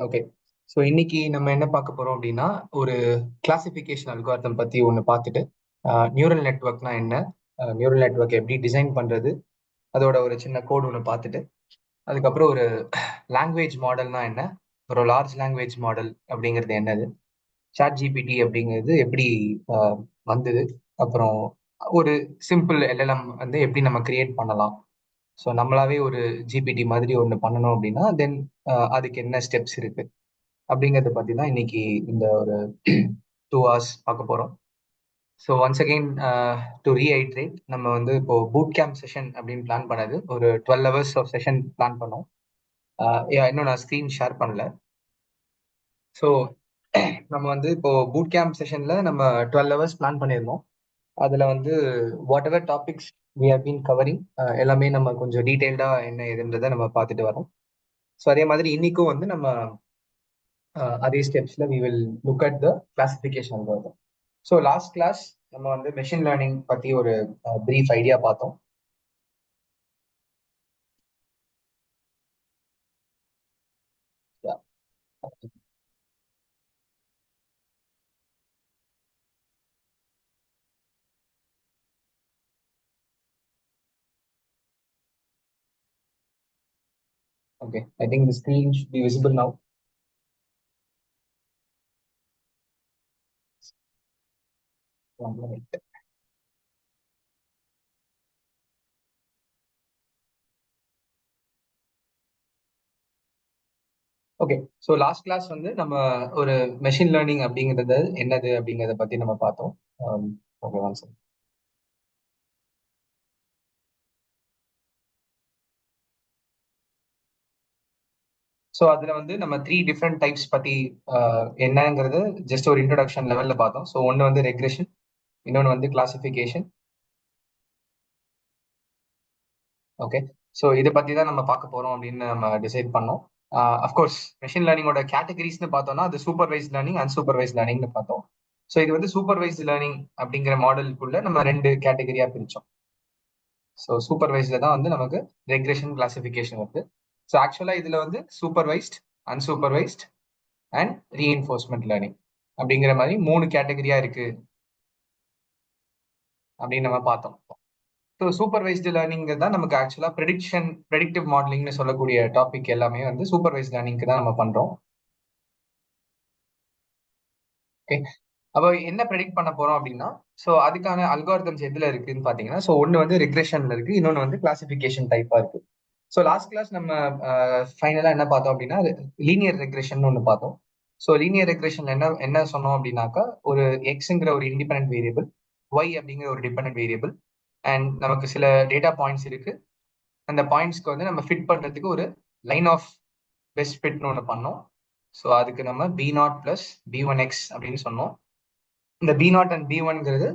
Okay. So இன்னைக்கு நம்ம என்ன பார்க்க போறோம் அப்படின்னா, ஒரு கிளாசிஃபிகேஷன் அல்காரிதம் பத்தி ஒண்ணு பார்த்துட்டு, நியூரல் நெட்வொர்க்னா என்ன? நியூரல் நெட்வொர்க் எப்படி டிசைன் பண்றது? அதோட ஒரு சின்ன கோட் ஒண்ணு பார்த்துட்டு, அதுக்கப்புறம் ஒரு லாங்குவேஜ் மாடல்னா என்ன? ஒரு லார்ஜ் லாங்குவேஜ் மாடல் அப்படிங்கிறது என்னது? சாட் ஜிபிடி அப்படிங்கிறது எப்படி வந்தது? அப்புறம் ஒரு சிம்பிள் எல்எல்எம் வந்து எப்படி நம்ம கிரியேட் பண்ணலாம்? ஸோ நம்மளாவே ஒரு ஜிபிடி மாதிரி ஒண்ணு பண்ணணும் அப்படின்னா, தென் அதுக்கு என்ன ஸ்டெப்ஸ் இருக்கு? அப்படிங்கறத பத்தி தான் இன்னைக்கு இந்த ஒரு 2 hours பார்க்க போறோம். ஸோ ஒன்ஸ் அகெயின் டு ரீஐட்ரேட், நம்ம வந்து இப்போ பூட் கேம்ப் செஷன் அப்படின்னு பிளான் பண்ணது ஒரு 12 hours ஆஃப் செஷன் பிளான் பண்ணோம். இன்னும் நான் ஸ்க்ரீன் ஷேர் பண்ணல. ஸோ நம்ம வந்து இப்போ பூட் கேம்ப் செஷன்ல நம்ம 12 hours பிளான் பண்ணியிருந்தோம். அதுல வந்து whatever topics we have been covering எல்லாமே நம்ம கொஞ்சம் டீடைல்டா என்ன ஏதுன்றதை நம்ம பார்த்துட்டு வரோம். ஸோ அதே மாதிரி இன்னைக்கும் வந்து நம்ம அதே ஸ்டெப்ஸ்ல we will look at the classification algorithm. So last class நம்ம வந்து மெஷின் லேர்னிங் பத்தி ஒரு பிரீஃப் ஐடியா பார்த்தோம். Okay, I think the screen should be visible now. Okay, so last class வந்து நம்ம ஒரு மெஷின் லேர்னிங் அப்படிங்கிறது என்னது அப்படிங்கிறத பத்தி நம்ம பார்த்தோம். Okay, one second. ஸோ அதுல வந்து நம்ம 3 டிஃப்ரெண்ட் டைப்ஸ் பத்தி என்னங்கிறது ஜஸ்ட் ஒரு இன்ட்ரோடக்ஷன் லெவல்ல பார்த்தோம். ஸோ ஒன்று வந்து ரெக்ரெஷன், இன்னொன்று வந்து கிளாசிஃபிகேஷன். ஓகே, ஸோ இதை பத்தி தான் நம்ம பார்க்க போறோம் அப்படின்னு நம்ம டிசைட் பண்ணோம். அஃப்கோர்ஸ் மெஷின் லேர்னிங்கோட கேட்டகரிஸ்னு பார்த்தோம்னா அது சூப்பர்வைஸ் லேர்னிங், அன்சூப்பர்வைஸ் லேர்னிங்னு பார்த்தோம். ஸோ இது வந்து சூப்பர்வைஸ் லேர்னிங் அப்படிங்கிற மாடலுக்குள்ள நம்ம 2 கேட்டகரியா பிரிச்சோம். ஸோ சூப்பர்வைஸ்ல தான் வந்து நமக்கு ரெக்ரெஷன் கிளாசிஃபிகேஷன் வருது. ஸோ ஆக்சுவலா இதுல வந்து supervised, unsupervised and reinforcement learning அப்படிங்கிற மாதிரி 3 கேட்டகரியா இருக்கு அப்படின்னு நம்ம பார்த்தோம். ஸோ சூப்பர்வைஸ்டு லேர்னிங் தான் நமக்கு ஆக்சுவலா ப்ரெடிக்டிவ் மாடலிங்னு சொல்லக்கூடிய டாபிக் எல்லாமே வந்து சூப்பர்வைஸ் லேர்னிங்க்கு தான் நம்ம பண்றோம். ஓகே, அப்போ என்ன ப்ரெடிக்ட் பண்ண போறோம் அப்படின்னா, ஸோ அதுக்கான அல்காரிதம்ஸ் எதுல இருக்குன்னு பாத்தீங்கன்னா, ஸோ ஒன்னு வந்து ரிக்ரெஷன்ல இருக்கு, இன்னொன்னு வந்து கிளாசிஃபிகேஷன் டைப்பா இருக்கு. ஸோ லாஸ்ட் கிளாஸ் நம்ம ஃபைனலா என்ன பார்த்தோம் அப்படின்னா, லீனியர் ரெக்ரெஷன் ஒன்று பார்த்தோம். ஸோ லீனியர் ரெக்ரெஷன்ல என்ன என்ன சொன்னோம் அப்படின்னாக்கா, ஒரு எக்ஸ்ங்கிற ஒரு இண்டிபெண்டன்ட் வேரியபிள், ஒய் அப்படிங்கிற ஒரு டிபெண்டன்ட் வேரியபிள், அண்ட் நமக்கு சில டேட்டா பாயிண்ட்ஸ் இருக்கு. அந்த பாயிண்ட்ஸ்க்கு வந்து நம்ம ஃபிட் பண்றதுக்கு ஒரு லைன் ஆஃப் பெஸ்ட் ஃபிட்னு ஒன்று பண்ணோம். ஸோ அதுக்கு நம்ம B naught plus B one X அப்படின்னு சொன்னோம். இந்த பி நாட் அண்ட் பி ஒன்ங்கிறது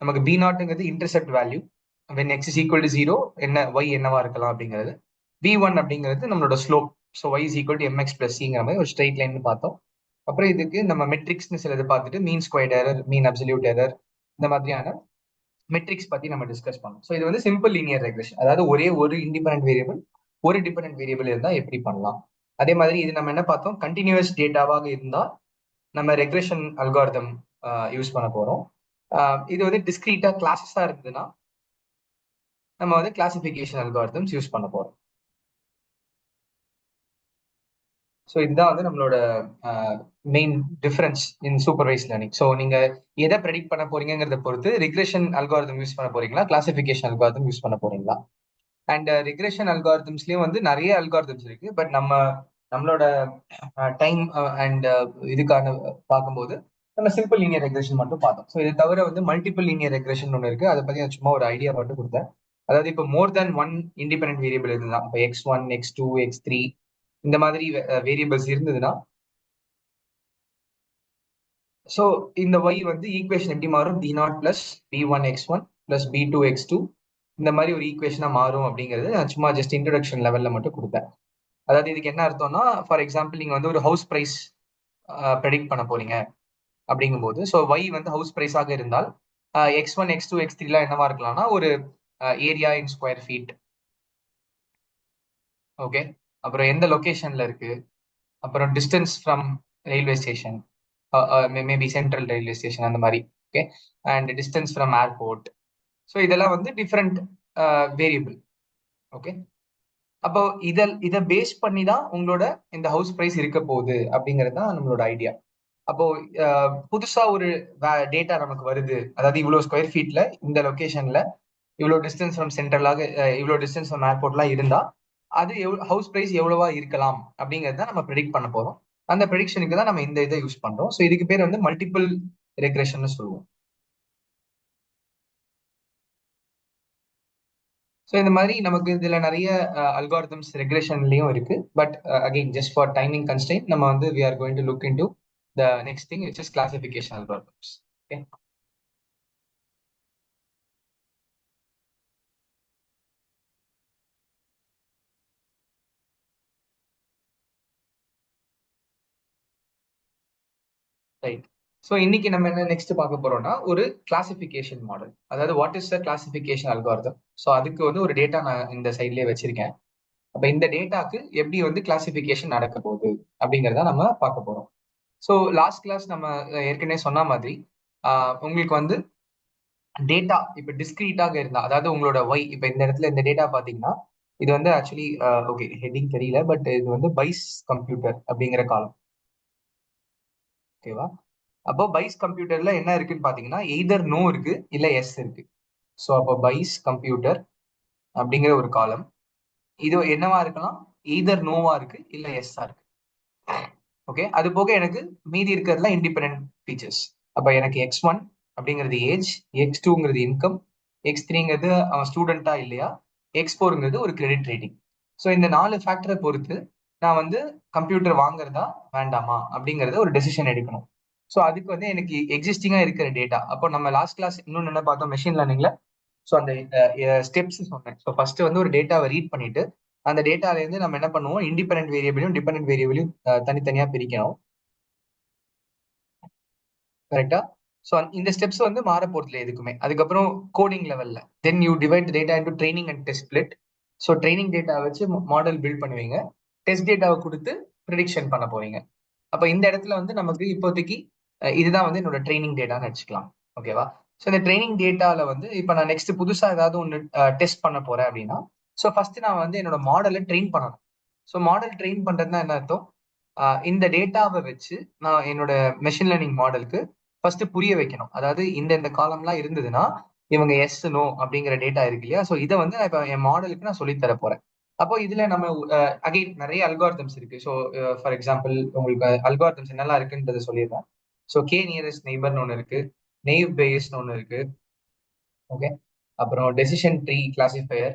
நமக்கு பி நாட்டுங்கிறது intercept value, when X is equal to zero என்ன ஒய் என்னவா இருக்கலாம் அப்படிங்கிறது. பி ஒன் அப்படிங்கிறது நம்மளோட slope, so Y is equal to MX plus சிங்கிற மாதிரி ஒரு ஸ்ட்ரெயிட் லைன் பார்த்தோம். அப்புறம் இதுக்கு நம்ம மெட்ரிக்ஸ்னு சிலது பார்த்துட்டு மீன் ஸ்கொயர்ட் எரர், மீன் அப்சல்யூட் எரர், இந்த மாதிரியான மெட்ரிக்ஸ் பத்தி நம்ம டிஸ்கஸ் பண்ணோம். ஸோ இது வந்து சிம்பிள் லீனியர் ரெக்ரெஷன், அதாவது ஒரே ஒரு இண்டிபெண்டன்ட் வேரியபிள், ஒரு டிபெண்டன்ட் வேரியபிள் இருந்தா எப்படி பண்ணலாம். அதே மாதிரி இது நம்ம என்ன பார்த்தோம், கண்டினியூஸ் டேட்டாவாக இருந்தா நம்ம ரெக்ரெஷன் அல்காரிதம் யூஸ் பண்ண போறோம். இது வந்து டிஸ்கிரீட்டா கிளாஸஸா இருந்ததுன்னா நம்ம வந்து கிளாசிஃபிகேஷன் அல்காரிதம்ஸ் யூஸ் பண்ண போறோம். ஸோ இதுதான் வந்து நம்மளோட மெயின் டிஃபரன்ஸ் இன் சூப்பர்வைஸ் லேர்னிங். ஸோ நீங்க எதை ப்ரெடிக்ட் பண்ண போறீங்கிறத பொறுத்து ரிக்ரெஷன் அல்காரிதம் யூஸ் பண்ண போறீங்களா, கிளாசிஃபிகேஷன் அல்காரிதம் யூஸ் பண்ண போறீங்களா. அண்ட் ரிக்ரெஷன் அல்காரிதம்ஸ்லயும் வந்து நிறைய அல்காரிதம்ஸ் இருக்கு. பட் நம்மளோட டைம் அண்ட் இதுக்கான பார்க்கும்போது நம்ம சிம்பிள் லீனியர் ரெக்ரெஷன் மட்டும் பார்த்தோம். ஸோ இது தவிர வந்து மல்டிபிள் லீனியர் ரெக்ரெஷன் ஒன்று இருக்கு. அதை பத்தி நான் சும்மா ஒரு ஐடியா மட்டும் கொடுத்தேன். அதாவது இப்போ மோர் தேன் ஒன் இண்டிபெண்டன்ட் வேரியபிள் இருந்தா, இப்போ X1, X2, X3 இந்த மாதிரி வேரியபிள்ஸ் இருந்ததுன்னா, ஸோ இந்த ஒய் வந்து ஈக்குவேஷன் எப்படி மாறும், B naught plus B1 X1 plus B2 X2 இந்த மாதிரி ஒரு ஈக்குவேஷனா மாறும் அப்படிங்கிறது நான் சும்மா ஜஸ்ட் இன்ட்ரடக்ஷன் லெவல்ல மட்டும் கொடுத்தேன். அதாவது இதுக்கு என்ன அர்த்தம்னா, ஃபார் எக்ஸாம்பிள் நீங்க வந்து ஒரு ஹவுஸ் பிரைஸ் ப்ரெடிக்ட் பண்ண போறீங்க அப்படிங்கும்போது, ஸோ ஒய் வந்து ஹவுஸ் பிரைஸாக இருந்தால் X1 X2 X3 என்னவா இருக்கலாம்னா ஒரு area in square feet. Okay, அப்புறம் எந்த லொகேஷன்ல இருக்கு, அப்புறம் distance from railway station, maybe central railway station அந்த மாதிரி. Okay. And distance from airport. So இதெல்லாம் வந்து டிஃப்ரெண்ட் வேரியபிள். ஓகே. அப்போ இதை பேஸ் பண்ணி தான் உங்களோட இந்த ஹவுஸ் பிரைஸ் இருக்க போகுது அப்படிங்கிறது தான் நம்மளோட ஐடியா. அப்போ புதுசா ஒரு டேட்டா நமக்கு வருது, அதாவது இவ்வளவு ஸ்கொயர் ஃபீட்ல இந்த லொகேஷன்ல இவ்வளவு டிஸ்டன்ஸ் ஃப்ரம் சென்ட்ரலாக, இவ்வளவு டிஸ்டன்ஸ் ஃப்ரம் ஏர்போர்ட்லாம் இருந்தா அது ஹவுஸ் பிரைஸ் எவ்வளவா இருக்கலாம் அப்படிங்கறத நம்ம ப்ரெடிக்ட் பண்ண போறோம். அந்த ப்ரெடிக்ஷனுக்கு தான் நம்ம இந்த இதை யூஸ் பண்றோம். ஸோ இதுக்கு பேர் வந்து மல்டிபிள் ரெக்ரெஷன் சொல்லுவோம். ஸோ இந்த மாதிரி நமக்கு இதுல நிறைய அல்காரிதம்ஸ் ரெக்ரெஷன்லயும் இருக்கு. But again just for timing constraint நம்ம வந்து we are going to look into the next thing which is classification algorithms. Okay. Right. So இன்னைக்கு நம்ம என்ன நெக்ஸ்ட் பார்க்க போறோம்னா ஒரு கிளாசிஃபிகேஷன் மாடல். அதாவது what is the classification algorithm. So அதுக்கு வந்து ஒரு டேட்டா நான் இந்த சைட்லயே வச்சிருக்கேன். அப்ப இந்த டேட்டாக்கு எப்படி வந்து கிளாசிஃபிகேஷன் நடக்க போகுது அப்படிங்கிறத நம்ம பார்க்க போறோம். ஸோ லாஸ்ட் கிளாஸ் நம்ம ஏற்கனவே சொன்ன மாதிரி உங்களுக்கு வந்து டேட்டா இப்ப டிஸ்கிரீட்டாக இருந்தா, அதாவது உங்களோட ஒய் இப்ப இந்த இடத்துல இந்த டேட்டா பாத்தீங்கன்னா இது வந்து ஆக்சுவலி ஓகே ஹெட்டிங் தெரியல, பட் இது வந்து பைஸ் கம்ப்யூட்டர் அப்படிங்கிற காலம். ஓகேவா? அப்போ பைஸ் கம்ப்யூட்டர்ல என்ன இருக்குன்னு பாத்தீங்கன்னா எய்தர் நோ இருக்கு இல்ல எஸ் இருக்கு. ஸோ அப்போ பைஸ் கம்ப்யூட்டர் அப்படிங்கிற ஒரு காலம் இது என்னவா இருக்கலாம், எய்தர் நோவா இருக்கு இல்ல எஸ்ஸா இருக்கு. ஓகே. அது போக எனக்கு மீதி இருக்கிறதுல இண்டிபெண்டன்ட் ஃபீச்சர்ஸ். அப்ப எனக்கு X1 அப்படிங்கிறது ஏஜ், X2ங்கிறது இன்கம், X3ங்கிறது அவன் ஸ்டூடெண்டா இல்லையா, X4ங்கிறது ஒரு கிரெடிட் ரேட்டிங். ஸோ இந்த 4 ஃபேக்டரை பொறுத்து நான் வந்து கம்ப்யூட்டர் வாங்குறதா வேண்டாமா அப்படிங்கறத ஒரு டெசிஷன் எடுக்கணும். ஸோ அதுக்கு வந்து எனக்கு எக்ஸிஸ்டிங்கா இருக்கிற டேட்டா. அப்போ நம்ம லாஸ்ட் கிளாஸ் இன்னொன்னு என்ன பார்த்தோம் மெஷின் லேர்னிங்ல. ஸோ அந்த ஸ்டெப்ஸ் சொன்னேன். ஸோ ஃபர்ஸ்ட் வந்து ஒரு டேட்டாவை ரீட் பண்ணிட்டு அந்த டேட்டால இருந்து நம்ம என்ன பண்ணுவோம், இண்டிபெண்டன்ட் வேரியபிளையும் டிபெண்டன்ட் வேரியபிளையும் தனித்தனியா பிரிக்கணும். கரெக்டா? ஸோ இந்த ஸ்டெப்ஸ் வந்து மாற போறதுல எதுக்குமே. அதுக்கப்புறம் கோடிங் லெவல்ல then you divide data into training and test split. So training data வச்சு மாடல் பில்ட் பண்ணுவீங்க, டெஸ்ட் டேட்டாவை கொடுத்து ப்ரிடிக்ஷன் பண்ண போறீங்க. அப்ப இந்த இடத்துல வந்து நமக்கு இப்போதைக்கு இதுதான் வந்து என்னோட ட்ரைனிங் டேட்டான்னு வச்சுக்கலாம். ஓகேவா? ஸோ இந்த ட்ரைனிங் டேட்டால வந்து இப்போ நான் நெக்ஸ்ட் புதுசா ஏதாவது ஒன்று டெஸ்ட் பண்ண போறேன் அப்படின்னா, ஸோ ஃபர்ஸ்ட் நான் வந்து என்னோட மாடலை ட்ரெயின் பண்ணணும். ஸோ மாடல் ட்ரெயின் பண்றதுனா என்ன அர்த்தம், இந்த டேட்டாவை வச்சு நான் என்னோட மெஷின் லேர்னிங் மாடலுக்கு ஃபர்ஸ்ட் புரிய வைக்கணும். அதாவது இந்த காலம்லாம் இருந்ததுன்னா இவங்க எஸ் நோ அப்படிங்கிற டேட்டா இருக்கு இல்லையா, ஸோ இதை வந்து இப்போ என் மாடலுக்கு நான் சொல்லி தர போறேன். அப்போ இதுல நம்ம அகைன் நிறைய அல்காரிதம்ஸ் இருக்கு. ஸோ ஃபார் எக்ஸாம்பிள் உங்களுக்கு அல்காரிதம்ஸ் என்னெல்லாம் இருக்குன்றத சொல்லிடுறேன். ஸோ கே நியரஸ்ட் நெய்பர்னு ஒன்று இருக்கு, நெய்வ் பேஸ்னு ஒன்று இருக்கு. ஓகே. அப்புறம் decision tree classifier.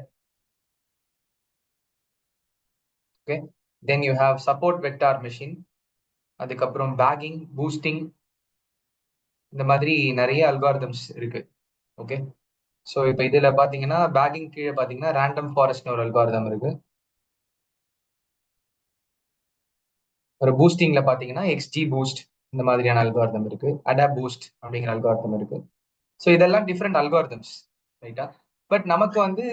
Okay. Then you have support vector machine. அதுக்கப்புறம் பேக்கிங், பூஸ்டிங், இந்த மாதிரி நிறைய அல்காரிதம்ஸ் இருக்கு. ஓகே. ஸோ இப்போ இதுல பாத்தீங்கன்னா பேக்கிங் கீழே பாத்தீங்கன்னா ரேண்டம் ஃபாரஸ்ட்னு ஒரு அல்காரிதம் இருக்கு. ஒரு பூஸ்டிங்ல பாத்தீங்கன்னா எக்ஸ்ஜி பூஸ்ட் இந்த மாதிரியான அல்காரிதம் இருக்கு, அடாப் பூஸ்ட் அப்படிங்கிற அல்காரிதம் இருக்கு. ஸோ இதெல்லாம் டிஃப்ரெண்ட் அல்காரிதம்ஸ். ரைட்டா? பட் நமக்கு வந்து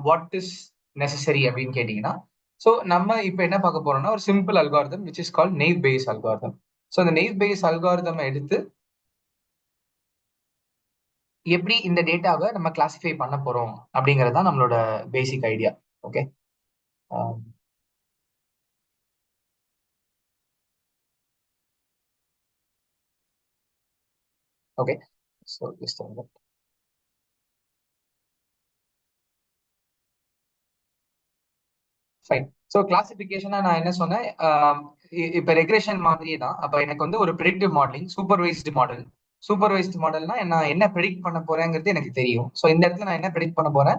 வாட் இஸ் நெசசரி அப்படின்னு கேட்டீங்கன்னா, ஸோ நம்ம இப்போ என்ன பார்க்க போறோம்னா ஒரு simple algorithm which is call naive Bayes algorithm. So அந்த நெய்வ் பேஸ் அல்காரிதம் எடுத்து எப்படி இந்த டேட்டாவை நம்ம கிளாசிஃபை பண்ண போறோம் அப்படிங்கிறது தான் நம்மளோட basic idea. Okay. Okay. So just fine. So கிளாசிபிகேஷனா நான் என்ன சொன்னேன், இப்போ ரெக்ரெஷன் மாதிரியே தான். அப்போ எனக்கு வந்து ஒரு predictive modelling, supervised model. Supervised மாடல்னா நான் என்ன ப்ரெடிக்ட் பண்ண போறேங்கிறது எனக்கு தெரியும். ஸோ இந்த இடத்துல நான் என்ன ப்ரெடிக்ட் பண்ண போறேன்,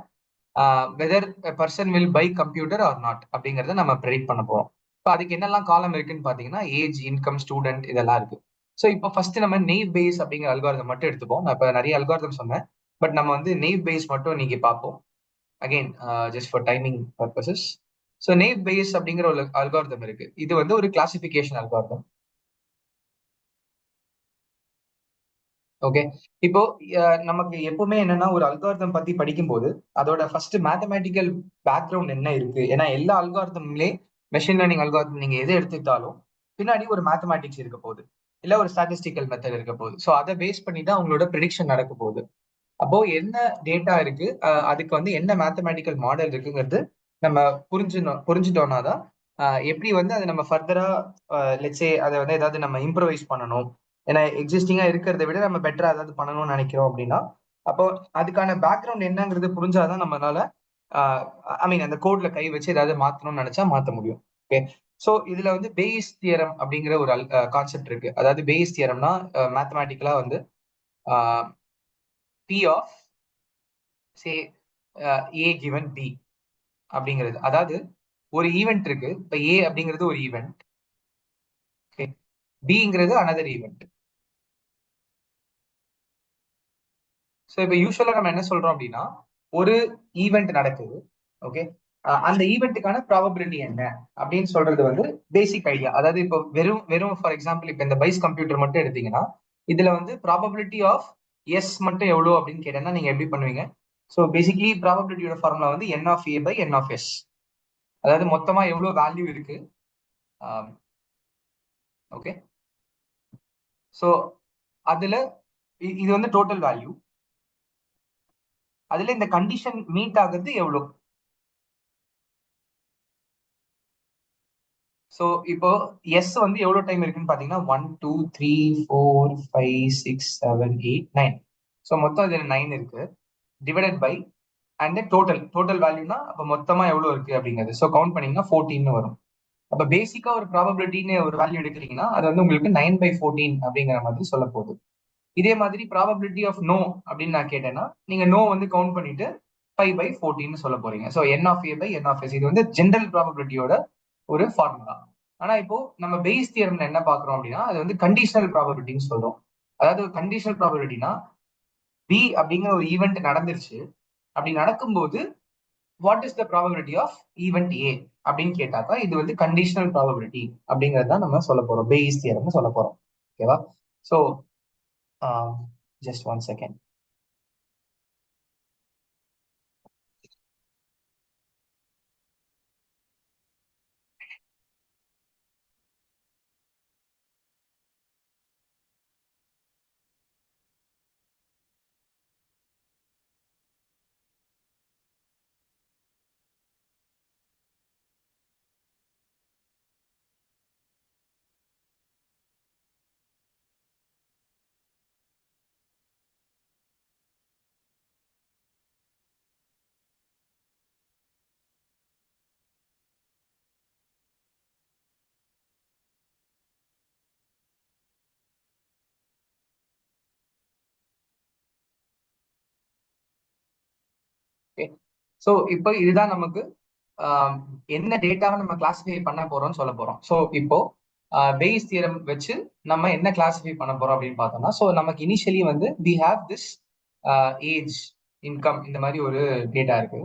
whether person will buy computer or not அப்படிங்கறத நம்ம ப்ரெடிக்ட் பண்ண போறோம். இப்போ அதுக்கு என்னெல்லாம் காலம் இருக்குன்னு பாத்தீங்கன்னா ஏஜ், இன்கம், ஸ்டூடெண்ட் இதெல்லாம் இருக்கு. ஸோ இப்போ ஃபர்ஸ்ட் நம்ம நெய்வ் பேஸ் அப்படிங்கிற அல்காரிதம் மட்டும் எடுத்துப்போம். நான் இப்போ நிறைய அல்காரிதம் சொன்னேன், பட் நம்ம வந்து நெய்வ் பேஸ் மட்டும் நீங்க பார்ப்போம். Again just for timing purposes. So naive Bayes அப்படிங்கிற ஒரு அல்காரிதம் இருக்கு. இது வந்து ஒரு கிளாசிபிகேஷன் அல்காரிதம். ஓகே. இப்போ நமக்கு எப்பவுமே என்னன்னா ஒரு அல்காரிதம் பத்தி படிக்கும்போது அதோட ஃபர்ஸ்ட் மேத்தமேட்டிக்கல் பேக்ரவுண்ட் என்ன இருக்கு. ஏன்னா எல்லா அல்காரிதம்லே மெஷின் லேர்னிங் அல்காரிதம் நீங்க எதை எடுத்துக்கிட்டாலும் பின்னாடி ஒரு மேத்தமேட்டிக்ஸ் இருக்க போகுது, இல்ல ஒரு ஸ்டாட்டிஸ்டிக்கல் மெத்தட் இருக்க போகுது. ஸோ அதை பேஸ் பண்ணி தான் உங்களோட ப்ரிடிக்ஷன் நடக்க போகுது. அப்போ என்ன டேட்டா இருக்கு, அதுக்கு வந்து என்ன மேத்தமேட்டிக்கல் மாடல் இருக்குங்கிறது நம்ம புரிஞ்சுட்டோம்னா தான் எப்படி வந்து அதை நம்ம ஃபர்தரா லெட்ஸே அதை வந்து ஏதாவது நம்ம இம்ப்ரவைஸ் பண்ணணும். ஏன்னா எக்ஸிஸ்டிங்கா இருக்கிறத விட நம்ம பெட்டரா ஏதாவது பண்ணணும்னு நினைக்கிறோம் அப்படின்னா, அப்போ அதுக்கான பேக்ரவுண்ட் என்னங்கிறது புரிஞ்சாதான் நம்மளால ஐ மீன் அந்த கோட்ல கை வச்சு ஏதாவது மாத்தணும்னு நினைச்சா மாத்த முடியும். ஓகே. ஸோ இதுல வந்து பேஸ் தியரம் அப்படிங்கிற ஒரு கான்செப்ட் இருக்கு. அதாவது பேஸ் தியரம்னா மேத்தமேட்டிக்கலா வந்து P of say A given B அப்படிங்கிறது. அதாவது ஒரு ஈவெண்ட் இருக்கு. இப்ப ஏ அப்படிங்கிறது ஒரு ஈவெண்ட், ஓகே, பிங்கிறது அனதர் ஈவெண்ட். ஸோ இப்ப யூஸ்வலா நம்ம என்ன சொல்றோம் அப்படின்னா, ஒரு ஈவெண்ட் நடக்குது, ஓகே, அந்த ஈவெண்ட்டுக்கான ப்ராபபிலிட்டி என்ன அப்படின்னு சொல்றது வந்து பேசிக் ஐடியா. அதாவது இப்போ வெறும் வெறும் ஃபார் எக்ஸாம்பிள் இப்போ இந்த பைஸ் கம்ப்யூட்டர் மட்டும் எடுத்தீங்கன்னா, இதுல வந்து ப்ராபபிலிட்டி ஆஃப் எஸ் மட்டும் எவ்வளவு அப்படின்னு கேட்டேன்னா நீங்க எப்படி பண்ணுவீங்க? ஸோ பேசிக்லி ப்ராபபிலிட்டியோட ஃபார்முலா வந்து N of A by N of S. அதாவது மொத்தமா எவ்வளவு வேல்யூ இருக்கு, ஓகே. ஸோ அதுல இது வந்து டோட்டல் வேல்யூ. அதுல இந்த கண்டிஷன் மீட் ஆகுறது எவ்வளவு? ஸோ இப்போ எஸ் வந்து எவ்வளவு டைம் இருக்குன்னு பாத்தீங்கன்னா 1 2 3 4 5 6 7 8 9. ஸோ மொத்தம் இதுல 9 இருக்கு. Divided by and total total வேல்யூனா அப்ப மொத்தமா எவ்வளவு இருக்கு அப்படிங்கிறது. ஸோ கவுண்ட் பண்ணீங்கன்னா 14 வரும். அப்ப பேசிக்கா ஒரு ப்ராபபிலிட்டின்னு ஒரு வேல்யூ எடுக்கிறீங்கன்னா அது வந்து உங்களுக்கு 9/14 அப்படிங்கிற மாதிரி சொல்ல போகுது. இதே மாதிரி ப்ராபபிலிட்டி ஆஃப் நோ அப்படின்னு நான் கேட்டேன்னா நீங்க நோ வந்து கவுண்ட் பண்ணிட்டு 5/14 சொல்ல போறீங்க. So N of A by N of S. இது வந்து ஜென்ரல் ப்ராபபிலிட்டியோட ஒரு ஃபார்முலா. ஆனா இப்போ நம்ம பேஸ் தியரம்ல என்ன பாக்குறோம் அப்படின்னா அது வந்து கண்டிஷனல் ப்ராபபிலிட்டின்னு சொல்றோம். அதாவது கண்டிஷனல் ப்ராபபிலிட்டினா பி அப்படிங்கிற ஒரு ஈவெண்ட் நடந்துருச்சு. அப்படி நடக்கும்போது what is the probability of event A அப்படின்னு கேட்டாக்கா இது வந்து கண்டிஷனல் ப்ராபபிலிட்டி அப்படிங்கறத நம்ம சொல்ல போறோம், பேஸ் தியரம்னு சொல்ல போறோம். ஓகேவா? So just one second. Okay. So இப்போ இதுதான் நமக்கு ஆஹ், என்ன டேட்டாவை நம்ம கிளாஸிஃபை பண்ண போறோம்னு சொல்ல போறோம். ஸோ இப்போ பேஸ் தியரம் வச்சு நம்ம என்ன கிளாஸிஃபை பண்ண போறோம் அப்படின்னு பார்த்தோம்னா, ஸோ நமக்கு இனிஷியலி வந்து we have this age, income, இந்த மாதிரி ஒரு டேட்டா இருக்கு.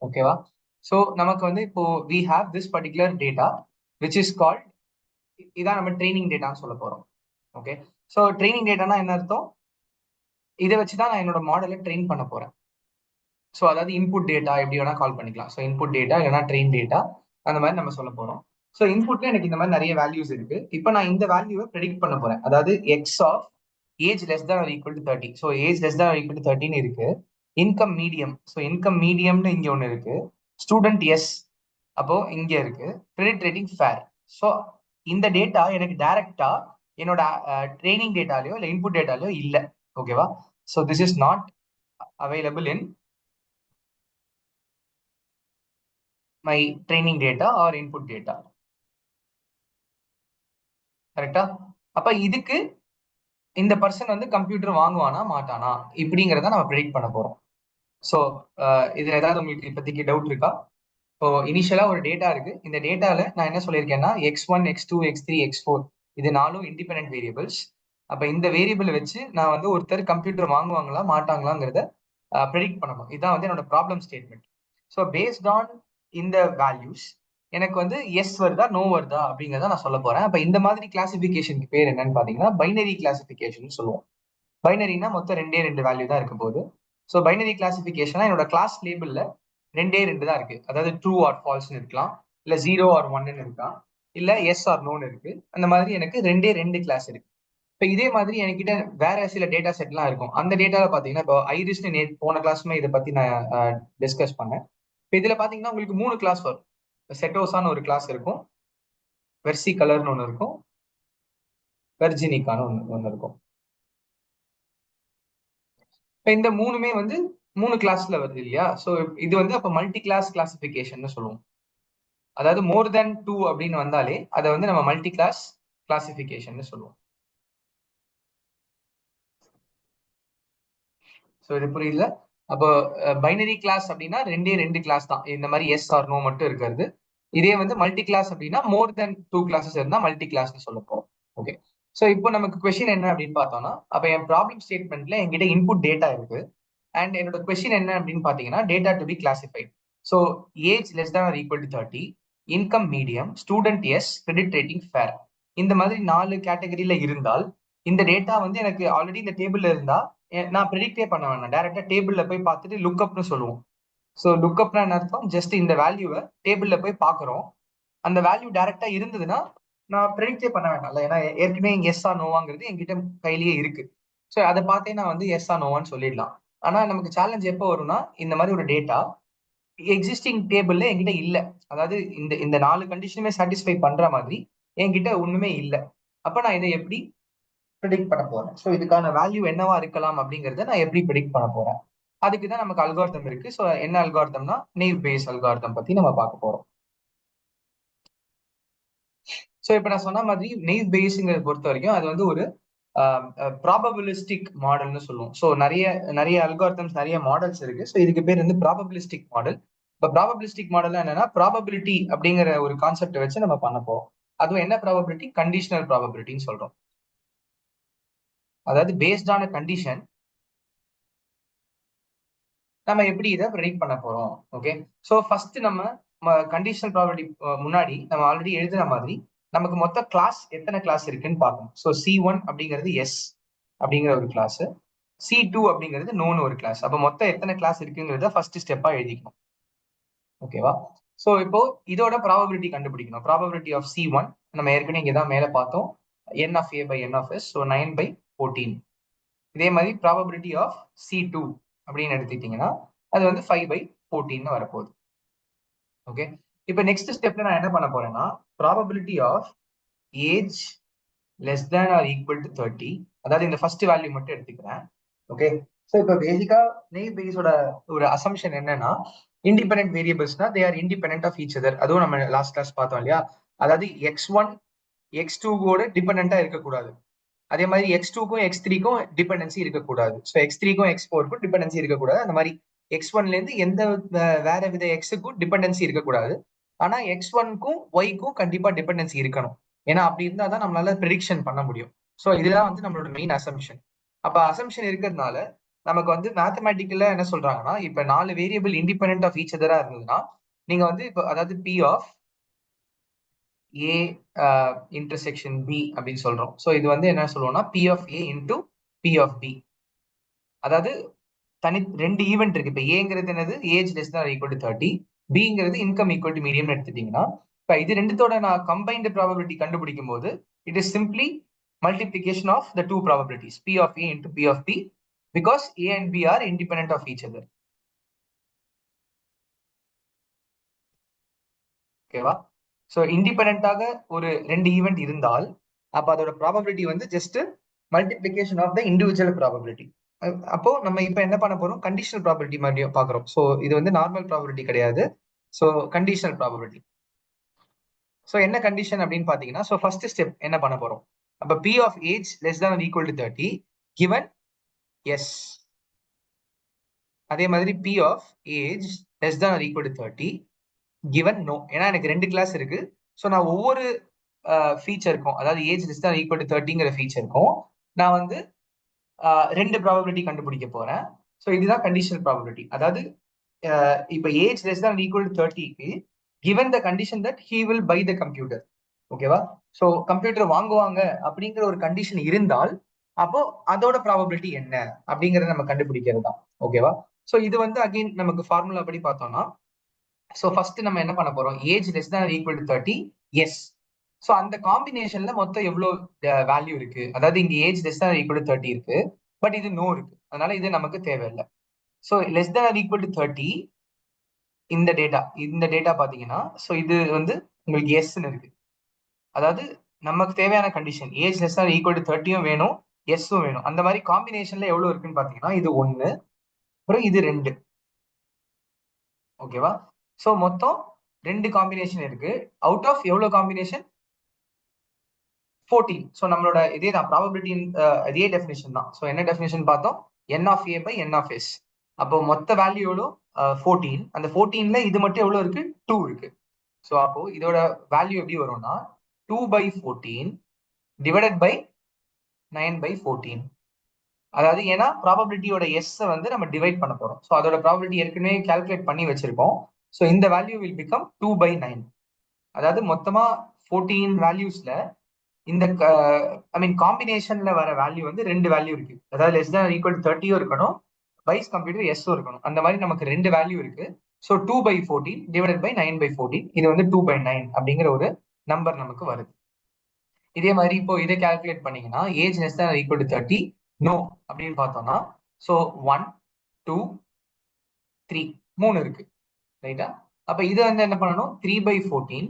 ஓகேவா? ஸோ நமக்கு வந்து இப்போ we have this particular data which is called, இதான் நம்ம ட்ரைனிங் டேட்டான்னு சொல்ல போறோம். ஓகே. ஸோ ட்ரைனிங் டேட்டானா என்ன அர்த்தம்? இதை வச்சு தான் நான் என்னோட மாடலை ட்ரெயின் பண்ண போறேன். ஸோ அதாவது இன்புட் டேட்டா எப்படி வேணா கால் பண்ணிக்கலாம். ஸோ இன்புட் டேட்டா இல்லைனா ட்ரெயின் டேட்டா அந்த மாதிரி நம்ம சொல்ல போறோம். ஸோ இன்புட்ல எனக்கு இந்த மாதிரி நிறைய வேல்யூஸ் இருக்கு. இப்போ நான் இந்த வேல்யூவை ப்ரெடிக்ட் பண்ண போறேன். அதாவது X of age less than or equal to 30. So age less than or equal to 30 இருக்கு. இன்கம் மீடியம், ஸோ இன்கம் மீடியம்னு இங்க ஒன்று இருக்கு. ஸ்டூடெண்ட் எஸ், அப்போ இங்க இருக்கு. Credit rating fair. ஸோ இந்த டேட்டா எனக்கு டைரக்டா என்னோட ட்ரைனிங் டேட்டாலயோ இல்லை இன்புட் டேட்டாலயோ இல்லை. ஓகேவா? So this is not available in my training data or input data. கரெக்டா? அப்ப இதுக்கு இந்த பர்சன் வந்து கம்ப்யூட்டர் வாங்குவானா மாட்டானா இப்படிங்கிறத நம்ம ப்ரெடிக்ட் பண்ண போறோம். ஸோ இதுல ஏதாவது உங்களுக்கு இப்போதைக்கு டவுட் இருக்கா? இப்போ இனிஷியலா ஒரு டேட்டா இருக்கு. இந்த டேட்டால நான் என்ன சொல்லியிருக்கேன்னா X1 X2 X3 X4 இது 4 இண்டிபெண்டன்ட் வேரியபிள்ஸ். அப்ப இந்த வேரியபிள் வச்சு நான் வந்து ஒருத்தர் கம்ப்யூட்டர் வாங்குவாங்களா மாட்டாங்களாங்கிறத ப்ரெடிக்ட் பண்ணணும். இதுதான் வந்து என்னோட problem statement. So based on இந்த வேல்யூஸ் எனக்கு வந்து எஸ் வருதா நோ வருதா அப்படிங்கிறத நான் சொல்ல போறேன். அப்ப இந்த மாதிரி கிளாசிபிகேஷனுக்கு பேர் என்னன்னு பாத்தீங்கன்னா பைனரி கிளாசிபிகேஷன் சொல்லுவோம். பைனரினா மொத்தம் ரெண்டே ரெண்டு வேல்யூ தான் இருக்க போகுது. ஸோ பைனரி கிளாசிபிகேஷனா என்னோட கிளாஸ் லேபிள்ல ரெண்டே ரெண்டு தான் இருக்கு. அதாவது ட்ரூ ஆர் ஃபால்ஸ்னு இருக்கலாம், இல்ல 0 ஆர் 1ன்னு இருக்கலாம், இல்ல எஸ் ஆர் நோன்னு இருக்கு. அந்த மாதிரி எனக்கு ரெண்டே ரெண்டு கிளாஸ் இருக்கு. இப்போ இதே மாதிரி என்கிட்ட வேற சில டேட்டா செட்லாம் இருக்கும். அந்த டேட்டாவை பார்த்தீங்கன்னா இப்போ ஐரிஸ்னு போன கிளாஸ்மே இதை பத்தி நான் டிஸ்கஸ் பண்ணேன். இப்போ இதுல பாத்தீங்கன்னா உங்களுக்கு 3 கிளாஸ் வரும். செட்டோசான்னு ஒரு கிளாஸ் இருக்கும், வெர்சி கலர்னு ஒன்று இருக்கும், வெர்ஜினிக்கான்னு ஒன்று இருக்கும். இப்போ இந்த மூணுமே வந்து 3 கிளாஸ்ல வருது இல்லையா? ஸோ இது வந்து அப்போ மல்டி கிளாஸ் கிளாசிபிகேஷன் சொல்லுவோம். அதாவது மோர் தென் 2 அப்படின்னு வந்தாலே அதை வந்து நம்ம மல்டி கிளாஸ் கிளாசிபிகேஷன் சொல்லுவோம். ஸோ இது புரியுதுல? அப்போ பைனரி கிளாஸ் அப்படின்னா ரெண்டே ரெண்டு கிளாஸ் தான், இந்த மாதிரி எஸ் ஆர் நோ மட்டும் இருக்கிறது. இதே வந்து மல்டி கிளாஸ் அப்படின்னா மோர் தென் 2 கிளாஸஸ் இருந்தா மல்டி கிளாஸ்னு சொல்லப்போம். ஓகே. ஸோ இப்போ நமக்கு கொஸ்டின் என்ன அப்படின்னு பார்த்தோம்னா, அப்போ என் ப்ராப்ளம் ஸ்டேட்மெண்ட்ல என்கிட்ட இன்புட் டேட்டா இருக்கு. அண்ட் என்னோட கொஸ்டின் என்ன அப்படின்னு பாத்தீங்கன்னா, data to be classified. So age less than or equal to 30, income medium, student yes, credit rating fair. இந்த மாதிரி 4 கேட்டகரியில இருந்தால் இந்த டேட்டா வந்து எனக்கு ஆல்ரெடி இந்த டேபிள்ல இருந்தா நான் ப்ரெடிக்டே பண்ண வேணாம், டைரக்டா டேபிள்ல போய் பார்த்துட்டு லுக்அப்னு சொல்லுவோம். ஸோ லுக்அப்னா என்ன அர்த்தம்? ஜஸ்ட் இந்த வேல்யூவை டேபிள்ல போய் பார்க்குறோம். அந்த வேல்யூ டைரக்டா இருந்ததுன்னா நான் ப்ரெடிக்டே பண்ண வேண்டாம்ல, ஏன்னா ஏற்கனவே எஸ் ஆ நோவாங்கிறது என்கிட்ட கையிலேயே இருக்கு. ஸோ அதை பார்த்தே நான் வந்து எஸ் ஆ நோவான்னு சொல்லிடலாம். ஆனா நமக்கு சேலஞ்ச் எப்போ வரும்னா, இந்த மாதிரி ஒரு டேட்டா எக்ஸிஸ்டிங் டேபிள்ல என்கிட்ட இல்ல. அதாவது இந்த இந்த 4 கண்டிஷனுமே சாட்டிஸ்ஃபை பண்ற மாதிரி என்கிட்ட ஒண்ணுமே இல்ல. அப்ப நான் இதை எப்படி ப்ரிடிக்ட் பண்ண போறேன்? ஸோ இதுக்கான வேல்யூ என்னவா இருக்கலாம் அப்படிங்கறத நான் எப்படி ப்ரிடிக்ட் பண்ண போறேன்? அதுக்கு தான் நமக்கு அல்காரிதம் இருக்கு. ஸோ என்ன அல்காரிதம்னா நெய்வ் பேஸ் அல்காரிதம் பத்தி நம்ம பார்க்க போறோம். ஸோ இப்ப நான் சொன்ன மாதிரி நெய்வ் பேஸ்ங்கிறத பொறுத்த வரைக்கும் அது வந்து ஒரு ப்ராபபிலிஸ்டிக் மாடல்னு சொல்லுவோம். ஸோ நிறைய நிறைய அல்காரிதம்ஸ், நிறைய மாடல்ஸ் இருக்கு. ஸோ இதுக்கு பேர் வந்து ப்ராபபிலிஸ்டிக் மாடல். இப்போ ப்ராபபிலிஸ்டிக் மாடல் என்னன்னா, ப்ராபபிலிட்டி அப்படிங்கிற ஒரு கான்செப்ட் வச்சு நம்ம பண்ண போறோம். அதுவும் என்ன ப்ராபபிலிட்டி? கண்டிஷனல் ப்ராபபிலிட்டின்னு சொல்றோம். அதாவது பேஸ்ட் ஆன கண்டிஷன் நம்ம எப்படி இதை ப்ரெடிக்ட் பண்ண போறோம். ஓகே. ஸோ ஃபர்ஸ்ட் நம்ம கண்டிஷனல் ப்ராபபிலிட்டி முன்னாடி நம்ம ஆல்ரெடி எழுதுன மாதிரி நமக்கு மொத்த கிளாஸ் எத்தனை கிளாஸ் இருக்குன்னு பார்க்கணும். ஸோ C1 அப்படிங்கிறது எஸ் அப்படிங்கிற ஒரு கிளாஸ், C2 அப்படிங்கிறது நோன்னு ஒரு கிளாஸ். அப்போ மொத்தம் எத்தனை கிளாஸ் இருக்குங்கிறத ஃபர்ஸ்ட் ஸ்டெப்பா எழுதிக்கணும். ஓகேவா? ஸோ இப்போ இதோட ப்ராபபிலிட்டி கண்டுபிடிக்கணும். ப்ராபபிலிட்டி ஆஃப் C1 நம்ம ஏற்கனவே இங்கே தான் மேலே பார்த்தோம், n of a by n of s, so 9/14. இதே மாதிரி ப்ராபபிலிட்டி ஆஃப் C2 அப்படின்னு எடுத்துக்கிட்டீங்கன்னா அது வந்து 5/14 வரப்போகுது. ஓகே. இப்போ நெக்ஸ்ட் ஸ்டெப்ல நான் என்ன பண்ண போறேன்னா, probability of age less than or equal to 30, அதாவது இந்த ஃபர்ஸ்ட் வேல்யூ மட்டும் எடுத்துக்கிறேன். ஓகே. ஸோ இப்போ பேசிக்கா நெய் பேஸோட ஒரு அசம்ஷன் என்னன்னா, இண்டிபெண்டன்ட் வேரியபிள்ஸ்னா they are independent of each other. அதுவும் நம்ம லாஸ்ட் கிளாஸ் பார்த்தோம் இல்லையா? அதாவது X1 X2 கூட டிபெண்டா இருக்கக்கூடாது. அதே மாதிரி X2க்கும் X3க்கும் டிபெண்டன்சி இருக்கக்கூடாது. ஸோ X3க்கும் X4க்கும் டிபெண்டன்சி இருக்கக்கூடாது. அந்த மாதிரி X1ல இருந்து எந்த வேற வித Xக்கும் டிபெண்டன்சி இருக்கக்கூடாது. ஆனா X1க்கும் Yக்கும் கண்டிப்பா டிபெண்டன்சி இருக்கணும். ஏன்னா அப்படி இருந்தா தான் நம்மளால ப்ரெடிக்ஷன் பண்ண முடியும். ஸோ இதுதான் வந்து நம்மளோட மெயின் அசம்ஷன். அப்ப அசம்ஷன் இருக்கிறதுனால நமக்கு வந்து மேத்தமேட்டிக்கல்ல என்ன சொல்றாங்கன்னா, இப்ப 4 வேரியபிள் இண்டிபெண்டன்ட் ஆஃப் ஈச் அதரா இருந்ததுன்னா நீங்க வந்து இப்போ அதாவது P of A intersection B அப்படின்னு சொல்றோம். ஸோ இது வந்து என்ன சொல்லுவோம்னா P of A into P of B. அதாவது ரெண்டு ஈவெண்ட் இருக்கு. இப்போ ஏங்கிறது என்னது? Age less than equal to 30, பிங்கிறது இன்கம் ஈக்குவல் டு மீடியம் எடுத்துட்டீங்கன்னா, இப்போ இது ரெண்டுத்தோட நான் கம்பைன்டு ப்ராபபிலிட்டி கண்டுபிடிக்கும் போது it is simply multiplication of the two probabilities P of A into P of B, because A and B are independent of each other. ஓகேவா? So இண்டிபெண்டாக ஒரு ரெண்டு ஈவெண்ட் இருந்தால் அப்போ அதோட ப்ராபபிலிட்டி வந்து just multiplication of the individual probability. அப்போ நம்ம இப்போ என்ன பண்ண போறோம்? கண்டிஷனல் ப்ராபபிலிட்டி மறுபடியும் பார்க்குறோம். ஸோ இது வந்து நார்மல் ப்ராபபிலிட்டி கிடையாது. So conditional probability. ஸோ என்ன கண்டிஷன் அப்படின்னு பார்த்தீங்கன்னா, ஸோ ஃபர்ஸ்ட் ஸ்டெப் என்ன பண்ண போறோம்? அப்போ P of age less than equal to 30 given yes. அதே மாதிரி P of age less than equal to 30 given no. ஏன்னா எனக்கு ரெண்டு கிளாஸ் இருக்கு. ஸோ நான் ஒவ்வொரு ஃபீச்சருக்கும், அதாவது age less than equal to 30ங்கிற ஃபீச்சருக்கும் நான் வந்து ரெண்டு ப்ராபபிலிட்டி கண்டுபிடிக்க போறேன். ஸோ இதுதான் கண்டிஷனல் ப்ராபபிலிட்டி. அதாவது இப்போ age less than equal to 30க்கு given the condition that he will buy the computer. ஓகேவா? ஸோ கம்ப்யூட்டர் வாங்குவாங்க அப்படிங்கிற ஒரு கண்டிஷன் இருந்தால் அப்போ அதோட ப்ராபபிலிட்டி என்ன அப்படிங்கறத நம்ம கண்டுபிடிக்கிறது தான். ஓகேவா? சோ இது வந்து அகைன் நமக்கு ஃபார்முலா படி பார்த்தோம்னா, சோ ஃபர்ஸ்ட் நம்ம என்ன பண்ண போறோம்? Age less than equal to 30, yes. So அந்த காம்பினேஷன்ல மொத்தம் எவ்வளவு வேல்யூ இருக்கு? அதாவது இங்க age less than equal to 30 இருக்கு, பட் இது நோ இருக்கு. அதனால இது நமக்கு தேவையில்லை. So less than equal to 30 இந்த டேட்டா பாத்தீங்கன்னா, சோ இது வந்து உங்களுக்கு எஸ்ன்னு இருக்கு. அதாவது நமக்கு தேவையான condition age less than equal to 30யும் வேணும், எஸ்ஸும் வேணும். அந்த மாதிரி காம்பினேஷன்ல எவ்வளவு இருக்குன்னு பாத்தீங்கன்னா, இது 1, அப்புறம் இது 2. ஓகேவா? சோ மொத்தம் 2 காம்பினேஷன் இருக்கு. அவுட் ஆஃப் எவ்வளவு காம்பினேஷன்? 14. சோ நம்மளோட இதே தான் ப்ராபபிலிட்டி, இதே டெஃபினேஷன் தான். சோ என்ன டெஃபினேஷன் பார்த்தோம்? n of a by n of s. அப்போ மொத்த வேல்யூ எவ்வளோ? 14. அந்த 14ல இது மட்டும் எவ்வளவு இருக்கு? 2 இருக்கு. சோ அப்போ இதோட வேல்யூ எப்படி வரும்னா 2 by 14 டிவைடட் பை 9 by 14. அதாவது ஏன்னா ப்ராபபிலிட்டியோட எஸ் வந்து நம்ம டிவைட் பண்ண போறோம். ஸோ அதோட ப்ராபபிலிட்டி ஏற்கனவே கால்குலேட் பண்ணி வச்சிருக்கோம். ஸோ இந்த வேல்யூ வில் பிகம் 2 by 9. அதாவது மொத்தமா 14 வேல்யூஸ்ல இந்த ஐ மீன் காம்பினேஷன்ல வர வேல்யூ வந்து 2 வேல்யூ இருக்கு. அதாவது லெஸ் than ஈக்குவல் டு 30யும் இருக்கணும், வைஸ் கம்ப்யூட்டர் எஸ்ஸும் இருக்கணும். அந்த மாதிரி நமக்கு 2 வேல்யூ இருக்கு. So 2 by 14 divided by 9 by 14, இது வந்து 2 by 9 அப்படிங்கிற ஒரு நம்பர் நமக்கு வருது. இதே மாதிரி இப்போ இதை கால்குலேட் பண்ணீங்கன்னா age less than equal to 30, no அப்படின்னு பார்த்தோம்னா, ஸோ 1, 2, 3, 3 இருக்கு. ரைட்டா? அப்ப இதை வந்து என்ன பண்ணணும்? 3 by 14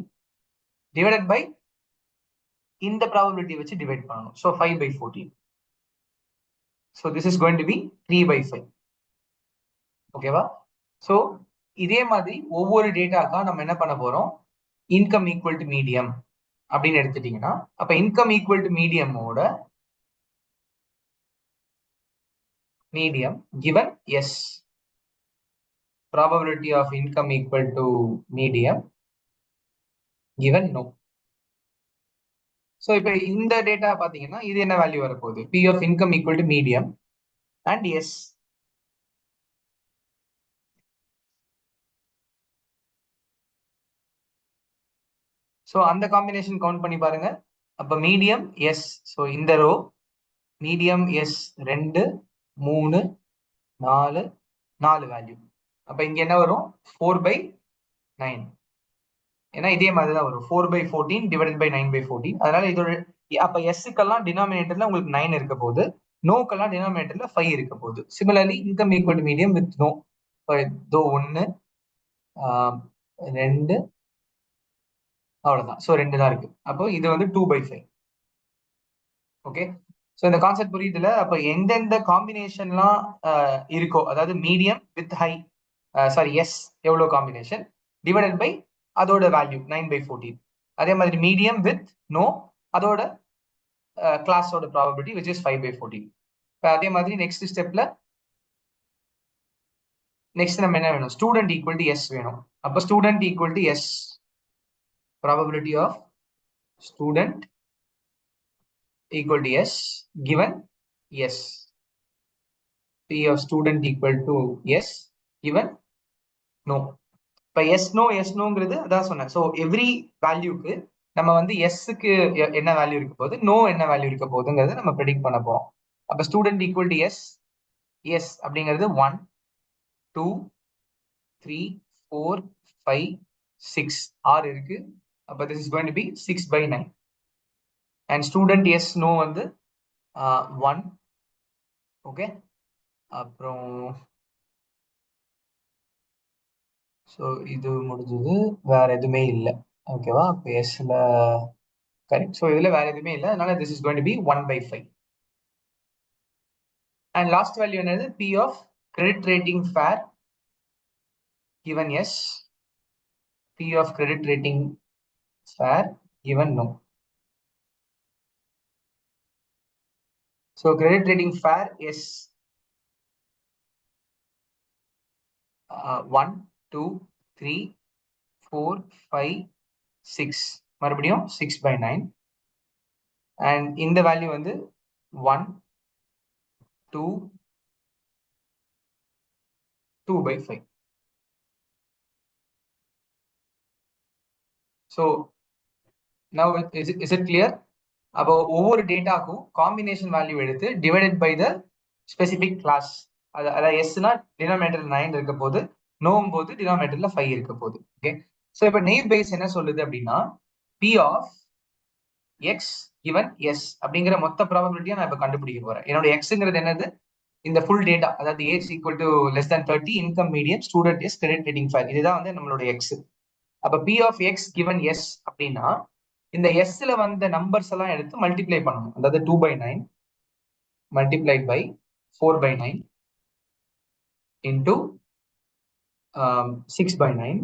டிவைடட் பை இந்த ப்ராபபிலிட்டி வச்சு டிவைட் பண்ணணும். So 5 by 14. So this is going to be 3 by 5. ஓகேவா? ஸோ இதே மாதிரி ஒவ்வொரு டேட்டாக்கா நம்ம என்ன பண்ண போறோம்? இன்கம் ஈக்குவல் டு மீடியம் அப்படின்னு எடுத்துட்டீங்கன்னா, அப்ப இன்கம் ஈக்குவல் டு மீடியமோட medium given S, probability of income equal to medium given no. So இப்போ இந்த டேட்டா பாத்தீங்கன்னா இது என்ன வேல்யூ வரப்போகுது? P of income equal to medium and S. So அந்த காம்பினேஷன் கவுண்ட் பண்ணி பாருங்க. அப்ப மீடியம் எஸ், ஸோ இந்த ரோ மீடியம் எஸ் 2, 3, 4, 4 வேல்யூ. அப்ப இங்க என்ன வரும்? 4 by 9. ஏன்னா இதே மாதிரி தான் வரும், 4 by 14 டிவைடட் பை 9 by 14. அதனால இதோட அப்ப எஸ்ஸுக்கெல்லாம் டினாமினேட்டர்ல உங்களுக்கு 9 இருக்க போகுது, நோக்கெல்லாம் டினாமினேட்டர்ல 5 இருக்க போகுது. Similarly income equal to medium with no, இதோ 1, 2, அவ்வளவுதான். ஸோ 2 தான் இருக்கு. அப்போ இது வந்து 2 by 5. ஓகே, ஸோ இந்த கான்செப்ட் புரியுதுல? அப்போ எந்தெந்த காம்பினேஷன்லாம் இருக்கோ, அதாவது medium with high, sorry yes எவ்வளோ காம்பினேஷன் டிவைடட் பை அதோட வேல்யூ 9 by 14. அதே மாதிரி மீடியம் வித் நோ, அதோட கிளாஸோட ப்ராபபிலிட்டி விச் இஸ் 5 by 14. இப்போ அதே மாதிரி நெக்ஸ்ட் ஸ்டெப்ல நெக்ஸ்ட் நம்ம என்ன வேணும்? ஸ்டூடெண்ட் ஈக்குவல் டு எஸ் வேணும். அப்போ student equal to yes, probability of student equal to S given S. P of student equal to S given no. இப்ப எஸ் நோ எஸ் நோங்கிறது அதான் சொன்னேன். ஸோ எவ்ரி வேல்யூக்கு நம்ம வந்து எஸ்க்கு என்ன வேல்யூ இருக்க போகுது, நோ என்ன வேல்யூ இருக்க போகுதுங்கிறத நம்ம ப்ரெடிக்ட் பண்ண போறோம். அப்ப student equal to yes, yes அப்படிங்கிறது 1, 2, 3, 4, 5, 6, 6 இருக்கு. அப்ப this is going to be 6 by 9. And student yes no வந்து 1. ஓகே, அப்புறம் ஸோ இது முடிஞ்சது, வேற எதுவுமே இல்லை. ஓகேவா? இப்போ எஸ்ல கரெக்ட். ஸோ இதுல வேற எதுவுமே இல்லை, அதனால this is going to be 1 by 5. And last value என்னது? P of credit rating fair given yes, P of credit rating fair given no. So credit rating fair yes 1, 2, 3, 4, 5, 6, மறுபடியும் 6 by 9. அண்ட் இந்த value வந்து 1, 2, 2 by 5. So now is it clear? அப்போ ஒவ்வொரு டேட்டாக்கும் combination value எடுத்து divided by the specific class. அதாவது எஸ்னா denominator 9 இருக்க போது, நோவும் போது டினாமினேட்டர்ல 5 இருக்க போகுது. ஓகே. ஸோ இப்போ நெய்வ் பேஸ் என்ன சொல்லுது அப்படின்னா, P of X given yes அப்படிங்கிற மொத்த ப்ராபபிலிட்டியை நான் இப்போ கண்டுபிடிக்க போறேன். என்னோட எக்ஸ்ங்கிறது என்னது? இந்த ஃபுல் டேட்டா, அதாவது age equal to less than 30, income medium, student yes, credit rating 5. இதுதான் வந்து நம்மளோட எக்ஸ். அப்ப P of X given yes அப்படின்னா இந்த எஸ்ல வந்த நம்பர்ஸ் எல்லாம் எடுத்து மல்டிப்ளை பண்ணணும். அதாவது 2/9 multiplied by 4/9 into 6/9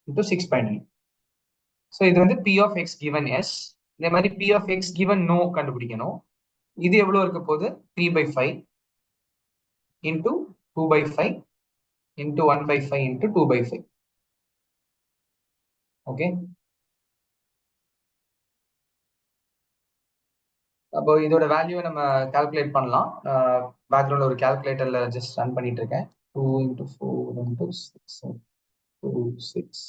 into 6/9. So இது வந்து P of X given yes. இதே மாதிரி P of X given no கண்டுபிடிக்கணும். இது எவ்வளவு இருக்க போகுது? 3/5 இன்டூ 2/5 இன்டூ 1/5 இன்டூ 2/5. ஓகே. அப்போ இதோட வேல்யூவை நம்ம கால்குலேட் பண்ணலாம். பேக்ரவுண்ட்ல ஒரு கால்குலேட்டர்ல ஜஸ்ட் ரன் பண்ணிட்டு இருக்கேன். 2 இன்டூ 4 இன்டூ 6 2 6.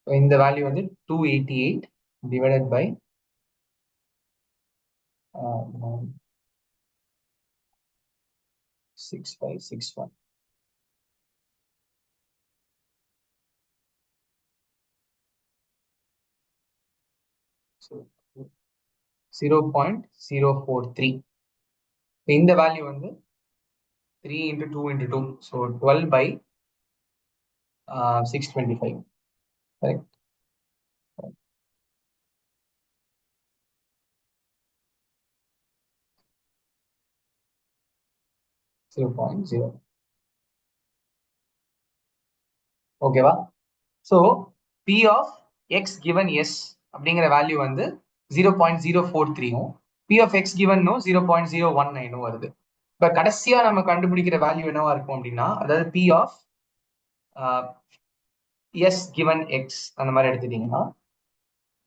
இந்த வேல்யூ வந்து 288 டிவைடட் பை 6561. So 0.043. இந்த வேல்யூ வந்து 3 into 2 into 2. So 12 by 625. Correct. 0.0. ஓகேவா? So P of X given yes அப்படிங்கிற வேல்யூ வந்து 0.043யும், P of X given no 0.019ம் வருது. இப்ப கடைசியா நம்ம கண்டுபிடிக்கிற வேல்யூ என்னவா இருக்கும் அப்படின்னா, அதாவது P of yes given X அந்த மாதிரி எடுத்துட்டீங்கன்னா,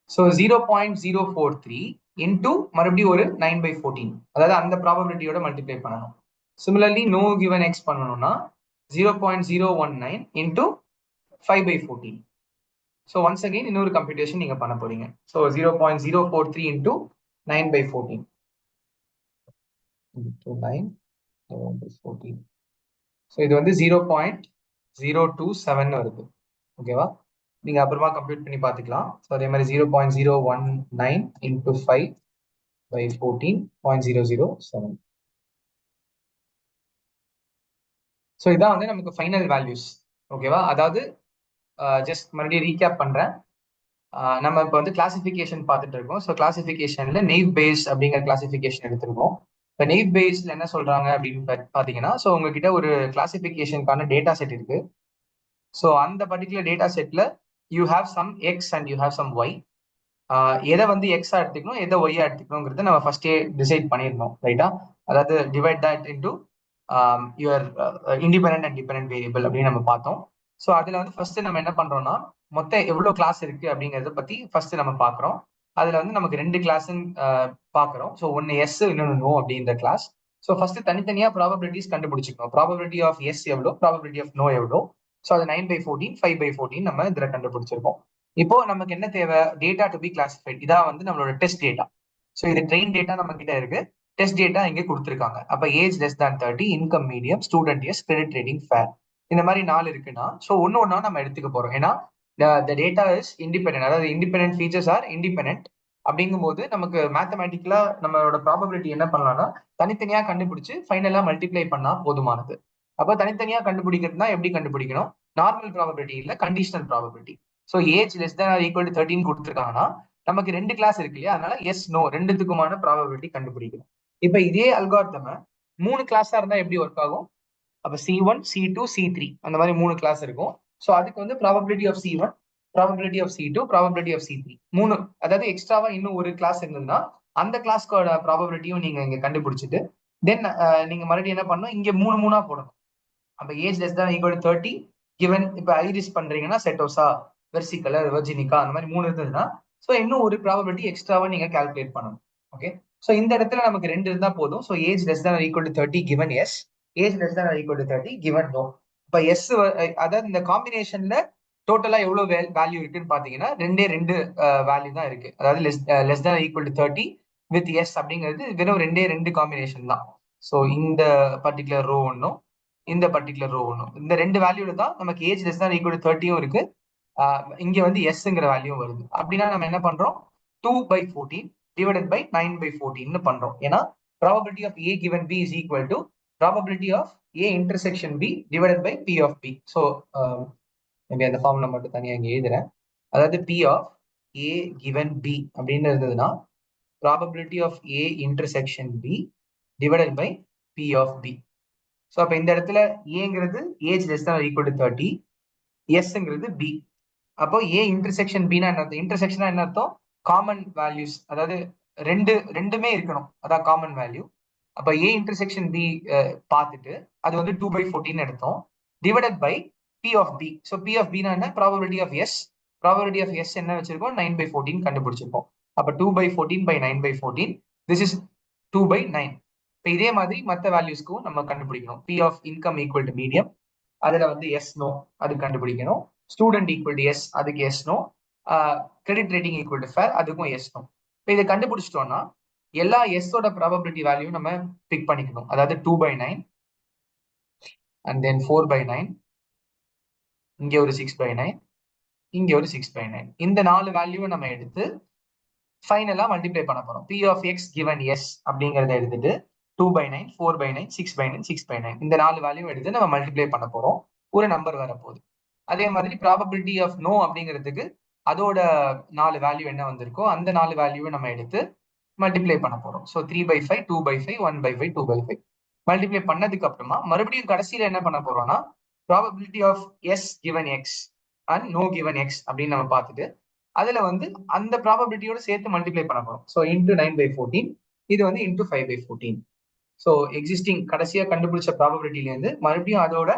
ஸோ 0.043 இன்டூ மறுபடியும் ஒரு 9/14, அதாவது அந்த ப்ராபபிலிட்டியோட மல்டிப்ளை பண்ணணும். சிமிலர்லி நோ given எக்ஸ் பண்ணணும்னா 0.019 இன்டூ 5/14. ஸோ ஒன்ஸ் அகெயின் இன்னொரு கம்ப்யூட்டேஷன் நீங்க பண்ண போறீங்க. So 0.043 into 9/14 into 9/14. ஸோ இது வந்து 0.027 வருது. ஓகேவா? நீங்க அப்புறமா கம்ப்யூட் பண்ணி பார்த்துக்கலாம். ஸோ அதே மாதிரி 0.019 இன்டூ 5/14 0.007. ஸோ இதான் வந்து நமக்கு ஃபைனல் வேல்யூஸ். ஓகேவா? அதாவது ஜஸ்ட் மறுபடியும் ரீகேப் பண்றேன். நம்ம இப்போ வந்து கிளாசிஃபிகேஷன் பார்த்துட்டு இருக்கோம். ஸோ கிளாசிஃபிகேஷன்ல நெய்வ் பேஸ் அப்படிங்கிற கிளாசிஃபிகேஷன் எடுத்திருக்கோம். இப்போ நெய்வ் பேஸ்ல என்ன சொல்றாங்க அப்படின்னு பார்த்தீங்கன்னா, ஸோ உங்ககிட்ட ஒரு கிளாசிஃபிகேஷனுக்கான டேட்டா செட் இருக்கு. ஸோ அந்த பர்டிகுலர் டேட்டா செட்ல you have some X and you have some Y. எதை வந்து எக்ஸா எடுத்துக்கணும், எதை ஒய்யா எடுத்துக்கணுங்கிறத நம்ம ஃபர்ஸ்டே டிசைட் பண்ணிடணும். ரைட்டா? அதாவது divide that into your independent and dependent variable அப்படின்னு நம்ம பார்த்தோம். ஸோ அதுல வந்து ஃபர்ஸ்ட் நம்ம என்ன பண்றோம்னா, மொத்தம் எவ்வளவு கிளாஸ் இருக்கு அப்படிங்கறத பத்தி ஃபர்ஸ்ட் நம்ம பாக்குறோம். அதுல வந்து நமக்கு 2 கிளாஸ் பாக்குறோம். ஸோ ஒன்னு எஸ், இன்னொன்னு நோ அப்படின்ற கிளாஸ். ஸோ ஃபர்ஸ்ட் தனித்தனியா ப்ராபபிலிட்டிஸ் கண்டுபிடிச்சிக்கணும். ப்ராபபிலிட்டி ஆஃப் எஸ் எவ்வளோ, ப்ராபபிலிட்டி ஆஃப் நோ எவ்வளோ. ஸோ அது 9/14 5/14 நம்ம இதுல கண்டுபிடிச்சிருக்கோம். இப்போ நமக்கு என்ன தேவை? Data to be classified. இதான் வந்து நம்மளோட டெஸ்ட் டேட்டா. ஸோ இது ட்ரெயின் டேட்டா நம்ம கிட்ட இருக்கு. டெஸ்ட் டேட்டா இங்கே கொடுத்துருக்காங்க. அப்ப age less than 30, income medium, student yes, credit rating fair. இந்த மாதிரி 4 இருக்குன்னா, ஸோ ஒன்னு ஒன்னா நம்ம எடுத்துக்க போறோம். ஏன்னா டேட்டா இஸ் இண்டிபெண்டன்ட், அதாவது இண்டிபெண்டன்ட் ஃபீச்சர்ஸ் ஆர் இண்டிபெண்டன்ட். அப்படிங்கும்போது நமக்கு மேத்தமேட்டிக்கலா நம்மளோட ப்ராபபிலிட்டி என்ன பண்ணலாம்னா, தனித்தனியா கண்டுபிடிச்சு ஃபைனலா மல்டிப்ளை பண்ணா போதுமானது. அப்போ தனித்தனியா கண்டுபிடிக்கிறதுனா எப்படி கண்டுபிடிக்கணும்? நார்மல் ப்ராபபிலிட்டி இல்ல, conditional probability. So age less than or equal to 13 கொடுத்துருக்காங்கன்னா, நமக்கு 2 கிளாஸ் இருக்கு இல்லையா, அதனால எஸ் நோ ரெண்டுத்துக்குமான ப்ராபபிலிட்டி கண்டுபிடிக்கணும். இப்ப இதே அல்காரிதம் 3 கிளாஸா இருந்தா எப்படி ஒர்க் ஆகும்? அப்ப C1 C2 C3 அந்த மாதிரி 3 கிளாஸ் இருக்கும். ஸோ அதுக்கு வந்து probability of C1, probability of C2, probability of C3 3, அதாவது எக்ஸ்ட்ராவா இன்னும் ஒரு கிளாஸ் இருந்ததுன்னா அந்த கிளாஸ்க்கோட ப்ராபபிலிட்டியும் நீங்க இங்க கண்டுபிடிச்சிட்டு தென் நீங்க மறுபடியும் என்ன பண்ணணும், இங்க 3 3 போடணும். அப்ப age less than equal 30 given, இப்ப ஐரிஸ் பண்றீங்கன்னா செட்டோசா, வெர்சிகலா, வெர்ஜினிகா அந்த மாதிரி 3 இருந்ததுன்னா, ஸோ இன்னும் ஒரு ப்ராபபிலிட்டி எக்ஸ்ட்ராவா நீங்க கால்குலேட் பண்ணணும். ஓகே. ஸோ இந்த இடத்துல நமக்கு 2 இருந்தா போதும். So age less than equal to 30 given yes, age less than equal to 30 given no. இப்ப எஸ், அதாவது இந்த காம்பினேஷன்ல டோட்டலா எவ்வளவு வேல்யூ இருக்குன்னு பாத்தீங்கன்னா ரெண்டு வேல்யூ தான் இருக்கு. அதாவது less than equal to 30 with yes அப்படிங்கிறது வெறும் ரெண்டு காம்பினேஷன் தான். ஸோ இந்த பர்டிகுலர் ரோ ஒன்றும் இந்த பர்டிகுலர் ரோ ஒன்றும், இந்த ரெண்டு வேல்யூல தான் நமக்கு age less than equal to 30யும் இருக்கு. இங்க வந்து எஸ்ங்கிற வேல்யூ வருது. அப்படின்னா நம்ம என்ன பண்றோம், 2/14 டிவைடட் பை 9/14 பண்றோம். ஏன்னா probability of A given B is equal to probability of A intersection B divided by P of B. So அந்த ஃபார்முலா மட்டும் தனியாக இங்கே எழுதுறேன். அதாவது P of A given B அப்படின்னு இருந்ததுன்னா probability of A intersection B divided by P of B. So அப்போ இந்த இடத்துல ஏங்கிறது age less than equal to 30, எஸ்ங்கிறது பி. அப்போ ஏ இன்டர்செக்ஷன் பின்னா என்ன அர்த்தம், இன்டர்செக்ஷனா என்ன அர்த்தம், காமன் வேல்யூஸ், அதாவது ரெண்டுமே இருக்கணும், அதான் காமன் வேல்யூ. அப்ப ஏ இன்டர்செக்ஷன் பி பார்த்துட்டு அது வந்து 2/14 எடுத்தோம் divided by P of B. So P of பின்னா என்ன, probability of yes. Probability of yes என்ன வச்சிருக்கோம், 9/14 கண்டுபிடிச்சிருக்கோம். அப்ப 2/14/9/14, திஸ் இஸ் 2/9. இப்போ இதே மாதிரி மற்ற வேல்யூஸ்க்கும் நம்ம கண்டுபிடிக்கணும். P of income equal to medium, அதுல வந்து எஸ் நோ அது கண்டுபிடிக்கணும். ஸ்டூடெண்ட் ஈக்குவல் டு எஸ், அதுக்கு yes no. Credit rating equal to fair, அதுக்கும் எஸ் நோ. இப்போ இதை கண்டுபிடிச்சிட்டோம்னா எல்லா எஸ்ஸோட ப்ராபபிலிட்டி வேல்யூ நம்ம பிக் பண்ணிக்கணும். அதாவது 2/9 அண்ட் தென் 4/9, இங்க ஒரு 6/9, இங்க ஒரு 6/9. இந்த 4 வேல்யூவை நம்ம எடுத்து ஃபைனலா மல்டிப்ளை பண்ண போறோம். P of X given yes அப்படிங்கறத எடுத்துட்டு 2/9, 4/9, 6/9, 6/9 இந்த 4 வேல்யூ எடுத்து நம்ம மல்டிப்ளை பண்ண போறோம். ஒரு நம்பர் வரப்போகுது. அதே மாதிரி ப்ராபபிலிட்டி ஆஃப் நோ அப்படிங்கிறதுக்கு அதோட 4 வேல்யூ என்ன வந்திருக்கோ அந்த 4 வேல்யூவை நம்ம எடுத்து மல்டிப்ளை பண்ண போறோம். ஸோ 3/5, 2/5, 1/5, 2/5 மல்டிப்ளை பண்ணதுக்கு அப்புறமா மறுபடியும் கடைசியில என்ன பண்ண போறோம்னா probability of yes given X and no given X அப்படின்னு நம்ம பார்த்துட்டு அதுல வந்து அந்த ப்ராபபிலிட்டியோட சேர்த்து மல்டிப்ளை பண்ண போறோம். ஸோ இன்டூ 9/14, இது வந்து இன்டூ 5/14. ஸோ எக்ஸிஸ்டிங் கடைசியா கண்டுபிடிச்ச ப்ராபபிலிட்டில இருந்து மறுபடியும் அதோட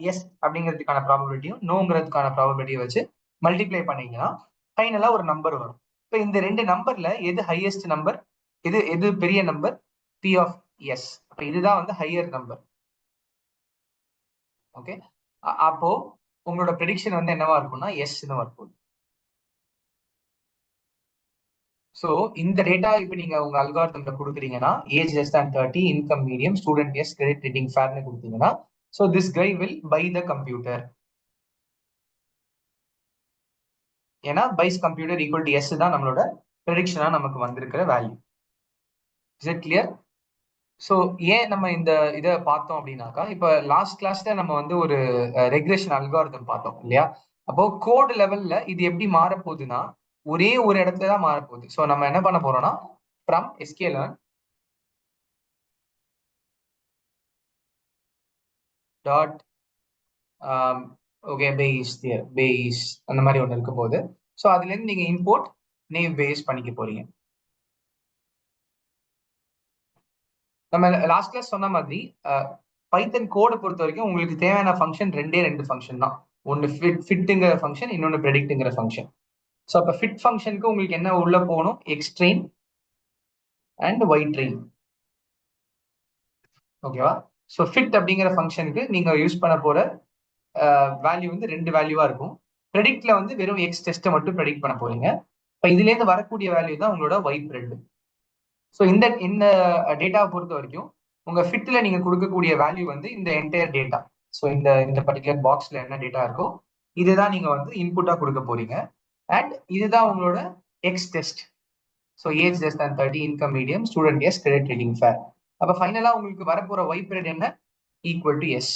எஸ் அப்படிங்கிறதுக்கான ப்ராபபிலிட்டியும் நோங்கிறதுக்கான ப்ராபபிலிட்டியை வச்சு மல்டிப்ளை பண்ணீங்கன்னா ஃபைனலா ஒரு நம்பர் வரும். இப்போ இந்த ரெண்டு நம்பர்ல எது ஹையஸ்ட் நம்பர், எது பெரிய நம்பர், பி ஆஃப் எஸ். அப்ப இதுதான் வந்து ஹையர் நம்பர். ஓகே, அப்போ உங்களோட ப்ரெடிக்ஷன் வந்து என்னவா இருக்கும்னா எஸ் வரப்போகுது. ஸோ இந்த டேட்டா இப்போ நீங்க உங்க அல்காரிதம்ல கொடுக்குறீங்கன்னா age less than 30, income medium, student yes, credit rating ஃபேர்னு கொடுத்தீங்கன்னா so this guy will buy the computer. ஏன்னா buys computer equal to yes தான் நம்மளோட ப்ரெடிக்ஷனா நமக்கு வந்திருக்கிற value. Is it clear? So ஏன் நம்ம இந்த இதை பார்த்தோம் அப்படின்னாக்கா, இப்போ லாஸ்ட் கிளாஸ்ல நம்ம வந்து ஒரு ரெக்ரெஷன் அல்காரிதம் பார்த்தோம் இல்லையா. அப்போ கோட் லெவல்ல இது எப்படி மாறப்போகுதுன்னா ஒரே ஒரு இடத்துல தான் மாறப்போகுது. ஸோ நம்ம என்ன பண்ண போறோம்னா from sklearn dot okay Bayes அந்த மாதிரி ஒன்று இருக்க போகுது. ஸோ அதுல இருந்து நீங்க இம்போர்ட் நேவ் பேஸ் பண்ணிக்க போறீங்க. நம்ம லாஸ்ட் கிளாஸ் சொன்ன மாதிரி பைத்தன் கோடை பொறுத்த வரைக்கும் உங்களுக்கு தேவையான ஃபங்க்ஷன் ரெண்டு ஃபங்க்ஷன் தான். ஒன்று ஃபிட்டுங்கிற ஃபங்க்ஷன், இன்னொன்று ப்ரெடிக்ட்டுங்கிற ஃபங்க்ஷன். ஸோ அப்போ ஃபிட் ஃபங்க்ஷனுக்கு உங்களுக்கு என்ன உள்ள போகணும், X train and Y train. ஓகேவா? ஸோ ஃபிட் அப்படிங்கிற ஃபங்க்ஷனுக்கு நீங்க யூஸ் பண்ண போற வேல்யூ வந்து ரெண்டு வேல்யூவா இருக்கும். ப்ரெடிக்ட்ல வந்து வெறும் எக்ஸ் டெஸ்ட்டை மட்டும் ப்ரெடிக்ட் பண்ண போறீங்க. இப்போ இதுலேருந்து வரக்கூடிய வேல்யூ தான் உங்களோட ஒய் ப்ரெட். ஸோ இந்த டேட்டாவை பொறுத்த வரைக்கும் உங்க ஃபிட்ல நீங்க கொடுக்கக்கூடிய வேல்யூ வந்து இந்த என்டையர் டேட்டா. ஸோ இந்த பர்டிகுலர் பாக்ஸ்ல என்ன டேட்டா இருக்கோ இதுதான் நீங்க வந்து இன்புட்டா கொடுக்க போறீங்க. அண்ட் இதுதான் உங்களோட X test. So age less than 30, income medium, student yes, credit rating fair. அப்ப ஃபைனலா உங்களுக்கு வரப்போற ஒய் பீரியட் என்ன, ஈக்குவல் டு எஸ்.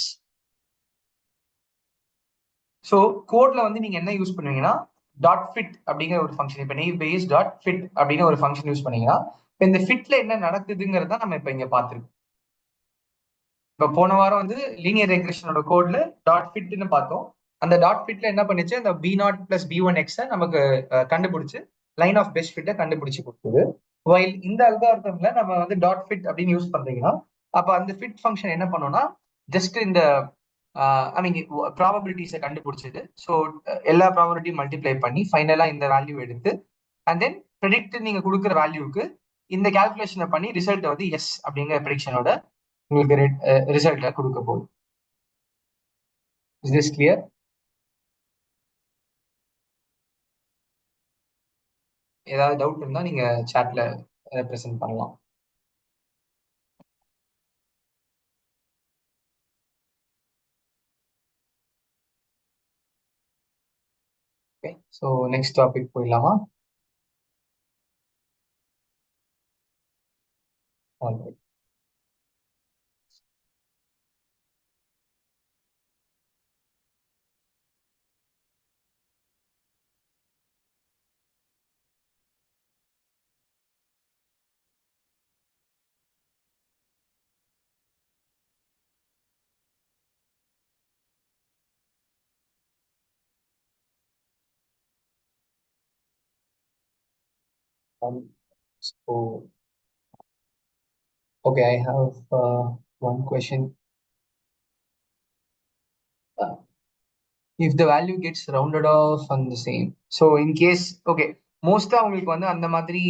ஸோ கோட்ல வந்து நீங்க என்ன யூஸ் பண்ணுவீங்கன்னா டாட் ஃபிட் அப்படிங்கிற ஒரு ஃபங்க்ஷன், இப்போ நெய் பேஸ் டாட் ஃபிட் அப்படின்னு ஒரு ஃபங்க்ஷன் யூஸ் பண்ணீங்கன்னா இப்போ இந்த ஃபிட்ல என்ன நடக்குதுங்கிறத நம்ம இப்போ இங்க பார்த்துருக்கோம். இப்போ போன வாரம் வந்து லீனியர் ரெக்ரெஷனோட கோட்ல டாட் ஃபிட்னு பார்த்தோம். அந்த டாட் ஃபிட்ல என்ன பண்ணுச்சு, அந்த b0 பிளஸ் b1x நமக்கு கண்டுபிடிச்சு லைன் ஆஃப் பெஸ்ட் ஃபிட்டை கண்டுபிடிச்சு கொடுக்குது. வைல் இந்த அல்காரிதம்ல நம்ம வந்து டாட் ஃபிட் அப்படின்னு யூஸ் பண்றீங்கன்னா அப்ப அந்த ஃபிட் ஃபங்க்ஷன் என்ன பண்ணோம்னா ஜஸ்ட் இந்த ஐ மீன் ப்ராபபிலிட்டிஸை கண்டுபிடிச்சது. ஸோ எல்லா ப்ராபபிலிட்டியும் மல்டிப்ளை பண்ணி ஃபைனலா இந்த வேல்யூ எடுத்து அண்ட் தென் ப்ரெடிக்ட் நீங்க கொடுக்குற வேல்யூக்கு இந்த கால்குலேஷனை பண்ணி ரிசல்ட் வந்து எஸ் அப்படிங்கிற ப்ரெடிக்ஷனோட உங்களுக்கு ரிசல்ட்டை கொடுக்க போகுது. Is this clear? ஏதாவது டவுட் இருந்தா நீங்க சாட்ல ரெப்ரசென்ட் பண்ணலாம். ஓகே, ஸோ நெக்ஸ்ட் டாபிக் போயிடலாமா? Alright. So, okay, I have one question. Uh, if the value gets rounded off on the same, so in case, okay, மோஸ்டா உங்களுக்கு வந்து அந்த மாதிரி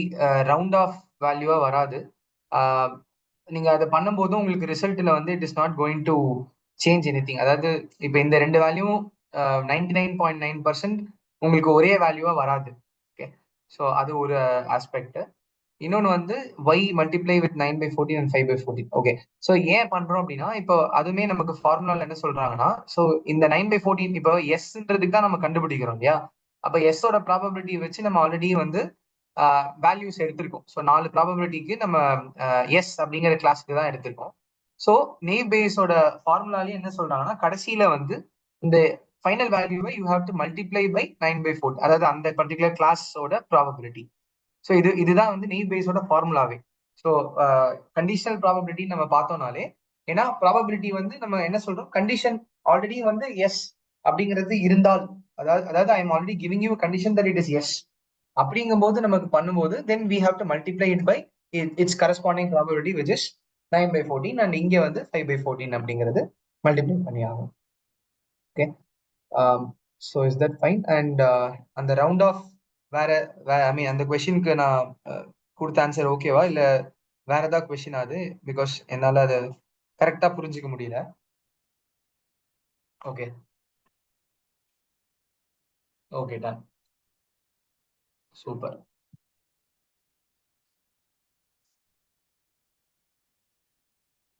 ரவுண்ட் ஆஃப் வேல்யூவா வராது. ஆஹ் நீங்க அதை பண்ணும்போது உங்களுக்கு ரிசல்ட்ல வந்து it is not going to change anything. அதாவது இப்போ இந்த ரெண்டு வேல்யூவும் 99.9% உங்களுக்கு ஒரே வேல்யூவா வராது. ஓகே, ஸோ அது ஒரு ஆஸ்பெக்ட். இன்னொன்னு வந்து y multiply with 9/14 and 5/14. Okay, so ஏன் பண்றோம் அப்படின்னா, இப்போ அதுவுமே நமக்கு ஃபார்முலால என்ன சொல்றாங்கன்னா, ஸோ இந்த 9/14 இப்போ எஸ்ன்றதுக்கு தான் நம்ம கண்டுபிடிக்கிறோம் இல்லையா? அப்ப எஸ்ஸோட ப்ராபபிலிட்டி வச்சு நம்ம ஆல்ரெடி வந்து வேல்யூஸ் எடுத்திருக்கோம். ஸோ 4 ப்ராபபிலிட்டிக்கு நம்ம எஸ் அப்படிங்கிற கிளாஸ்க்கு தான் எடுத்திருக்கோம். ஸோ நெய் பேஸோட ஃபார்முலாலே என்ன சொல்றாங்கன்னா, கடைசியில வந்து இந்த ஃபைனல் வேல்யூவை you have to multiply by 9/14, அதாவது அந்த பர்டிகுலர் கிளாஸோட ப்ராபபிலிட்டி. ஸோ இதுதான் வந்து நெய் பேஸோட ஃபார்முலாவே. ஸோ கண்டிஷனல் ப்ராபபிலிட்டி நம்ம பார்த்தோம்னாலே, ஏன்னா ப்ராபபிலிட்டி வந்து நம்ம என்ன சொல்றோம், கண்டிஷன் ஆல்ரெடி வந்து எஸ் அப்படிங்கிறது இருந்தால், அதாவது I am already giving you condition that it is yes அப்படிங்கும்போது நமக்கு பண்ணும்போது then we have to multiply it by its corresponding probability which is 9/14 and இங்க வந்து 5/14 அப்படிங்கிறது மல்டிப்ளை பண்ணி ஆகும். Okay, so is that fine? And அந்த ரவுண்ட் ஆஃப் வேற ஐ மீன் அந்த கொஸ்டினுக்கு நான் கொடுத்த ஆன்சர் ஓகேவா, இல்ல வேற ஏதாவது கொஸ்டின் அது? பிகாஸ் என்னால அதை கரெக்டா புரிஞ்சுக்க முடியல. Okay, okay, done, super.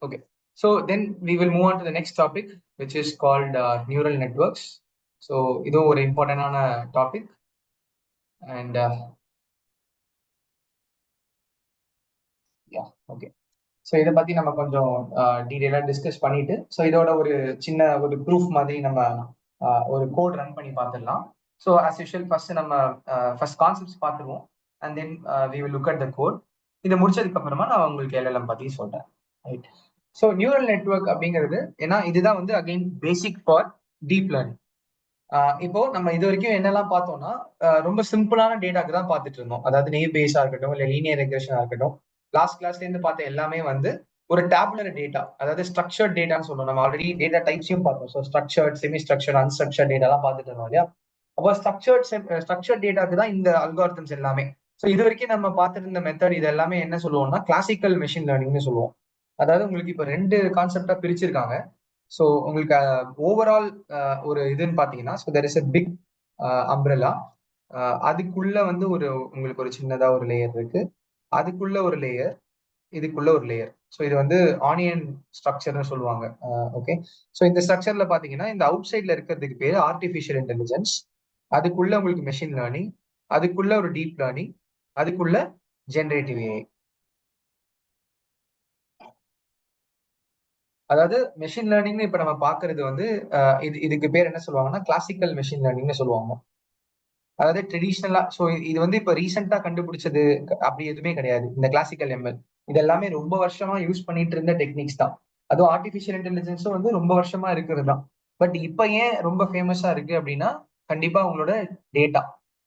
Okay, so then we will move on to the next topic which is called neural networks. So இதுவும் ஒரு இம்பார்ட்டன்டான topic. And yeah, okay, so இதை பத்தி நம்ம கொஞ்சம் டீடைலா டிஸ்கஸ் பண்ணிட்டு, ஸோ இதோட ஒரு சின்ன ஒரு ப்ரூஃப் மாதிரி நம்ம ஒரு கோட் ரன் பண்ணி பார்த்துடலாம். ஸோ ஆஸ் யூஷுவல் ஃபர்ஸ்ட் நம்ம ஃபர்ஸ்ட் கான்செப்ட்ஸ் பார்த்துருவோம், and then we will look at the code. இதை முடிச்சதுக்கு அப்புறமா நான் உங்களுக்கு எல்எல்எம் பத்தி சொல்றேன். ரைட், ஸோ நியூரல் நெட்வொர்க் அப்படிங்கிறது ஏன்னா இதுதான் வந்து again basic for deep learning. இப்போ நம்ம இது வரைக்கும் என்னெல்லாம் பார்த்தோம்னா, ரொம்ப சிம்பிளான டேட்டாக்கு தான் பார்த்துட்டு இருந்தோம். அதாவது நெய் பேஸா இருக்கட்டும், இல்ல லீனியர் ரெக்ரெஷனா இருக்கட்டும். லாஸ்ட் கிளாஸ்ல இருந்து பார்த்த எல்லாமே வந்து ஒரு டேபுலர் டேட்டா, அதாவது ஸ்ட்ரக்சர்ட் டேட்டான்னு சொல்லுவோம். நம்ம ஆல்ரெடி டேட்டா டைப்ஸையும் பார்த்தோம். So structured, semi structured, unstructured டேட்டாலாம் பார்த்துட்டு இருந்தோம் இல்லையா? அப்போ ஸ்ட்ரக்சர்ட் டேட்டாக்கு தான் இந்த அல்காரிதம்ஸ் எல்லாமே. ஸோ இது வரைக்கும் நம்ம பார்த்துட்டு இருந்த மெத்தட் இது எல்லாமே என்ன சொல்லுவோம்னா கிளாசிக்கல் மெஷின் லேர்னிங்னு சொல்லுவோம். அதாவது உங்களுக்கு இப்போ ரெண்டு கான்செப்டா பிரிச்சிருக்காங்க. ஸோ உங்களுக்கு ஓவரால் ஒரு இதுன்னு பாத்தீங்கன்னா, so there is a big umbrella. அதுக்குள்ள வந்து ஒரு உங்களுக்கு ஒரு சின்னதா ஒரு லேயர் இருக்கு. அதுக்குள்ள ஒரு லேயர், இதுக்குள்ள ஒரு லேயர். ஸோ இது வந்து ஆனியன் ஸ்ட்ரக்சர்னு சொல்லுவாங்க. ஓகே, ஸோ இந்த ஸ்ட்ரக்சர்ல பாத்தீங்கன்னா இந்த அவுட் சைட்ல இருக்கிறதுக்கு பேரு ஆர்டிஃபிஷியல் இன்டெலிஜென்ஸ். அதுக்குள்ள உங்களுக்கு மெஷின் லேர்னிங், அதுக்குள்ள ஒரு டீப் லேர்னிங், அதுக்குள்ள ஜென்ரேட்டிவ் ஏஐ. அதாவது மெஷின் லேர்னிங்னு இப்ப நம்ம பாக்குறது வந்து இதுக்கு பேர் என்ன சொல்லுவாங்கன்னா கிளாசிக்கல் மெஷின் லேர்னிங்னு சொல்லுவாங்க. அதாவது ட்ரெடிஷ்னலா, ஸோ இது வந்து இப்ப ரீசெண்டா கண்டுபிடிச்சது அப்படி எதுவுமே கிடையாது. இந்த கிளாசிக்கல் எம்எல் இது எல்லாமே ரொம்ப வருஷமா யூஸ் பண்ணிட்டு இருந்த டெக்னிக்ஸ் தான். அதுவும் ஆர்டிபிஷியல் இன்டெலிஜென்ஸும் வந்து ரொம்ப வருஷமா இருக்கிறது தான். பட் இப்ப ஏன் ரொம்ப ஃபேமஸா இருக்கு அப்படின்னா, கண்டிப்பா உங்களோட டேட்டா.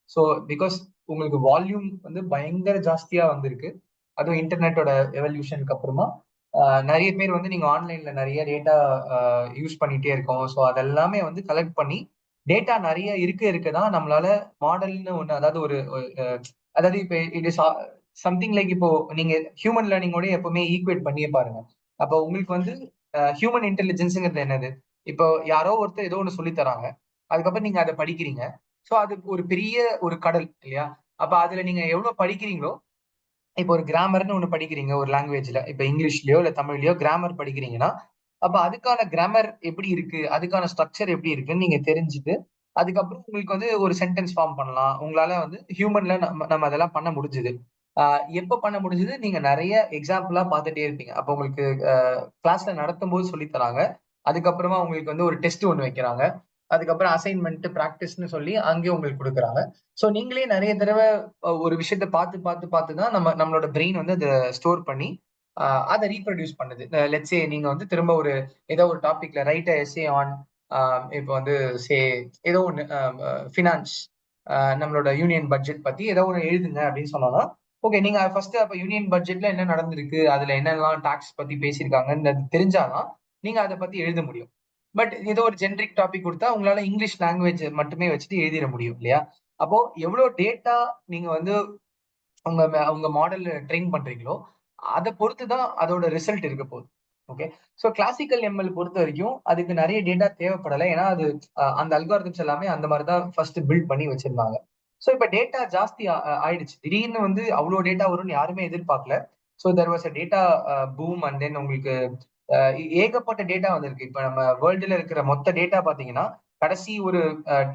ஸோ பிகாஸ் உங்களுக்கு வால்யூம் வந்து பயங்கர ஜாஸ்தியா வந்திருக்கு. அதுவும் இன்டர்நெட்டோட எவல்யூஷனுக்கு அப்புறமா நிறைய பேர் வந்து நீங்க ஆன்லைன்ல நிறைய டேட்டா யூஸ் பண்ணிட்டே இருக்கோம். ஸோ அதெல்லாமே வந்து கலெக்ட் பண்ணி டேட்டா நிறைய இருக்க தான் நம்மளால மாடல்னு ஒண்ணு, அதாவது ஒரு அதாவது இப்ப இட் இஸ் சம்திங் லைக் இப்போ நீங்க ஹியூமன் லேர்னிங்கோட எப்பவுமே ஈக்குவேட் பண்ணியே பாருங்க. அப்போ உங்களுக்கு வந்து ஹியூமன் இன்டெலிஜென்ஸ்ங்கிறது என்னது? இப்போ யாரோ ஒருத்தர் ஏதோ ஒண்ணு சொல்லி தராங்க, அதுக்கப்புறம் நீங்க அதை படிக்கிறீங்க. சோ அது ஒரு பெரிய ஒரு கடல் இல்லையா? அப்ப அதுல நீங்க எவ்வளவு படிக்கிறீங்களோ, இப்போ ஒரு கிராமர்னு ஒண்ணு படிக்கிறீங்க ஒரு லாங்குவேஜ்ல. இப்ப இங்கிலீஷ்லயோ இல்ல தமிழ்லயோ கிராமர் படிக்கிறீங்கன்னா, அப்ப அதுக்கான கிராமர் எப்படி இருக்கு? அதுக்கான ஸ்ட்ரக்சர் எப்படி இருக்குன்னு நீங்க தெரிஞ்சுட்டு, அதுக்கப்புறம் உங்களுக்கு வந்து ஒரு சென்டென்ஸ் ஃபார்ம் பண்ணலாம். உங்களால வந்து ஹியூமன்ல நம்ம நம்ம அதெல்லாம் பண்ண முடிஞ்சது. எப்ப பண்ண முடிஞ்சது? நீங்க நெறைய எக்ஸாம்பிளா பார்த்துட்டே இருப்பீங்க. அப்ப உங்களுக்கு கிளாஸ்ல நடத்தும்போது சொல்லி தராங்க. அதுக்கப்புறமா உங்களுக்கு வந்து ஒரு டெஸ்ட் ஒண்ணு வைக்கிறாங்க. அதுக்கப்புறம் அசைன்மென்ட், பிராக்டிஸ்ன்னு சொல்லி அங்கேயும் உங்களுக்கு குடுக்குறாங்க. சோ நீங்களே நெறைய தடவ ஒரு விஷயத்த பார்த்து தான் நம்மளோட பிரெயின் வந்து அத ஸ்டோர் பண்ணி, அ அத ரீப்ரொடியூஸ் பண்ணுது. லெட்ஸ் சே நீங்க வந்து திரும்ப ஏதோ ஒரு டாபிக்ல right a essay on a இப்ப வந்து சே ஏதோ ஒண்ணு ஃபினான்ஸ் நம்மளோட யூனியன் பட்ஜெட் பத்தி ஏதோ ஒண்ணு எழுதுங்க அப்படின்னு சொன்னோம்னா, ஓகே நீங்க ஃபர்ஸ்ட் அப்ப யூனியன் பட்ஜெட்ல என்ன நடந்திருக்கு? அதுல என்னெல்லாம் டாக்ஸ் பத்தி பேசியிருக்காங்கன்னு தெரிஞ்சா தான், நீங்க அத பத்தி எழுத முடியும். பட் ஏதோ ஒரு ஜெனரிக் டாபிக் குடுத்தா, உங்களால இங்கிலீஷ் லாங்குவேஜ் மட்டுமே வச்சுட்டு எழுதிற முடியும் இல்லையா? அப்போ எவ்வளவு டேட்டா நீங்க வந்து உங்க மாடல் ட்ரெயின் பண்றீங்களோ, அத பொறுத்து தான் அதோட ரிசல்ட் இருக்க போகுது. ஓகே. சோ கிளாசிக்கல் எம்எல் பொறுத்த வரைக்கும் அதுக்கு நெறைய டேட்டா தேவைப்படல. ஏன்னா அது அந்த அல்காரிதம்ஸ் எல்லாமே அந்த மாரி தான் ஃபர்ஸ்ட் பில்ட் பண்ணி வச்சிருந்தாங்க. சோ இப்ப டேட்டா ஜாஸ்தி ஆயிடுச்சு. திடீர்னு வந்து அவ்ளோ டேட்டா வரும்னு யாருமே எதிர்பார்க்கல. So there was a data boom and then உங்களுக்கு அ ஏகப்பட்ட டேட்டா வந்திருக்கு. இப்ப நம்ம வேர்ல்டுல இருக்கிற மொத்த டேட்டா பார்த்தீங்கன்னா, கடைசி ஒரு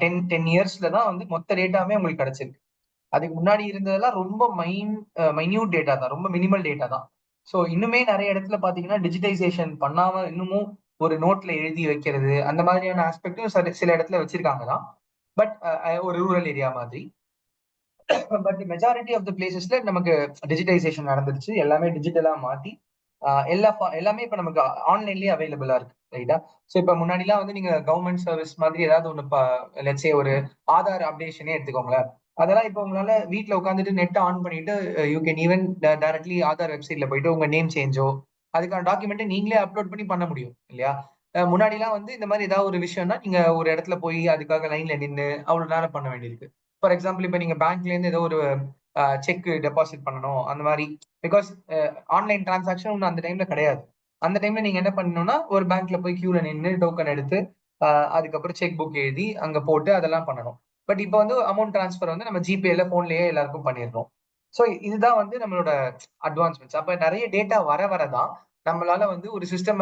10 இயர்ஸ்ல தான் வந்து மொத்த டேட்டாவுமே உங்களுக்கு கிடைச்சிருக்கு. அதுக்கு முன்னாடி இருந்ததெல்லாம் ரொம்ப மைன்யூட் டேட்டா தான். ரொம்ப மினிமல் டேட்டா தான். சோ இன்னுமே நெறைய இடத்துல பார்த்தீங்கன்னா, டிஜிட்டைசேஷன் பண்ணாம இன்னமும் ஒரு நோட்ல எழுதி வைக்கிறது, அந்த மாதிரியான ஆஸ்பெக்டும் சில இடத்துல வச்சிருக்காங்க தான். பட் ஒரு ரூரல் ஏரியா மாதிரி. பட் மெஜாரிட்டி ஆஃப் த பிளேசஸ்ல நமக்கு டிஜிட்டைசேஷன் நடந்துருச்சு. எல்லாமே டிஜிட்டலா மாத்தி, எல்லாமே இப்ப நமக்கு ஆன்லைன்லயே அவைலபிளா இருக்கு. ரைட்டா? சோ இப்ப முன்னாடிலாம் வந்து நீங்க கவர்ன்மெண்ட் சர்வீஸ் மாதிரி ஏதாவது ஒண்ணு லெட்ஸ் சே ஒரு ஆதார் அப்டேஷனே எடுத்துக்கோங்களேன். அதெல்லாம் இப்ப உங்களால வீட்ல உட்கார்ந்துட்டு நெட் ஆன் பண்ணிட்டு you can even directly Aadhaar வெப்சைட்ல போயிட்டு உங்க நேம் சேஞ்சோ, அதுக்கான டாக்குமெண்ட்ட நீங்களே அப்லோட் பண்ணி பண்ண முடியும். இல்லையா? முன்னாடிலாம் வந்து இந்த மாரி ஏதாவது ஒரு விஷயம்னா, நீங்க ஒரு இடத்துல போய் அதுக்காக லைன்ல நின்னு அவ்வளவு நேரம் பண்ண வேண்டியிருக்கு. ஃபார் எக்ஸாம்பிள் இப்ப நீங்க பேங்க்ல இருந்து ஏதோ ஒரு செக் டெபாசிட் பண்ணணும் அந்த மாதிரி பிகாஸ் ஆன்லைன் டிரான்சாக்ஷன் ஒன்றும் அந்த டைம்ல கிடையாது. அந்த டைம்ல நீங்க என்ன பண்ணணும்னா ஒரு பேங்க்ல போய் கியூல நின்று டோக்கன் எடுத்து அதுக்கப்புறம் செக் புக் எழுதி அங்க போட்டு அதெல்லாம் பண்ணணும். பட் இப்போ வந்து அமௌண்ட் டிரான்ஸ்ஃபர் வந்து நம்ம ஜிபேல போன்லயே எல்லாருக்கும் பண்ணிடுறோம். ஸோ இதுதான் வந்து நம்மளோட அட்வான்ஸ்மெண்ட்ஸ். அப்ப நிறைய டேட்டா வரதான் நம்மளால வந்து ஒரு சிஸ்டம்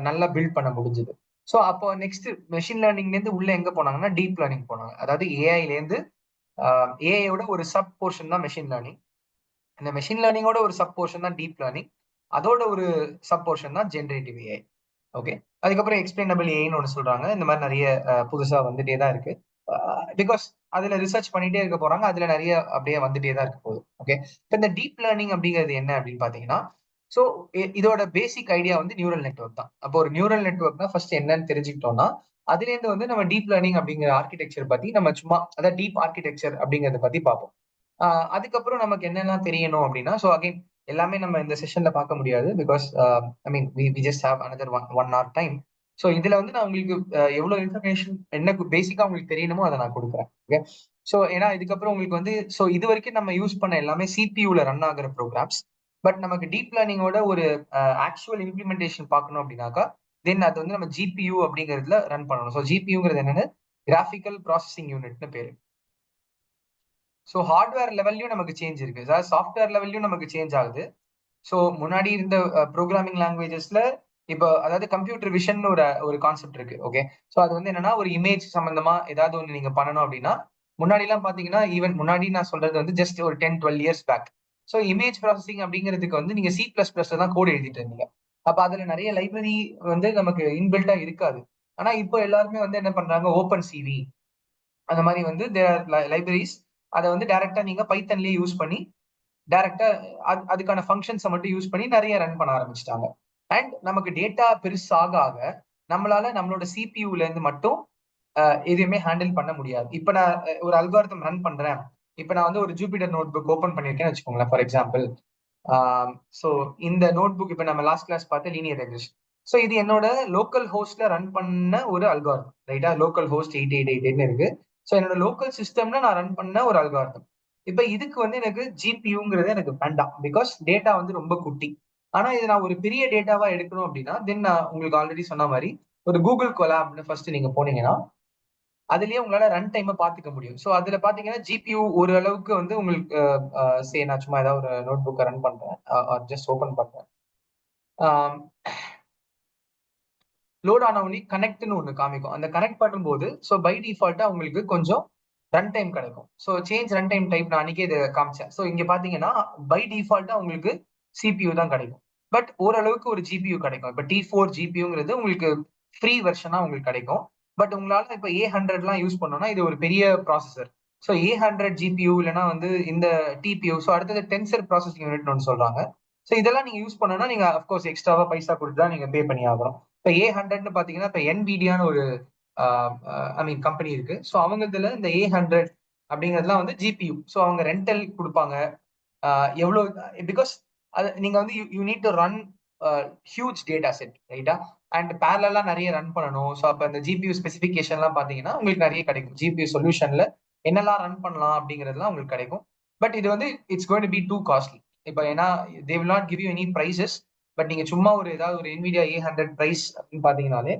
நல்லா பில்ட் பண்ண முடிஞ்சது. ஸோ அப்போ நெக்ஸ்ட் மெஷின் லேர்னிங்ல இருந்து உள்ள எங்க போனாங்கன்னா டீப் லேர்னிங் போனாங்க. அதாவது ஏஐல இருந்து ஏஐயோட ஒரு சப் போர்ஷன் தான் மெஷின் லேர்னிங். இந்த மெஷின் லேர்னிங்கோட ஒரு சப் போர்ஷன் தான் டீப் லேர்னிங். அதோட ஒரு சப் போர்ஷன் தான் ஜென்ரேட்டிவ் ஏஐ. ஓகே. அதுக்கப்புறம் எக்ஸ்பிளைனபிள் ஏஐன்னு ஒன்று சொல்றாங்க. இந்த மாதிரி நிறைய புதுசா வந்துட்டே தான் இருக்கு. பிகாஸ் அதுல ரிசர்ச் பண்ணிட்டே இருக்க போறாங்க. அதுல நிறைய அப்படியே வந்துட்டே தான் இருக்க போகுது. ஓகே. இப்போ இந்த டீப் லேர்னிங் அப்படிங்கிறது என்ன அப்படின்னு பாத்தீங்கன்னா, ஸோ இதோட பேசிக் ஐடியா வந்து நியூரல் நெட்வொர்க் தான். அப்போ ஒரு நியூரல் நெட்வொர்க்னா ஃபர்ஸ்ட் என்னன்னு தெரிஞ்சுக்கிட்டோம்னா, அதுல இருந்து வந்து நம்ம டீப் லேர்னிங் அப்படிங்கிற ஆர்கிடெக்சர் பத்தி நம்ம சும்மா அதாவது டீப் ஆர்கிடெக்சர் அப்படிங்கறத பத்தி பார்ப்போம். அதுக்கப்புறம் நமக்கு என்னெல்லாம் தெரியணும் அப்படின்னா, ஸோ அகைன் எல்லாமே நம்ம இந்த செஷன்ல பார்க்க முடியாது. Because I mean we just have another one hour time. So இதுல வந்து நான் உங்களுக்கு எவ்வளவு இன்ஃபர்மேஷன் என்ன பேசிக்கா உங்களுக்கு தெரியணுமோ அதை நான் கொடுக்குறேன். ஓகே. ஸோ ஏன்னா இதுக்கப்புறம் உங்களுக்கு வந்து ஸோ இது வரைக்கும் நம்ம யூஸ் பண்ண எல்லாமே சிபியூல ரன் ஆகுற ப்ரோக்ராம்ஸ். பட் நமக்கு டீப் லேர்னிங்கோட ஒரு ஆக்சுவல் இம்ப்ளிமெண்டேஷன் பார்க்கணும் அப்படின்னாக்கா தென் அது வந்து நம்ம ஜிபியூ அப்படிங்கிறதுல ரன் பண்ணணும். ஸோ ஜிபியூங்கிறது என்னன்னு கிராஃபிக்கல் ப்ராசஸிங் யூனிட்னு பேரு. ஸோ ஹார்ட்வேர் லெவல்லயும் நமக்கு சேஞ்ச் இருக்கு. அதாவது சாஃப்ட்வேர் லெவல்லயும் நமக்கு சேஞ்ச் ஆகுது. ஸோ முன்னாடி இருந்த ப்ரோக்ராமிங் லாங்குவேஜஸ்ல இப்போ அதாவது கம்ப்யூட்டர் விஷன் ஒரு ஒரு கான்செப்ட் இருக்கு. ஓகே. ஸோ அது வந்து என்னன்னா ஒரு இமேஜ் சம்பந்தமா ஏதாவது ஒன்று நீங்க பண்ணணும் அப்படின்னா முன்னாடி எல்லாம் பாத்தீங்கன்னா ஈவன் முன்னாடி நான் சொல்றது வந்து ஜஸ்ட் ஒரு 10-12 years back. So image processing அப்படிங்கிறதுக்கு வந்து நீங்க C++ தான் கோட் எழுதிட்டு இருந்தீங்க. அப்ப அதுல நிறைய லைப்ரரி வந்து நமக்கு இன்பில்ட்டா இருக்காது. ஆனா இப்போ எல்லாருமே வந்து என்ன பண்றாங்க ஓப்பன் சிவி அந்த மாதிரி வந்து லைப்ரரிஸ் அதை வந்து டைரக்டா நீங்க பைத்தன்லயே யூஸ் பண்ணி டைரக்டா அதுக்கான ஃபங்க்ஷன்ஸை மட்டும் யூஸ் பண்ணி நிறைய ரன் பண்ண ஆரம்பிச்சிட்டாங்க. அண்ட் நமக்கு டேட்டா பெருசாக ஆக நம்மளால நம்மளோட சிபியூல இருந்து மட்டும் எதையுமே ஹேண்டில் பண்ண முடியாது. இப்ப நான் ஒரு அல்காரிதம் ரன் பண்றேன். இப்ப நான் வந்து ஒரு ஜூபிட்டர் நோட் புக் ஓபன் பண்ணிருக்கேன்னு வச்சுக்கோங்களேன் ஃபார் எக்ஸாம்பிள். சோ இந்த நோட் புக் இப்ப நம்ம லாஸ்ட் கிளாஸ் பார்த்த லீனியர் ரெக்ரெஷன். சோ இது என்னோட லோக்கல் ஹோஸ்ட்ல ரன் பண்ண ஒரு அல்காரிதம். ரைட்டா? லோக்கல் ஹோஸ்ட் 8888 இருக்கு. சோ என்னோட லோக்கல் சிஸ்டம்ல நான் ரன் பண்ண ஒரு அல்காரிதம். இப்ப இதுக்கு வந்து எனக்கு ஜிபியூங்கிறது எனக்கு வேண்டாம். பிகாஸ் டேட்டா வந்து ரொம்ப குட்டி. ஆனா இது நான் ஒரு பெரிய டேட்டாவா எடுக்கணும் அப்படின்னா தென் நான் உங்களுக்கு ஆல்ரெடி சொன்ன மாதிரி ஒரு கூகுள் கொலாப்னு ஃபர்ஸ்ட் நீங்க போனீங்கன்னா அதுலயே உங்களால ரன் டைமை பாத்துக்க முடியும். ஸோ அதுல பாத்தீங்கன்னா ஜிபியூ ஒரு அளவுக்கு வந்து உங்களுக்கு நான் சும்மா ஏதாவது ஒரு நோட் புக்கை ரன் பண்றேன், ஜஸ்ட் ஓபன் பண்றேன். லோட் ஆன உடனே கனெக்ட்னு ஒன்று காமிக்கும். அந்த கனெக்ட் பண்ணும்போது ஸோ பை டிஃபால்ட்டா உங்களுக்கு கொஞ்சம் ரன் டைம் கிடைக்கும். So change run time type நான் அன்னைக்கே இதை காமிச்சேன். ஸோ இங்க பாத்தீங்கன்னா பை டிஃபால்ட்டா உங்களுக்கு சிபியூ தான் கிடைக்கும். பட் ஓரளவுக்கு ஒரு ஜிபியூ கிடைக்கும். இப்போ T4 ஜிபியூங்கிறது உங்களுக்கு ஃப்ரீ வெர்ஷனா உங்களுக்கு கிடைக்கும். பட் உங்களால இப்போ A100லாம் யூஸ் பண்ணோம்னா இது ஒரு பெரிய ப்ராசஸர். ஸோ A100 ஜிபியூ இல்லைன்னா வந்து இந்த டிபியூ, ஸோ அடுத்தது டென்சர் ப்ராசஸிங் யூனிட்னு ஒன்று சொல்றாங்க. ஸோ இதெல்லாம் நீங்க யூஸ் பண்ணோம்னா நீங்க அஃப்கோர்ஸ் எக்ஸ்ட்ராவா பைசா கொடுத்து தான் நீங்க பே பண்ணி ஆகணும். இப்போ A100ன்னு பாத்தீங்கன்னா இப்போ NVIDIAன்னு ஒரு ஐ மீன் கம்பெனி இருக்கு. ஸோ அவங்க இதுல இந்த A100 அப்படிங்கிறதுலாம் வந்து ஜிபியூ. ஸோ அவங்க ரெண்டல் கொடுப்பாங்க. எவ்வளோ பிகாஸ் அது நீங்க வந்து you need to run huge data set, ரைட்டா? அண்ட் பேரலா நிறைய ரன் பண்ணணும். ஸோ அப்போ அந்த ஜிபியூ ஸ்பெசிஃபிகேஷன்லாம் பாத்தீங்கன்னா உங்களுக்கு நிறைய கிடைக்கும். ஜிபியூ சொல்யூஷன்ல என்னெல்லாம் ரன் பண்ணலாம் அப்படிங்கிறதுலாம் உங்களுக்கு கிடைக்கும். பட் இது வந்து it's going to be too costly. இப்போ ஏன்னா they will not give you any prices. But நீங்க சும்மா ஒரு ஏதாவது ஒரு NVIDIA A100 பிரைஸ் அப்படின்னு பாத்தீங்கன்னாலே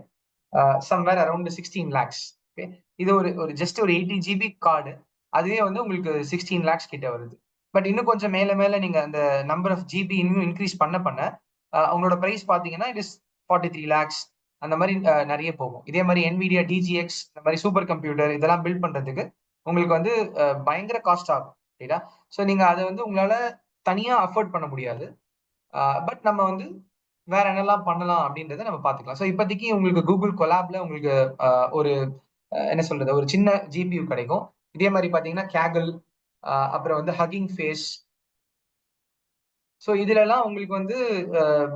சம்வேர் அரௌண்ட் 16 lakhs. ஓகே, இது ஒரு ஒரு ஜஸ்ட் ஒரு 80 GB கார்டு, அதுவே வந்து உங்களுக்கு 16 lakhs கிட்ட வருது. பட் இன்னும் கொஞ்சம் மேல மேல நீங்க அந்த நம்பர் ஆஃப் ஜிபி இன்னும் இன்க்ரீஸ் பண்ண பண்ண உங்களோட பிரைஸ் பாத்தீங்கன்னா இட் இஸ் 43 lakhs அந்த மாதிரி நிறைய போகும். இதே மாதிரி NVIDIA DGX இந்த மாதிரி சூப்பர் கம்ப்யூட்டர் இதெல்லாம் பில்ட் பண்றதுக்கு உங்களுக்கு வந்து பயங்கர காஸ்ட் ஆகும், ரைட்டா? ஸோ நீங்க அதை வந்து உங்களால தனியா அஃபோர்ட் பண்ண முடியாது. பட் நம்ம வந்து வேற என்னெல்லாம் பண்ணலாம் அப்படின்றத நம்ம பாத்துக்கலாம். ஸோ இப்போதைக்கு உங்களுக்கு கூகுள் கொலாப்ல உங்களுக்கு ஒரு என்ன சொல்றது ஒரு சின்ன ஜிபியூ கிடைக்கும். இதே மாதிரி பாத்தீங்கன்னா கேகல், அப்புறம் வந்து ஹக்கிங் ஃபேஸ். ஸோ இதுல எல்லாம் உங்களுக்கு வந்து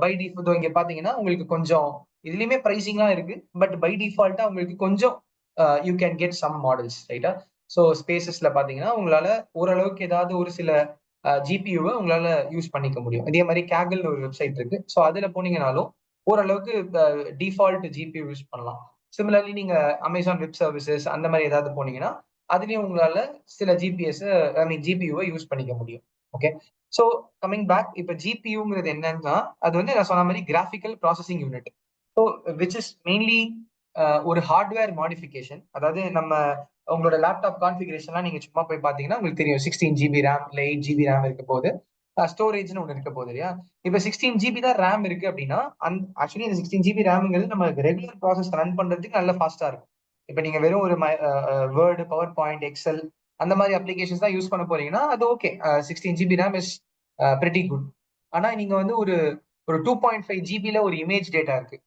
பை டிஃபால்ட் இங்க பாத்தீங்கன்னா உங்களுக்கு கொஞ்சம் இதுலயுமே பிரைசிங்லாம் இருக்கு. பட் பை டிஃபால்ட்டா உங்களுக்கு கொஞ்சம் you can get some models, ரைட்டா? ஸோ ஸ்பேசஸ்ல பாத்தீங்கன்னா உங்களால ஓரளவுக்கு ஏதாவது ஒரு சில ஜிபியூவை உங்களால யூஸ் பண்ணிக்க முடியும். இதே மாதிரி கேகல் ஒரு வெப்சைட் இருக்கு. ஸோ அதுல போனீங்கனாலும் ஓரளவுக்கு டிஃபால்ட் ஜிபியூ யூஸ் பண்ணலாம். சிமிலர்லி நீங்க அமேசான் வெப் சர்வீசஸ் அந்த மாதிரி ஏதாவது போனீங்கன்னா அதுலயும் உங்களால சில ஜிபிஎஸ் ஐ மீன் ஜிபியூவை யூஸ் பண்ணிக்க முடியும். ஓகே, ஸோ கமிங் பேக், இப்போ ஜிபியூங்கிறது என்னன்னா அது வந்து நான் சொன்ன மாதிரி graphical processing unit. So which is mainly ஒரு ஹார்ட்வேர் மாடிஃபிகேஷன். அதாவது நம்ம உங்களோட லேப்டாப் கான்ஃபிகரேஷன்லாம் நீங்க சும்மா போய் பாத்தீங்கன்னா உங்களுக்கு தெரியும் 16 GB ரேம் இல்ல 8 GB ரேம் இருக்க போது, ஸ்டோரேஜ்னு ஒன்று இருக்க போகுது இல்லையா? இப்போ 16 GB தான் ரேம் இருக்கு அப்படின்னா ஆக்சுவலி இந்த 16 GB ரேம்ங்கிறது நம்ம ரெகுலர் ப்ராசஸ் ரன் பண்றதுக்கு நல்ல ஃபாஸ்டா இருக்கும். இப்போ நீங்க வெறும் ஒரு வேர்டு, பவர் பாயிண்ட், எக்ஸல் அந்த மாதிரி அப்ளிகேஷன்ஸ் தான் யூஸ் பண்ண போறீங்கன்னா அது okay, 16 GB RAM is pretty good. ஆனா நீங்க வந்து ஒரு ஒரு 2.5 GB ஒரு இமேஜ் டேட்டா இருக்கு,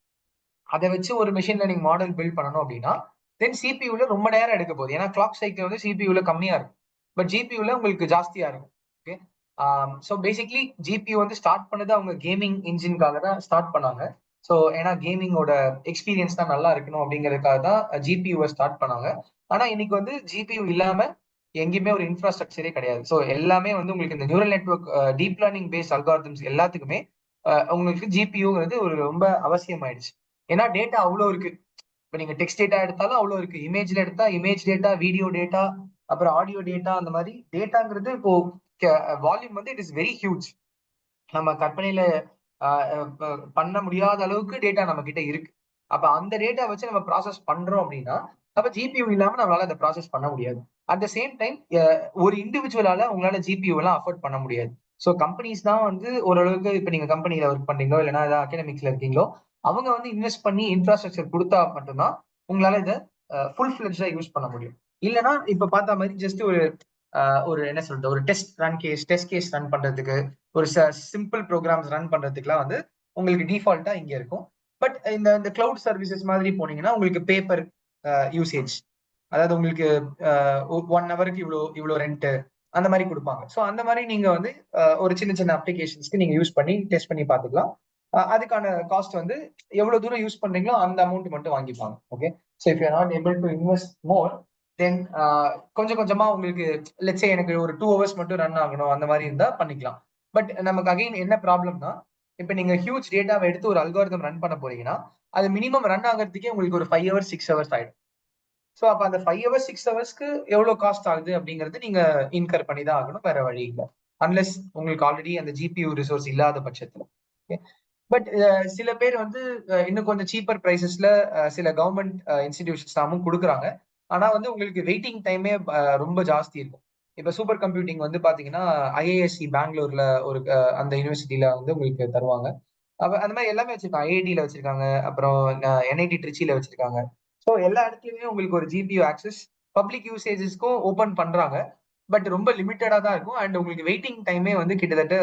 அதை வச்சு ஒரு மிஷின் லேர்னிங் மாடல் பில்ட் பண்ணணும் அப்படின்னா தென் சிபியூல ரொம்ப நேரம் எடுக்க போகுது. ஏன்னா கிளாக் சைக்கிள் வந்து சிபியூல கம்மியா இருக்கும், பட் ஜிபியூல உங்களுக்கு ஜாஸ்தியா இருக்கும். ஓகே, ஸோ பேசிக்லி ஜிபியூ வந்து ஸ்டார்ட் பண்ணது அவங்க கேமிங் இன்ஜின்காக தான் ஸ்டார்ட் பண்ணாங்க. ஸோ ஏன்னா கேமிங்கோட எக்ஸ்பீரியன்ஸ் தான் நல்லா இருக்கணும் அப்படிங்கிறதுக்காக தான் ஜிபியூவை ஸ்டார்ட் பண்ணாங்க. ஆனா இன்னைக்கு வந்து ஜிபியூ இல்லாம எங்கேயுமே ஒரு இன்ஃப்ராஸ்ட்ரக்சரே கிடையாது. ஸோ எல்லாமே வந்து உங்களுக்கு இந்த neural network deep learning based algorithms எல்லாத்துக்குமே உங்களுக்கு ஜிபியூங்கிறது ஒரு ரொம்ப அவசியம் ஆயிடுச்சு. ஏன்னா டேட்டா அவ்வளோ இருக்கு. இப்போ நீங்க டெக்ஸ்ட் டேட்டா எடுத்தாலும் அவ்வளோ இருக்கு, இமேஜ்ல எடுத்தா இமேஜ் டேட்டா, வீடியோ டேட்டா, அப்புறம் ஆடியோ டேட்டா, அந்த மாதிரி டேட்டாங்கிறது இப்போ வால்யூம் வந்து இட் இஸ் வெரி ஹியூஜ். நம்ம கற்பனையில பண்ண முடியாத அளவுக்கு டேட்டா நம்ம கிட்ட இருக்கு. அப்ப அந்த டேட்டா வச்சு நம்ம ப்ராசஸ் பண்றோம் அப்படின்னா அப்ப ஜிபியூ இல்லாம நம்மளால அந்த ப்ராசஸ் பண்ண முடியாது. அட் த சேம் டைம் ஒரு இண்டிவிஜுவலால உங்களால ஜிபியூ எல்லாம் அஃபோர்ட் பண்ண முடியாது. ஸோ கம்பெனிஸ் தான் வந்து ஓரளவுக்கு இப்ப நீங்க கம்பெனில ஒர்க் பண்றீங்களோ இல்லைன்னா ஏதாவது அகாடமிக்ஸ்ல இருக்கீங்களோ அவங்க வந்து இன்வெஸ்ட் பண்ணி இன்ஃப்ராஸ்ட்ரக்சர் கொடுத்தா மட்டும்தான் உங்களால இதை ஃபுல் ஃபிளெஜ்டா யூஸ் பண்ண முடியும். இல்லைன்னா இப்ப பார்த்த மாதிரி ஜஸ்ட் ஒரு ஒரு என்ன சொல்றது ஒரு டெஸ்ட் கேஸ் ரன் பண்றதுக்கு, ஒரு சிம்பிள் ப்ரோக்ராம்ஸ் ரன் பண்றதுக்குலாம் வந்து உங்களுக்கு டிஃபால்ட்டா இங்க இருக்கும். பட் இந்த இந்த கிளவுட் சர்வீசஸ் மாதிரி போனீங்கன்னா உங்களுக்கு பேப்பர் யூசேஜ், அதாவது உங்களுக்கு 1 ஹவருக்கு இவ்வளோ இவ்வளோ ரெண்ட் அந்த மாதிரி கொடுப்பாங்க. ஸோ அந்த மாதிரி நீங்க வந்து ஒரு சின்ன சின்ன அப்ளிகேஷன்ஸ்க்கு நீங்க யூஸ் பண்ணி டெஸ்ட் பண்ணி பார்த்துக்கலாம். அதுக்கான காஸ்ட் வந்து எவ்வளவு தூரம் யூஸ் பண்றீங்களோ அந்த அமௌண்ட் மட்டும் வாங்கிப்பாங்க. Okay, so if you are not able to invest more then கொஞ்சம் கொஞ்சமா உங்களுக்கு லெட்ஸ் சே எனக்கு ஒரு 2 ஹவர்ஸ் மட்டும் ரன் ஆகணும் அந்த மாதிரி இருந்தா பண்ணிக்கலாம். பட் நமக்கு அகைன் என்ன ப்ராப்ளம்னா இப்ப நீங்க ஹியூஜ் டேட்டாவை எடுத்து ஒரு அல்காரிதம் ரன் பண்ண போறீங்கன்னா அது மினிமம் ரன் ஆகிறதுக்கே உங்களுக்கு ஒரு 5 ஹவர்ஸ் 6 ஹவர்ஸ் ஆயிடும். ஸோ அப்ப அந்த 5 ஹவர்ஸ் 6 ஹவர்ஸ்க்கு எவ்வளவு காஸ்ட் ஆகுது அப்படிங்கிறது நீங்க இன்கர் பண்ணி தான் ஆகணும், வேற வழி இல்லை. அன்லெஸ் உங்களுக்கு ஆல்ரெடி அந்த ஜிபியூ ரிசோர்ஸ் இல்லாத பட்சத்துல. ஓகே, பட் சில பேர் வந்து இன்னும் கொஞ்சம் சீப்பர் பிரைசஸ்ல சில கவர்மெண்ட் இன்ஸ்டிடியூஷன்ஸ் கொடுக்குறாங்க. ஆனா வந்து உங்களுக்கு வெயிட்டிங் டைமே ரொம்ப ஜாஸ்தி இருக்கும். இப்ப சூப்பர் கம்ப்யூட்டிங் வந்து பாத்தீங்கன்னா ஐஏஎஸ்சி பெங்களூர்ல ஒரு அந்த யூனிவர்சிட்டியில வந்து உங்களுக்கு தருவாங்க. அந்த மாதிரி எல்லாமே வச்சிருக்காங்க. ஐஐடியில வச்சிருக்காங்க. அப்புறம் என்ஐடி ட்ரிச்சில வச்சிருக்காங்க. ஸோ எல்லா இடத்துலயுமே உங்களுக்கு ஒரு ஜிபியூ ஆக்சஸ் பப்ளிக் யூசேஜஸ்க்கும் ஓபன் பண்றாங்க. பட் ரொம்ப லிமிட்டடா தான் இருக்கும். அண்ட் உங்களுக்கு வெயிட்டிங் டைமே வந்து கிட்டத்தட்ட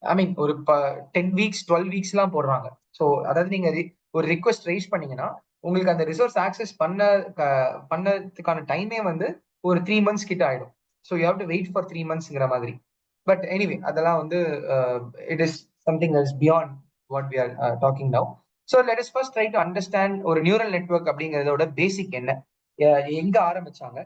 ஐ மீன் ஒரு 10 வீக்ஸ் 12 வீக்ஸ் எல்லாம் போடுறாங்க. ஸோ அதாவது நீங்க ஒரு ரிக்வெஸ்ட் ரைஸ் பண்ணீங்கன்னா உங்களுக்கு அந்த ரிசோர்ஸ் ஆக்சஸ் பண்ணதுக்கான டைமே வந்து ஒரு 3 மந்த்ஸ் கிட்ட ஆயிடும். So you have to wait for 3 மந்த்ஸ்ங்கிற மாதிரி. பட் எனிவே அதெல்லாம் வந்து it is something that is beyond what we are talking now. So let us first try to understand ஒரு நியூரல் நெட்வொர்க் அப்படிங்கிறதோட பேசிக் என்ன, எங்க ஆரம்பிச்சாங்க,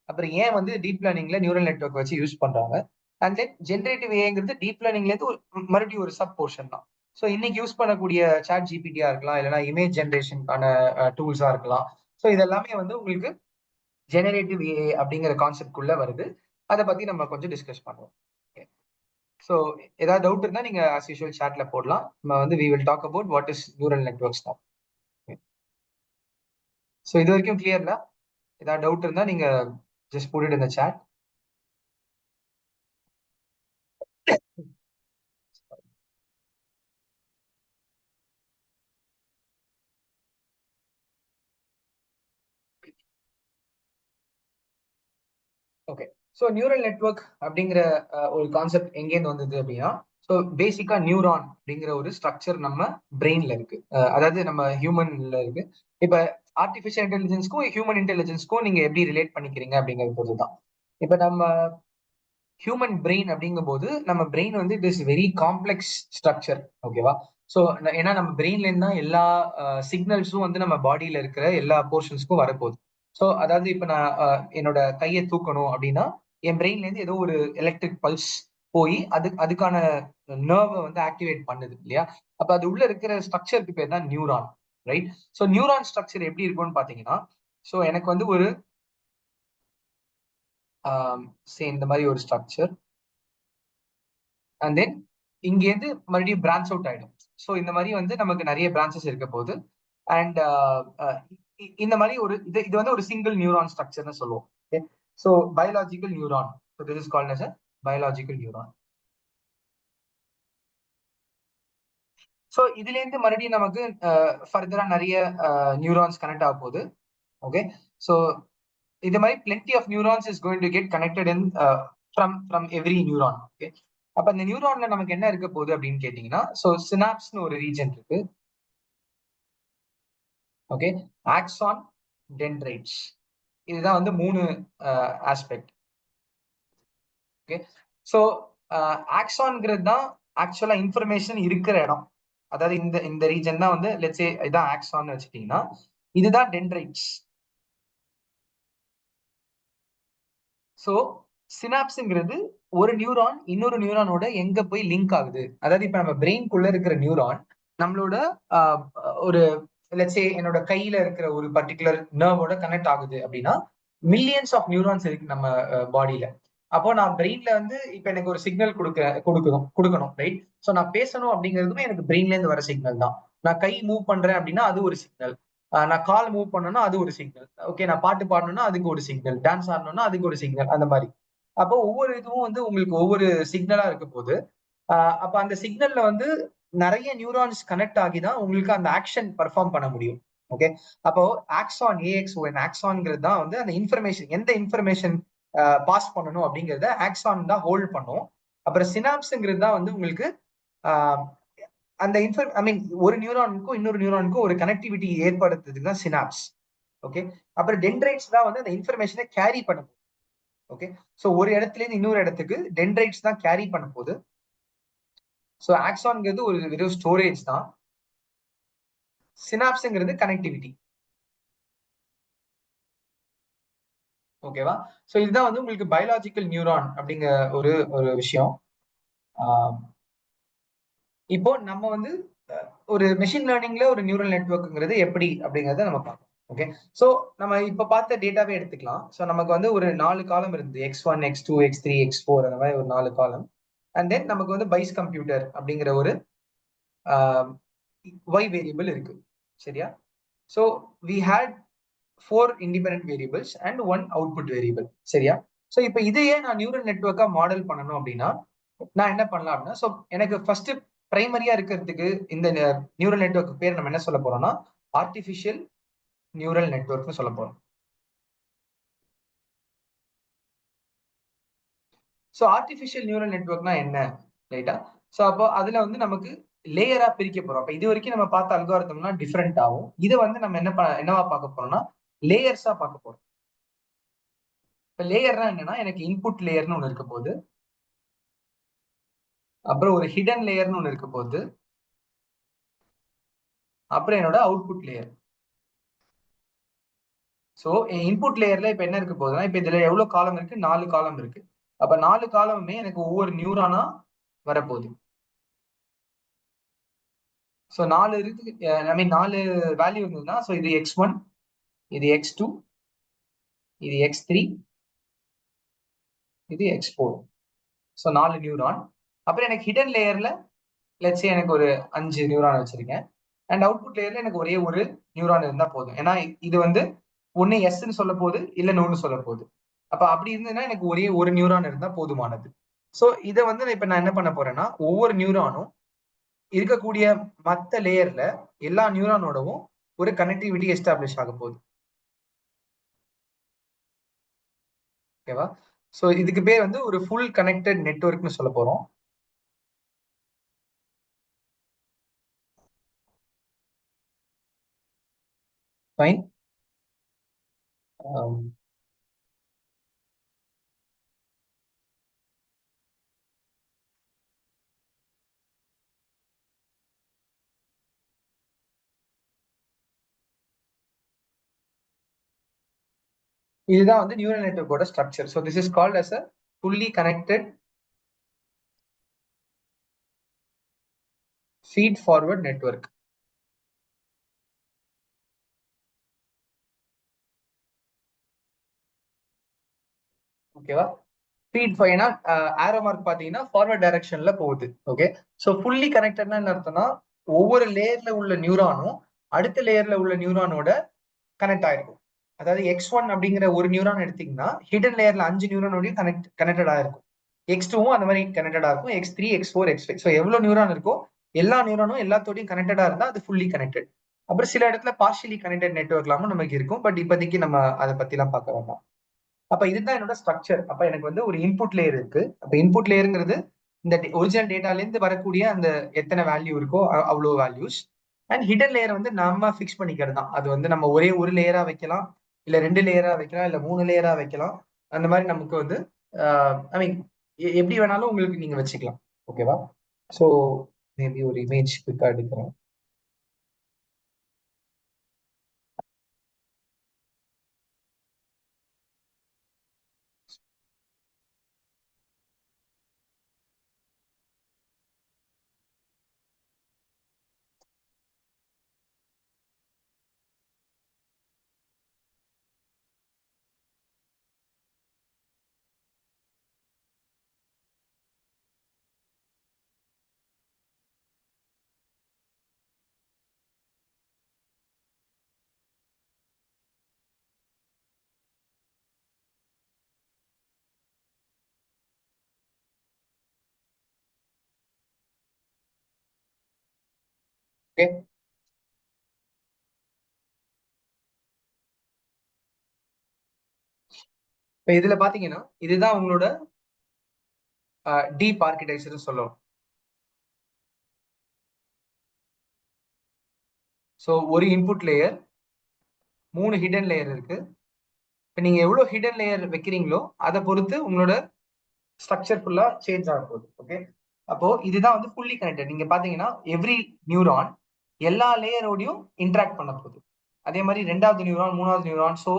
அப்புறம் ஏன் வந்து டீப் லேர்னிங்ல நியூரல் நெட்வொர்க் வச்சு யூஸ் பண்றாங்க, அண்ட் தென் ஜென்ரேட்டிவ் ஏங்கிறது டீப் லேர்னிங்ல இருந்து மறுபடியும் ஒரு சப் போர்ஷன் தான். ஸோ இன்னைக்கு யூஸ் பண்ணக்கூடிய சாட் ஜிபிடியா இருக்கலாம், இல்லைன்னா இமேஜ் ஜென்ரேஷனுக்கான டூல்ஸா இருக்கலாம். ஸோ இதெல்லாமே வந்து உங்களுக்கு ஜெனரேட்டிவ் ஏஐ அப்படிங்கிற கான்செப்ட் குள்ள வருது. அதை பத்தி நம்ம கொஞ்சம் டிஸ்கஸ் பண்ணுவோம். ஸோ ஏதாவது டவுட் இருந்தா நீங்க ஆஸ் யூஷுவல் சாட்ல போடலாம். நம்ம வந்து we will talk about what is neural networks now. So இது வரைக்கும் கிளியர்ல? ஏதாவது டவுட் இருந்தா நீங்க just put it in the chat. Okay. So neural network அப்படிங்கிற ஒரு கான்செப்ட் எங்கேருந்து வந்தது அப்படின்னா, ஸோ பேசிக்கா நியூரான் அப்படிங்கிற ஒரு ஸ்ட்ரக்சர் நம்ம பிரெயின்ல இருக்கு. அதாவது நம்ம ஹியூமன்ல இருக்கு. இப்ப ஆர்டிஃபிஷியல் இன்டெலிஜென்ஸ்க்கும் ஹியூமன் இன்டெலிஜென்ஸ்க்கும் நீங்க எப்படி ரிலேட் பண்ணிக்கிறீங்க அப்படிங்கிறது பொறுத்துதான். இப்ப நம்ம ஹியூமன் பிரெயின் அப்படிங்கும் போது நம்ம பிரெயின் வந்து it is very complex structure. ஓகேவா? ஸோ ஏன்னா நம்ம பிரெயின்ல இருந்தா எல்லா சிக்னல்ஸும் வந்து நம்ம பாடியில இருக்கிற எல்லா போர்ஷன்ஸ்க்கும் வரப்போகுது. ஸோ அதாவது இப்ப நான் என்னோட கையை தூக்கணும் அப்படின்னா என் பிரெயின்ல இருந்து ஏதோ ஒரு எலக்ட்ரிக் பல்ஸ் போய் அதுக்கான நர்வை வந்து ஆக்டிவேட் பண்ணுது இல்லையா? அப்ப அது உள்ள இருக்கிற ஸ்ட்ரக்சருக்கு பேர் தான் neuron. Right? So neuron structure எப்படி இருக்கும்னு பாத்தீங்கன்னா, ஸோ எனக்கு வந்து ஒரு இந்த மாதிரி ஒரு ஸ்ட்ரக்சர், அண்ட் தென் இங்கேருந்து மறுபடியும் பிரான்ச் அவுட் ஆயிடும். ஸோ இந்த மாதிரி வந்து நமக்கு நிறைய பிரான்ச்சஸ் இருக்க போகுது. அண்ட் இந்த மாதிரி ஒரு இது வந்து ஒரு சிங்கிள் நியூரான் ஸ்ட்ரக்சர்னு சொல்லுவோம். Okay. So biological neuron. So this is called as a biological neuron. So இதுல இருந்து மறுபடியும் நமக்கு ஃபர்தரா நிறைய நியூரான்ஸ் கனெக்ட் ஆக போகுது. ஓகே. ஸோ இது மாதிரி plenty of neurons is going to get connected in from every neuron. Okay. அப்ப இந்த நியூரான்ல நமக்கு என்ன இருக்க போகுது அப்படின்னு கேட்டீங்கன்னா, ஸோ சினாப்ஸ்னு ஒரு ரீஜன் இருக்கு. ஓகே. ஆக்சான், டென்ட்ரைட்ஸ், இதுதான் வந்து 3 ஆஸ்பெக்ட். ஓகே. ஸோ ஆக்சான்ங்கிறது தான் ஆக்சுவலா இன்ஃபர்மேஷன் இருக்கிற இடம். அதாவது இந்த இந்த ரீஜன் தான் வந்து லெட்ஸ் சே இதான் ஆக்சான் வச்சுட்டீங்கன்னா, இதுதான் டென்ட்ரைட்ஸ். ஸோ சினாப்ஸ்ங்கிறது ஒரு நியூரான் இன்னொரு நியூரானோட எங்க போய் லிங்க் ஆகுது. அதாவது இப்ப நம்ம பிரெயின்குள்ள இருக்கிற நியூரான் நம்மளோட ஒரு லெட்ஸ் சே என்னோட கையில இருக்கிற ஒரு பர்டிகுலர் நர்வோட கனெக்ட் ஆகுது அப்படின்னா மில்லியன்ஸ் ஆஃப் நியூரான்ஸ் இருக்கு நம்ம பாடியில. அப்போ நான் பிரெயின்ல வந்து இப்ப எனக்கு ஒரு சிக்னல் கொடுக்கணும் ரைட்? ஸோ நான் பேசணும் அப்படிங்கிறதுமே எனக்கு பிரெயின்ல இருந்து வர சிக்னல் தான். நான் கை மூவ் பண்றேன் அப்படின்னா அது ஒரு சிக்னல். நான் கால் மூவ் பண்ணணும்னா அது ஒரு சிக்னல். ஓகே. நான் பாட்டு பாடணும்னா அதுக்கு ஒரு சிக்னல். டான்ஸ் ஆடணும்னா அதுக்கு ஒரு சிக்னல். அந்த மாதிரி. அப்போ ஒவ்வொரு இதுவும் வந்து உங்களுக்கு ஒவ்வொரு சிக்னலா இருக்க போது அப்ப அந்த சிக்னல்ல வந்து நிறைய நியூரான்ஸ் கனெக்ட் ஆகி தான் உங்களுக்கு அந்த ஆக்ஷன் பெர்ஃபார்ம் பண்ண முடியும். ஓகே. அப்போ ஆக்சான் ஏஎக்ஸ்ஓஎன் ஆக்சான்ங்கிறது தான் வந்து அந்த இன்ஃபர்மேஷன் எந்த இன்ஃபர்மேஷன் பாஸ் பண்ணணும் அப்படிங்கிறத ஆக்சான் தான் ஹோல்ட் பண்ணும். அப்புறம் சினாப்ஸ்ங்கிறது தான் வந்து உங்களுக்கு அந்த ஐ மீன் ஒரு நியூரானுக்கும் இன்னொரு நியூரானுக்கும் ஒரு கனெக்டிவிட்டி ஏற்படுத்துறதுக்கு தான் சினாப்ஸ். ஓகே. அப்புறம் டென்ட்ரைட்ஸ் தான் வந்து அந்த இன்ஃபர்மேஷனை கேரி பண்ணும். ஓகே. ஸோ ஒரு இடத்துல இருந்து இன்னொரு இடத்துக்கு டென்ட்ரைட்ஸ் தான் கேரி பண்ண போகுது. ஸோ ஆக்சான்ங்கிறது ஒரு வெறும் ஸ்டோரேஜ் தான். சினாப்ஸ்ங்கிறது கனெக்டிவிட்டி. ஓகேவா? ஸோ இதுதான் வந்து உங்களுக்கு பயாலஜிக்கல் நியூரான் அப்படிங்கிற ஒரு ஒரு விஷயம். இப்போ நம்ம வந்து ஒரு மெஷின் லேர்னிங்ல ஒரு நியூரல் நெட்வொர்க்ங்கிறது எப்படி அப்படிங்கறத நம்ம பார்க்கலாம். ஓகே. ஸோ நம்ம இப்ப பார்த்த டேட்டாவே எடுத்துக்கலாம். ஸோ நமக்கு வந்து ஒரு 4 காலம் இருந்து X1, X2, X3, X4 அந்த மாதிரி ஒரு 4 காலம். அண்ட் தென் நமக்கு வந்து பைஸ் கம்ப்யூட்டர் அப்படிங்கிற ஒரு ஒய் வேரியபிள் இருக்கு. சரியா? So we had 4 independent variables and 1 output variable. சரியா? ஸோ இப்போ இதையே நான் நியூரல் நெட்வொர்க்கா மாடல் பண்ணணும் அப்படின்னா நான் என்ன பண்ணலாம் அப்படின்னா, ஸோ எனக்கு ஃபர்ஸ்ட் பிரைமரியா இருக்கிறதுக்கு இந்த நியூரல் நெட்வொர்க் பேர் நம்ம என்ன சொல்ல போறோம்னா ஆர்டிஃபிஷியல் நியூரல் நெட்வொர்க்னு சொல்ல போறோம். ஸோ ஆர்டிஃபிஷியல் நியூரல் நெட்வொர்க்னா என்ன, ரைட்டா? ஸோ அப்போ அதுல வந்து நமக்கு லேயரா பிரிக்க போறோம். அப்ப இது வரைக்கும் நம்ம பார்த்த அல்காரிதம்னா டிஃப்ரெண்ட் ஆகும். இதை வந்து நம்ம என்னவா பார்க்க போறோம்னா லேயர்ஸா பார்க்க போறோம். இப்ப லேயர்னா என்னன்னா எனக்கு இன்புட் லேயர்னு ஒண்ணு இருக்க போகுது, அப்புறம் ஒரு ஹிடன் லேயர்னு ஒண்ணு இருக்க போகுது, அப்புறம் என்னோட அவுட்புட் லேயர். ஸோ இன்புட் லேயர்ல இப்ப என்ன இருக்க போகுதுன்னா இப்ப இதுல எவ்வளவு காலம் இருக்கு? 4 காலம் இருக்கு. அப்ப 4 காலமுமே எனக்கு ஒவ்வொரு நியூரானா வரப்போகுது. ஸோ 4 இருக்கு, ஐ மீன் 4 வேல்யூ இருந்ததுன்னா ஸோ இது x1, இது x2, இது x3, இது x4. So 4 neuron. அப்புறம் எனக்கு ஹிடன் லேயர்ல லெட்ஸ் எனக்கு ஒரு 5 நியூரான் வச்சிருக்கேன். அண்ட் அவுட்புட் லேயர்ல எனக்கு ஒரே ஒரு நியூரான் இருந்தா போதும். ஏன்னா இது வந்து ஒன்னு எஸ்ன்னு சொல்ல போகுது, இல்ல நோன்னு சொல்ல போகுது. அப்ப அப்படி இருந்ததுன்னா எனக்கு ஒரே ஒரு நியூரான் இருந்தா போதுமானது. ஸோ இதை வந்து இப்ப நான் என்ன பண்ண போறேன்னா ஒவ்வொரு நியூரானும் இருக்கக்கூடிய மத்த லேயர்ல எல்லா நியூரானோடவும் ஒரு கனெக்டிவிட்டி எஸ்டாப்ளிஷ் ஆக போகுது. ஓகேவா? ஸோ இதுக்கு பேர் வந்து ஒரு ஃபுல் கனெக்டட் நெட்வொர்க்னு சொல்ல போறோம். ஃபைன். இதுதான் வந்து நியூரல் நெட்வொர்க்கோட structure. So this is called as a fully connected feed forward network. ஓகேவா? ஃபீட் ஏன்னா ஆரோ மார்க் பாத்தீங்கன்னா ஃபார்வர்ட் டைரக்ஷன்ல போகுது. ஓகே. ஸோ ஃபுல்லி கனெக்டட்னா என்ன அர்த்தம்னா ஒவ்வொரு லேயர்ல உள்ள நியூரானும் அடுத்த லேயர்ல உள்ள நியூரானோட கனெக்ட் ஆயிருக்கும். அதாவது x1 அப்படிங்கிற ஒரு நியூரான் எடுத்தீங்கன்னா ஹிடன் லேயர்ல 5 நியூரானோடையும் கனெக்டட் ஆயிருக்கும். x2வும் அந்த மாதிரி கனெக்டடா இருக்கும், x3, x4, x5. ஸோ எவ்வளவு நியூரான் இருக்கோ எல்லா நியூரானும் எல்லாத்தோடையும் கனெக்டடா இருந்தா அது ஃபுல்லி கனெக்டட். அப்புறம் சில இடத்துல பார்ஷியலி கனெக்டட் நெட்வொர்க்லாமும் நமக்கு இருக்கும். பட் இப்போதைக்கு நம்ம அதை பத்தி எல்லாம் பார்க்க வேண்டாம். அப்ப இதுதான் என்னோட ஸ்ட்ரக்சர். அப்ப எனக்கு வந்து ஒரு இன்புட் லேயர் இருக்கு. அப்ப இன்புட் லேயருங்கிறது இந்த ஒரிஜினல் டேட்டால இருந்து வரக்கூடிய அந்த எத்தனை வேல்யூ இருக்கோ அவ்வளவு வேல்யூஸ். அண்ட் ஹிடன் லேயர் வந்து நம்ம ஃபிக்ஸ் பண்ணிக்கிறது தான். அது வந்து நம்ம ஒரே ஒரு லேயரா வைக்கலாம், இல்ல 2 லேயரா வைக்கலாம், இல்ல 3 லேயரா வைக்கலாம். அந்த மாதிரி நமக்கு வந்து ஐ மீன் எப்படி வேணாலும் உங்களுக்கு நீங்க வச்சுக்கலாம். ஓகேவா? ஸோ மேபி ஒரு இமேஜ் குவிக்கா எடுக்கிறேன். ஓகே. இப்ப இதுல பாத்தீங்கன்னா இதுதான் உங்களோட டீப் ஆர்கிடெக்சர் சொல்லுவோம். ஸோ ஒரு இன்புட் லேயர், 3 ஹிடன் லேயர் இருக்கு. இப்போ நீங்க எவ்வளவு ஹிடன் லேயர் வைக்கிறீங்களோ அதை பொறுத்து உங்களோட ஸ்ட்ரக்சர் ஃபுல்லா சேஞ்ச் ஆக போகுது. ஓகே. அப்போ இதுதான் வந்து ஃபுல்லி கனெக்டட். நீங்க பாத்தீங்கன்னா எவ்ரி நியூரான் எல்லா லேயரோடையும் இன்டராக்ட் பண்ண போகுது. அதே மாதிரி 2வது நியூரான், 3வது நியூரான். ஸோ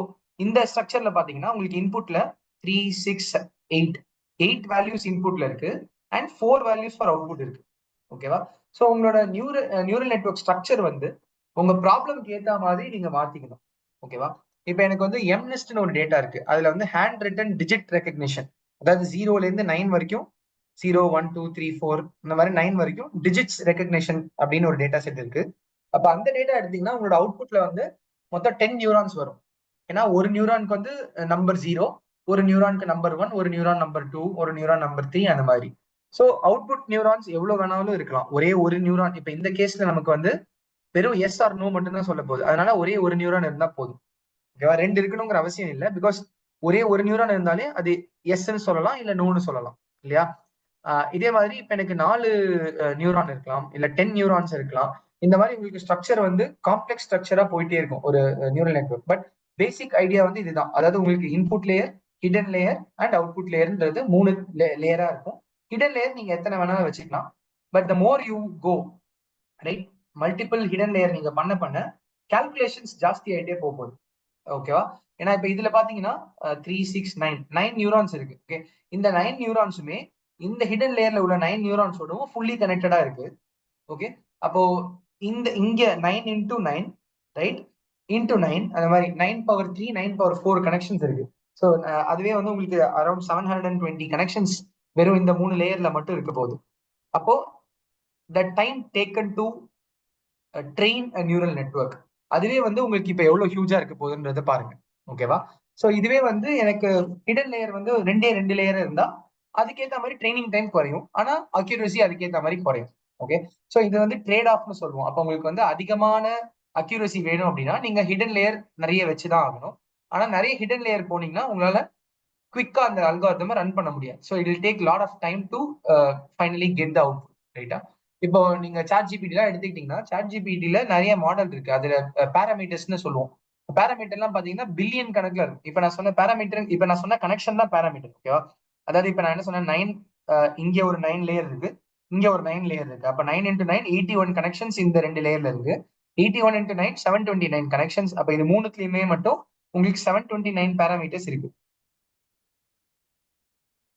இந்த ஸ்ட்ரக்சர்ல பாத்தீங்கன்னா உங்களுக்கு இன்புட்ல 3, 6, 8 8 வேல்யூஸ் இன்புட்ல இருக்கு அண்ட் 4 வேல்யூஸ் ஃபார் அவுட்புட் இருக்கு. ஓகேவா? ஸோ உங்களோட நியூரல் நெட்வொர்க் ஸ்ட்ரக்சர் வந்து உங்க ப்ராப்ளம்க்கு ஏத்த மாதிரி நீங்க மாத்திக்கணும். ஓகேவா? இப்போ எனக்கு வந்து எம்நெஸ்ட்னு ஒரு டேட்டா இருக்கு. அதுல வந்து ஹேண்ட் ரிட்டன் டிஜிட் ரெகக்னிஷன், அதாவது 0ல இருந்து 9 வரைக்கும் 0 1 2 3 4 இந்த மாதிரி 9 வரைக்கும் டிஜிட்ஸ் ரெகக்னேஷன் அப்படின்னு ஒரு டேட்டா செட் இருக்கு. அப்ப அந்த டேட்டா எடுத்தீங்கன்னா உங்களோட அவுட்புட்ல வந்து மொத்தம் 10 நியூரான்ஸ் வரும். ஏன்னா ஒரு நியூரானுக்கு வந்து நம்பர் 0, ஒரு நியூரானுக்கு நம்பர் 1, ஒரு நியூரான் நம்பர் 2, ஒரு நியூரான் நம்பர் 3, அந்த மாதிரி. ஸோ அவுட்புட் நியூரான்ஸ் எவ்வளவு வேணாலும் இருக்கலாம். ஒரே ஒரு நியூரான், இப்ப இந்த கேஸ்ல நமக்கு வந்து வெறும் எஸ் ஆர் நோ மட்டும் தான் சொல்ல போகுது. அதனால ஒரே ஒரு நியூரான் இருந்தா போதும். ஓகேவா? ரெண்டு இருக்கணுங்கிற அவசியம் இல்லை. பிகாஸ் ஒரே ஒரு நியூரான் இருந்தாலே அது எஸ்ன்னு சொல்லலாம், இல்ல நோன்னு சொல்லலாம், இல்லையா? இதே மாதிரி இப்ப எனக்கு 4 நியூரான் இருக்கலாம், இல்ல 10 நியூரான்ஸ் இருக்கலாம். இந்த மாதிரி உங்களுக்கு ஸ்ட்ரக்சர் வந்து காம்ப்ளெக்ஸ் ஸ்ட்ரக்சரா போயிட்டே இருக்கும் ஒரு neural network. But basic idea வந்து இதுதான். அதாவது உங்களுக்கு input layer, hidden layer and output லேயர்ன்றது 3 லேயரா இருக்கும். ஹிடன் லேயர் நீங்க எத்தனை வேணாலும் வச்சுக்கலாம். But the more you go right, multiple hidden layer நீங்க பண்ண பண்ண கால்குலேஷன்ஸ் ஜாஸ்தி ஆயிட்டே போகுது. ஓகேவா? ஏன்னா இப்ப இதுல பாத்தீங்கன்னா 3 6 9 நியூரான்ஸ் இருக்கு. ஓகே, இந்த 9 நியூரான்ஸுமே இந்த ஹிடன் லேயர்ல உள்ள 9 நியூரான்ஸோடவும் ஃபுல்லி கனெக்டடா இருக்கு. ஓகே, அப்போ இங்க 9 இன்டூ 9 ரைட், இன்டூ 9, அந்த மாதிரி 9 பவர் 3 9 பவர் 4 கனெக்ஷன்ஸ் இருக்கு. ஸோ அதுவே வந்து உங்களுக்கு அரௌண்ட் 720 கனெக்ஷன்ஸ் வெறும் இந்த 3 லேயர்ல மட்டும் இருக்க போகுது. அப்போ the time taken to train a neural network, அதுவே வந்து உங்களுக்கு இப்ப எவ்வளவு ஹியூஜா இருக்க போகுதுன்றத பாருங்க. ஓகேவா? சோ இதுவே வந்து எனக்கு ஹிடன் லேயர் வந்து ரெண்டு லேயர் இருந்தா அதுக்கேற்ற மாதிரி ட்ரைனிங் டைம் குறையும், ஆனா அக்யூரசி அதுக்கேற்ற மாதிரி குறையும். ஓகே, சோ இது வந்து ட்ரேட் ஆஃப்னு சொல்லுவோம். அப்ப உங்களுக்கு வந்து அதிகமான அக்யூரசி வேணும் அப்படின்னா நீங்க ஹிடன் லேயர் நிறைய வச்சுதான் ஆகணும். ஆனா நிறைய ஹிடன் லேயர் போனீங்கன்னா உங்களால குவிக்கா அந்த அல்காரிதம் ரன் பண்ண முடியாது. So it will take lot of time to finally get the out. ரைட்டா? இப்போ நீங்க சாட் ஜிபிடிலாம் எடுத்துக்கிட்டீங்கன்னா சாட் ஜிபிடில நிறைய மாடல் இருக்கு. அதுல பேராமீட்டர்ஸ்னு சொல்லுவோம். பேராமீட்டர் எல்லாம் பாத்தீங்கன்னா பில்லியன் கணக்குல இருக்கும். இப்ப நான் சொன்ன பேராமீட்டர், இப்ப நான் சொன்ன கனெக்ஷன் தான் பேராமீட்டர். ஓகேவா? அதாவது இப்ப நான் என்ன சொன்னேன், 9 இங்க ஒரு 9 லேயர் இருக்கு, இங்க ஒரு 9 லேயர் இருக்கு. அப்ப 9 இன்டூ 9 81 கனெக்ஷன்ஸ் இந்த ரெண்டு லேயர்ல இருக்கு. 81 இன்டூ 9 729 கனெக்ஷன்ஸ். அப்ப இது மூணுத்துலயுமே மட்டும் உங்களுக்கு 729 பேராமீட்டர்ஸ் இருக்கு.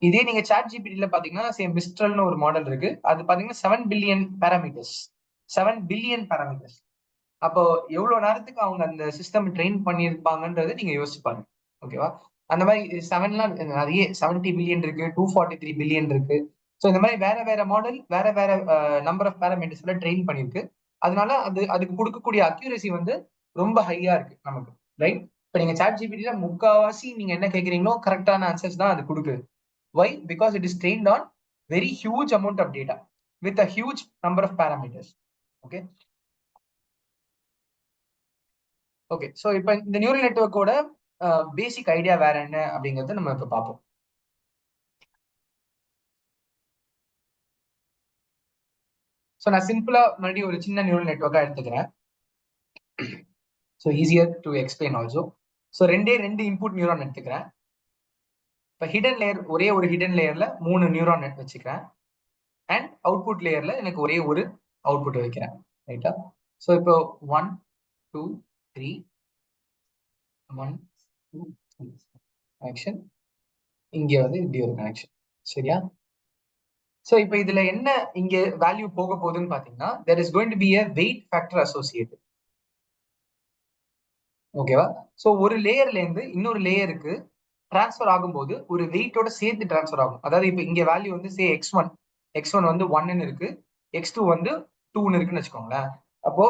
இதே நீங்க சாட் ஜிபிடில பாத்தீங்கன்னா சேம் மிஸ்ட்ரல்னு ஒரு மாடல் இருக்கு. அது பாத்தீங்கன்னா 7 பில்லியன் பேராமீட்டர்ஸ். 7 billion parameters. அப்போ எவ்வளவு நேரத்துக்கு அவங்க அந்த சிஸ்டம் ட்ரெயின் பண்ணியிருப்பாங்கன்றதை நீங்க யோசிச்சு பாருங்க. ஓகேவா? அந்த மாதிரி செவன்லாம் நிறைய 70 பில்லியன் இருக்கு, 243 பில்லியன் இருக்கு. ஸோ இந்த மாதிரி வேற வேற மாடல் வேற வேற நம்பர் ஆஃப் பேராமீட்டர்ஸ்ல ட்ரெயின் பண்ணிருக்கு. அதனால அதுக்கு கொடுக்கக்கூடிய அக்யூரசி வந்து ரொம்ப ஹையா இருக்கு நமக்கு. ரைட்? இப்ப நீங்க சாட் ஜிபிடில முக்காவாசி நீங்க என்ன கேக்குறீங்களோ கரெக்டான ஆன்சர்ஸ் தான் அது கொடுக்குது. Why? Because it is trained on very huge amount of data with a huge number of parameters. Okay. Okay. So இப்போ இந்த நியூரல் நெட்வொர்க்கோட பேசிக் ஐடியா வேற என்ன அப்படிங்கறத நம்ம இப்ப பார்ப்போம். ஸோ நான் சிம்பிளா மறுபடியும் ஒரு சின்ன நியூரல் நெட்வொர்க்கா எடுத்துக்கிறேன். So easier to explain also. So ரெண்டு இன்புட் நியூரான் எடுத்துக்கிறேன். இப்போ ஹிடன் லேயர், ஒரே ஒரு ஹிடன் லேயர்ல 3 நியூரான் வச்சுக்கிறேன். அண்ட் அவுட்புட் லேயர்ல எனக்கு ஒரே ஒரு அவுட்புட் வைக்கிறேன். ரைட்டா? ஸோ இப்போ 1 2 3 1 2 3 கனெக்ஷன். இங்க வந்து இப்படி ஒரு கனெக்ஷன். சரியா? சோ இப்போ இதுல என்ன இங்க வேல்யூ போக போகுதுன்னு பாத்தீங்கன்னா there is going to be a weight factor associated. ஓகேவா? சோ ஒரு லேயர்ல இருந்து இன்னொரு லேயருக்கு டிரான்ஸ்ஃபர் ஆகும்போது ஒரு வெயிட்டோட சேர்த்து டிரான்ஸ்ஃபர் ஆகும். அதாவது இப்போ இங்க வேல்யூ வந்து சே x1 வந்து 1ன்னு இருக்கு, x2 வந்து 2ன்னு இருக்குன்னு வச்சுக்கோங்களேன். அப்போ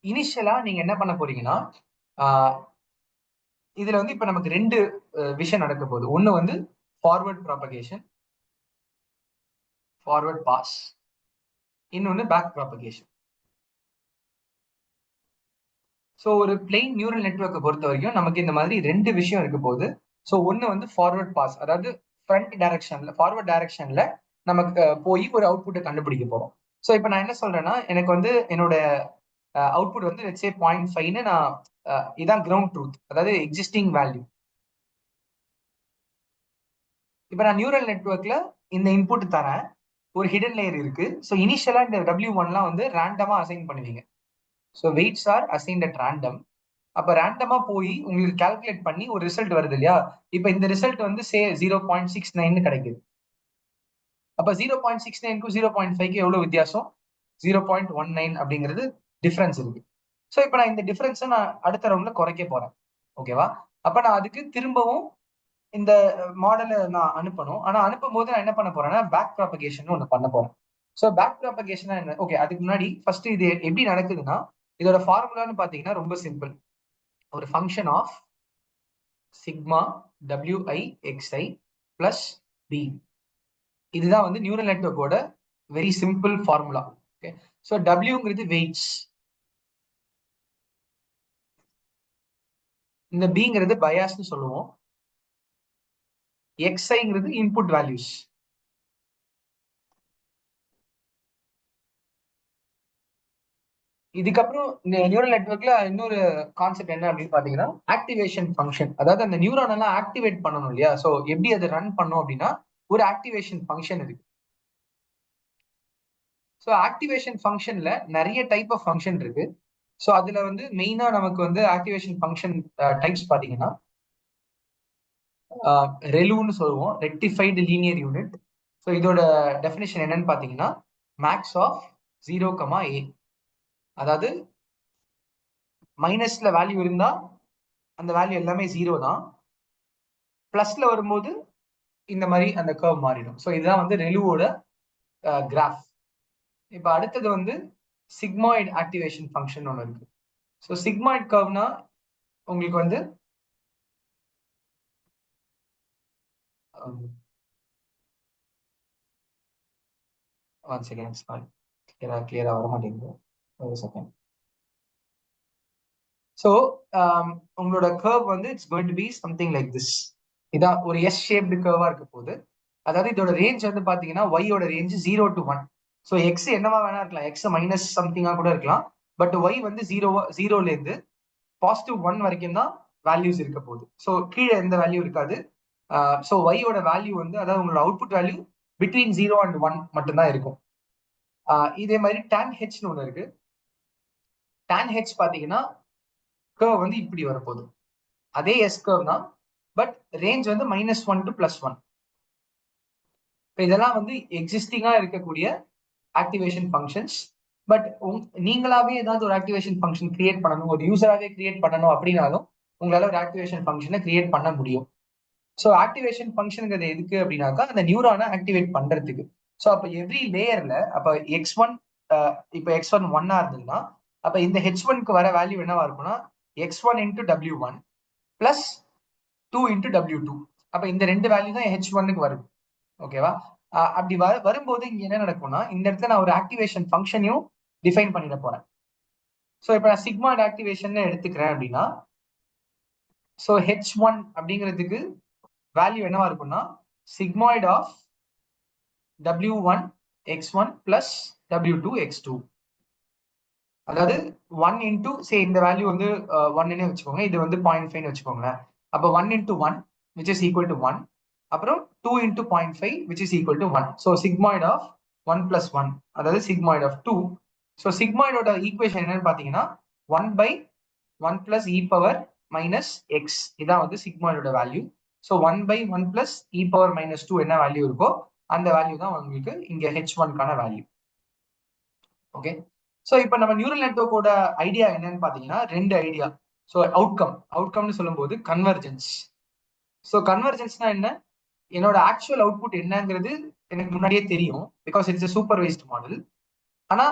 இனிஷியலா நீங்க என்ன பண்ண போறீங்கன்னா இதுல வந்து இப்ப நமக்கு ரெண்டு விஷயம் நடக்க போகுது. ஒண்ணு வந்து ஃபார்வர்ட் ப்ராபகேஷன், ஃபார்வர்ட் பாஸ், இன்னொன்னு பேக் ப்ராபகேஷன். ஸோ ஒரு பிளெயின் நியூரல் நெட்வொர்க்கை பொறுத்த வரைக்கும் நமக்கு இந்த மாதிரி ரெண்டு விஷயம் இருக்க போகுது. ஸோ ஒன்னு வந்து ஃபார்வர்ட் பாஸ், அதாவது ஃப்ரண்ட் டைரக்ஷன்ல, ஃபார்வர்ட் டைரக்ஷன்ல நமக்கு போய் ஒரு அவுட்புட்டை கண்டுபிடிக்க போறோம். ஸோ இப்போ நான் என்ன சொல்றேன்னா எனக்கு வந்து என்னோட அவுட்புட் வந்து லெட்ஸ் சே 0.5ன்னு நான் இதான் கிரவுண்ட் ட்ரூத், அதாவது எக்ஸிஸ்டிங் வேல்யூ. இப்போ நான் நியூரல் நெட்வொர்க்ல இந்த இன்புட் தரேன், ஒரு ஹிடன் லேயர் இருக்கு. ஸோ இனிஷியலா இந்த W1லாம் வந்து ரேண்டமா அசைன் பண்ணுவீங்க. So weights are assigned at random. அப்ப ரேண்டமா போய் உங்களுக்கு கால்குலேட் பண்ணி ஒரு ரிசல்ட் வருது இல்லையா? இப்ப இந்த ரிசல்ட் வந்து சே 0.69 கிடைக்குது. அப்ப 0.69க்கும் 0.5க்கு எவ்வளவு வித்தியாசம்? 0.19 அப்படிங்கிறது டிஃபரன்ஸ் இருக்கு. ஸோ இப்ப நான் இந்த டிஃபரன்ஸை நான் அடுத்த ரவுண்ட்ல குறைக்க போறேன். ஓகேவா? அப்ப நான் அதுக்கு திரும்பவும் இந்த மாடலை நான் அனுப்பணும். ஆனா அனுப்பும் போது நான் என்ன பண்ண போறேன்னா பேக் ப்ராபகேஷன் ஒண்ணு பண்ண போறேன். ஸோ பேக் ப்ராபகேஷன் என்ன? ஓகே, அதுக்கு முன்னாடி ஃபர்ஸ்ட் இது எப்படி நடக்குதுன்னா, இதோட ஃபார்முலான்னு பாத்தீங்கன்னா ரொம்ப சிம்பிள். ஒரு function of sigma WI plus B. இதுதான் வந்து நியூரல் நெட்வொர்க்கோட very simple formula. Okay, so டபிள்யூங்கிறது வெயிட்ஸ், இந்த பிங்கிறது பயாஸ்னு சொல்லுவோம், எக்ஸ்ஐங்கிறது இன்புட் வேல்யூஸ். இதுக்கப்புறம் நியூரல் நெட்வொர்க்ல இன்னொரு கான்செப்ட் என்ன அப்படின்னு பாத்தீங்கன்னா ஆக்டிவேஷன் ஃபங்க்ஷன். அதாவது அந்த நியூரான் எல்லாம் ஆக்டிவேட் பண்ணணும் இல்லையா? சோ எப்படி அதை ரன் பண்ணும் அப்படின்னா ஒரு ஆக்டிவேஷன் ஃபங்க்ஷன் இருக்கு. ஸோ ஆக்டிவேஷன் ஃபங்க்ஷன்ல நிறைய டைப் ஆஃப் ஃபங்க்ஷன் இருக்கு. ஸோ அதுல வந்து மெயினா நமக்கு வந்து ஆக்டிவேஷன் ஃபங்க்ஷன் டைப்ஸ் பாத்தீங்கன்னா ரெலுன்னு சொல்லுவோம், ரெக்டிஃபைடு லீனியர் யூனிட். ஸோ இதோட டெஃபினேஷன் என்னன்னு பாத்தீங்கன்னா மேக்ஸ் ஆஃப் 0, a. அதாவது மைனஸ்ல வேல்யூ இருந்தா அந்த வேல்யூ எல்லாமே 0 தான், பிளஸ்ல வரும்போது இந்த மாதிரி அந்த கர்வ் மாறிடும். ஸோ இதுதான் வந்து ரெலுவோட கிராஃப். இப்போ அடுத்தது வந்து சிக்மாய்டு ஆக்டிவேஷன் ஃபங்க்ஷன் ஒன்று இருக்கு. ஸோ சிக்மாய்டு கர்வ்னா உங்களுக்கு வந்து ஒன் செகண்ட், சாரி, கிளியரா வர மாட்டேங்குது, ஒரு செகண்ட். ஸோ உங்களோட கர்வ் வந்து it's going to be something like this. இதான் ஒரு எஸ் ஷேப்டு கர்வா இருக்க போகுது. அதாவது இதோட ரேஞ்ச் வந்து பாத்தீங்கன்னா ஒய்யோட ரேஞ்ச் 0 to 1. ஸோ எக்ஸ் என்னவா வேணா இருக்கலாம், எக்ஸ் மைனஸ் சம்திங்கா கூட இருக்கலாம். பட் ஒய் வந்து ஜீரோல இருந்து +1 வரைக்கும் தான் வேல்யூஸ் இருக்க போகுது. ஸோ கீழே எந்த வேல்யூ இருக்காது. ஸோ ஒய்யோட வேல்யூ வந்து, அதாவது உங்களோட அவுட்புட் வேல்யூ பிட்வீன் 0 and 1 மட்டும்தான் இருக்கும். இதே மாதிரி tan ஹெச்னு ஒன்று இருக்கு. tan ஹெச் பாத்தீங்கன்னா கர்வ் வந்து இப்படி வரப்போகுது. அதே எஸ் கர்வ் தான், பட் ரேஞ்ச் வந்து -1 to +1. இதெல்லாம் வந்து எக்ஸிஸ்டிங்கா இருக்கக்கூடிய ஆக்டிவேஷன் ஃபங்க்ஷன்ஸ். பட் நீங்களாவே ஏதாவது ஒரு ஆக்டிவேஷன் ஃபங்க்ஷன் கிரியேட் பண்ணணும், ஒரு யூசராகவே கிரியேட் பண்ணணும் அப்படின்னாலும் உங்களால ஒரு ஆக்டிவேஷன் ஃபங்க்ஷனை கிரியேட் பண்ண முடியும். ஸோ ஆக்டிவேஷன் ஃபங்க்ஷனுங்கிறது எதுக்கு அப்படின்னாக்கா அந்த நியூரானை ஆக்டிவேட் பண்றதுக்கு. ஸோ அப்போ எவ்ரி லேயர்ல அப்போ x1, இப்போ x1 1 இருந்ததுன்னா அப்போ இந்த h1க்கு வர வேல்யூ என்னவா இருக்கும்னா x1 into w1 plus 2 into w2. அப்போ இந்த ரெண்டு வேல்யூ தான் h1க்கு வருது. ஓகேவா? அப்படி வரும்போது இங்க என்ன நடக்கும்னா இந்த இடத்துல நான் ஒரு ஆக்டிவேஷன் ஃபங்க்ஷனையும் டிஃபைன் பண்ணிட போறேன். ஸோ இப்போ நான் சிக்மாய்டு ஆக்டிவேஷன் எடுத்துக்கிறேன் அப்படின்னா, ஸோ h1 அப்படிங்கிறதுக்கு வேல்யூ என்னவா இருக்கும்னா sigmoid of w1 x1 plus w2 x2. அதாவது 1 இன்டூ சே இந்த வேல்யூ வந்து 1ன்னு வச்சுக்கோங்க, இது வந்து 0.5 வச்சுக்கோங்க. அப்போ 1 into 1 which is equal to 1. அப்புறம் 2 into 0.5 which is equal to 1. So sigmoid of 1 plus 1, அதாவது சிக்மாய்டு ஆஃப் 2. ஸோ சிக்மாய்டோட ஈக்குவேஷன் என்னன்னு பார்த்தீங்கன்னா 1/1 plus e power minus x. இதான் வந்து சிக்மாய்டோட value. So 1/1 plus e power minus 2 என்ன வேல்யூ இருக்கோ அந்த வேல்யூ தான் உங்களுக்கு இங்க h1க்கான வேல்யூ. ஓகே, ஸோ இப்போ நம்ம நியூரல் நெட்வொர்க்கோட ஐடியா என்னன்னு பார்த்தீங்கன்னா ரெண்டு ஐடியா. ஸோ அவுட்கம்னு சொல்லும்போது கன்வர்ஜென்ஸ். ஸோ கன்வர்ஜென்ஸ்னா என்ன? என்னோட ஆக்சுவல் அவுட்புட் என்னங்கிறது எனக்கு முன்னாடியே தெரியும், பிகாஸ் இட்ஸ் சூப்பர்வைஸ்ட் மாடல். ஆனா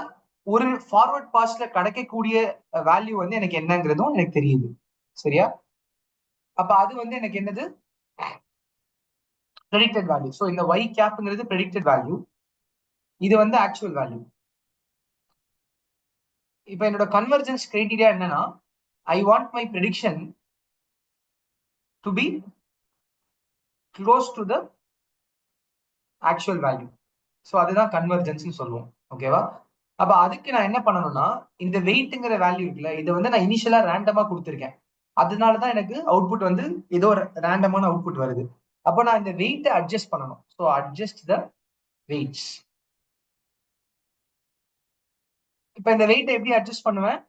ஒரு ஃபார்வர்ட் பாஸ்ல கிடைக்கக்கூடிய வேல்யூ வந்து எனக்கு என்னங்கிறதும் எனக்கு தெரியுது. சரியா? அப்ப அது வந்து எனக்கு என்னது? Predicted value. ஸோ இந்த ஒய் கேப்ங்கிறது ப்ரெடிக்டட் வேல்யூ, இது வந்து ஆக்சுவல் வேல்யூ. இப்போ என்னோட கன்வர்ஜென்ஸ் கிரைட்டீரியா என்னன்னா I want my prediction to be close to the actual value. So அதுதான் கன்வர்ஜென்ஸ்னு சொல்லுவோம். ஓகேவா? அப்ப அதுக்கு நான் என்ன பண்ணணும்னா இந்த வெயிட்ங்கிற வேல்யூ இருக்குல்ல, இதை வந்து நான் இனிஷியலா ரேண்டமா கொடுத்துருக்கேன். அதனாலதான் எனக்கு அவுட்புட் வந்து ஏதோ ஒரு ரேண்டமான அவுட்புட் வருது. அப்போ நான் இந்த வெயிட்டை அட்ஜஸ்ட் பண்ணணும். So adjust the weights. இப்போ இந்த வெயிட்டை எப்படி அட்ஜஸ்ட் பண்ணுவேன்?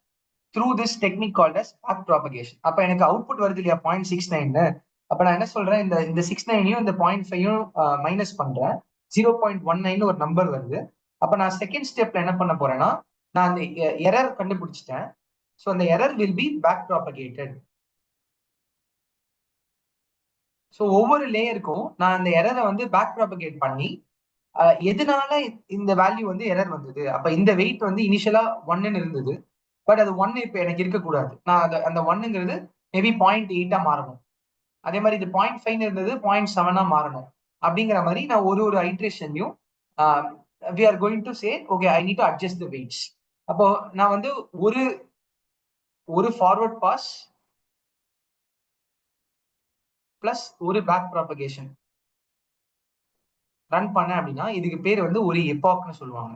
Through this technique called as back propagation. அப்ப எனக்கு அவுட்புட் வருது இல்லையா 0.69. அப்ப நான் என்ன சொல்றேன், இந்த 69யும் இந்த 0.5யும் மைனஸ் பண்றேன், 0.19 ஒரு நம்பர் வருது. அப்ப நான் செகண்ட் ஸ்டெப்ல என்ன பண்ண போறேன்னா நான் அந்த எரர் கண்டுபிடிச்சிட்டேன். ஸோ அந்த error will be back propagated. So ஒவ்வொரு லேயருக்கும் நான் அந்த எரரை வந்து பேக் ப்ராபகேட் பண்ணி எதனால இந்த வேல்யூ வந்து எரர் வந்தது, அப்ப இந்த வெயிட் வந்து இனிஷியலா ஒன்னு இருந்தது, பட் அது ஒன்னு இப்ப எனக்கு இருக்கக்கூடாது, நான் அந்த ஒன்னுங்கிறது மேபி 0.8 மாறணும், அதே மாதிரி இது 0.5 இருந்தது 0.7 மாறணும். அப்படிங்கிற மாதிரி நான் ஒரு ஒரு ஐட்ரேஷன்லையும் we are going to say okay I need to adjust the weights. அப்போ நான் வந்து ஒரு ஒரு ஃபார்வர்ட் பாஸ் பிளஸ் ஒரு பேக் ப்ராபகேஷன் ரன் பண்ணேன் அப்படின்னா இதுக்கு பேர் வந்து ஒரு எபாக்னு சொல்லுவாங்க.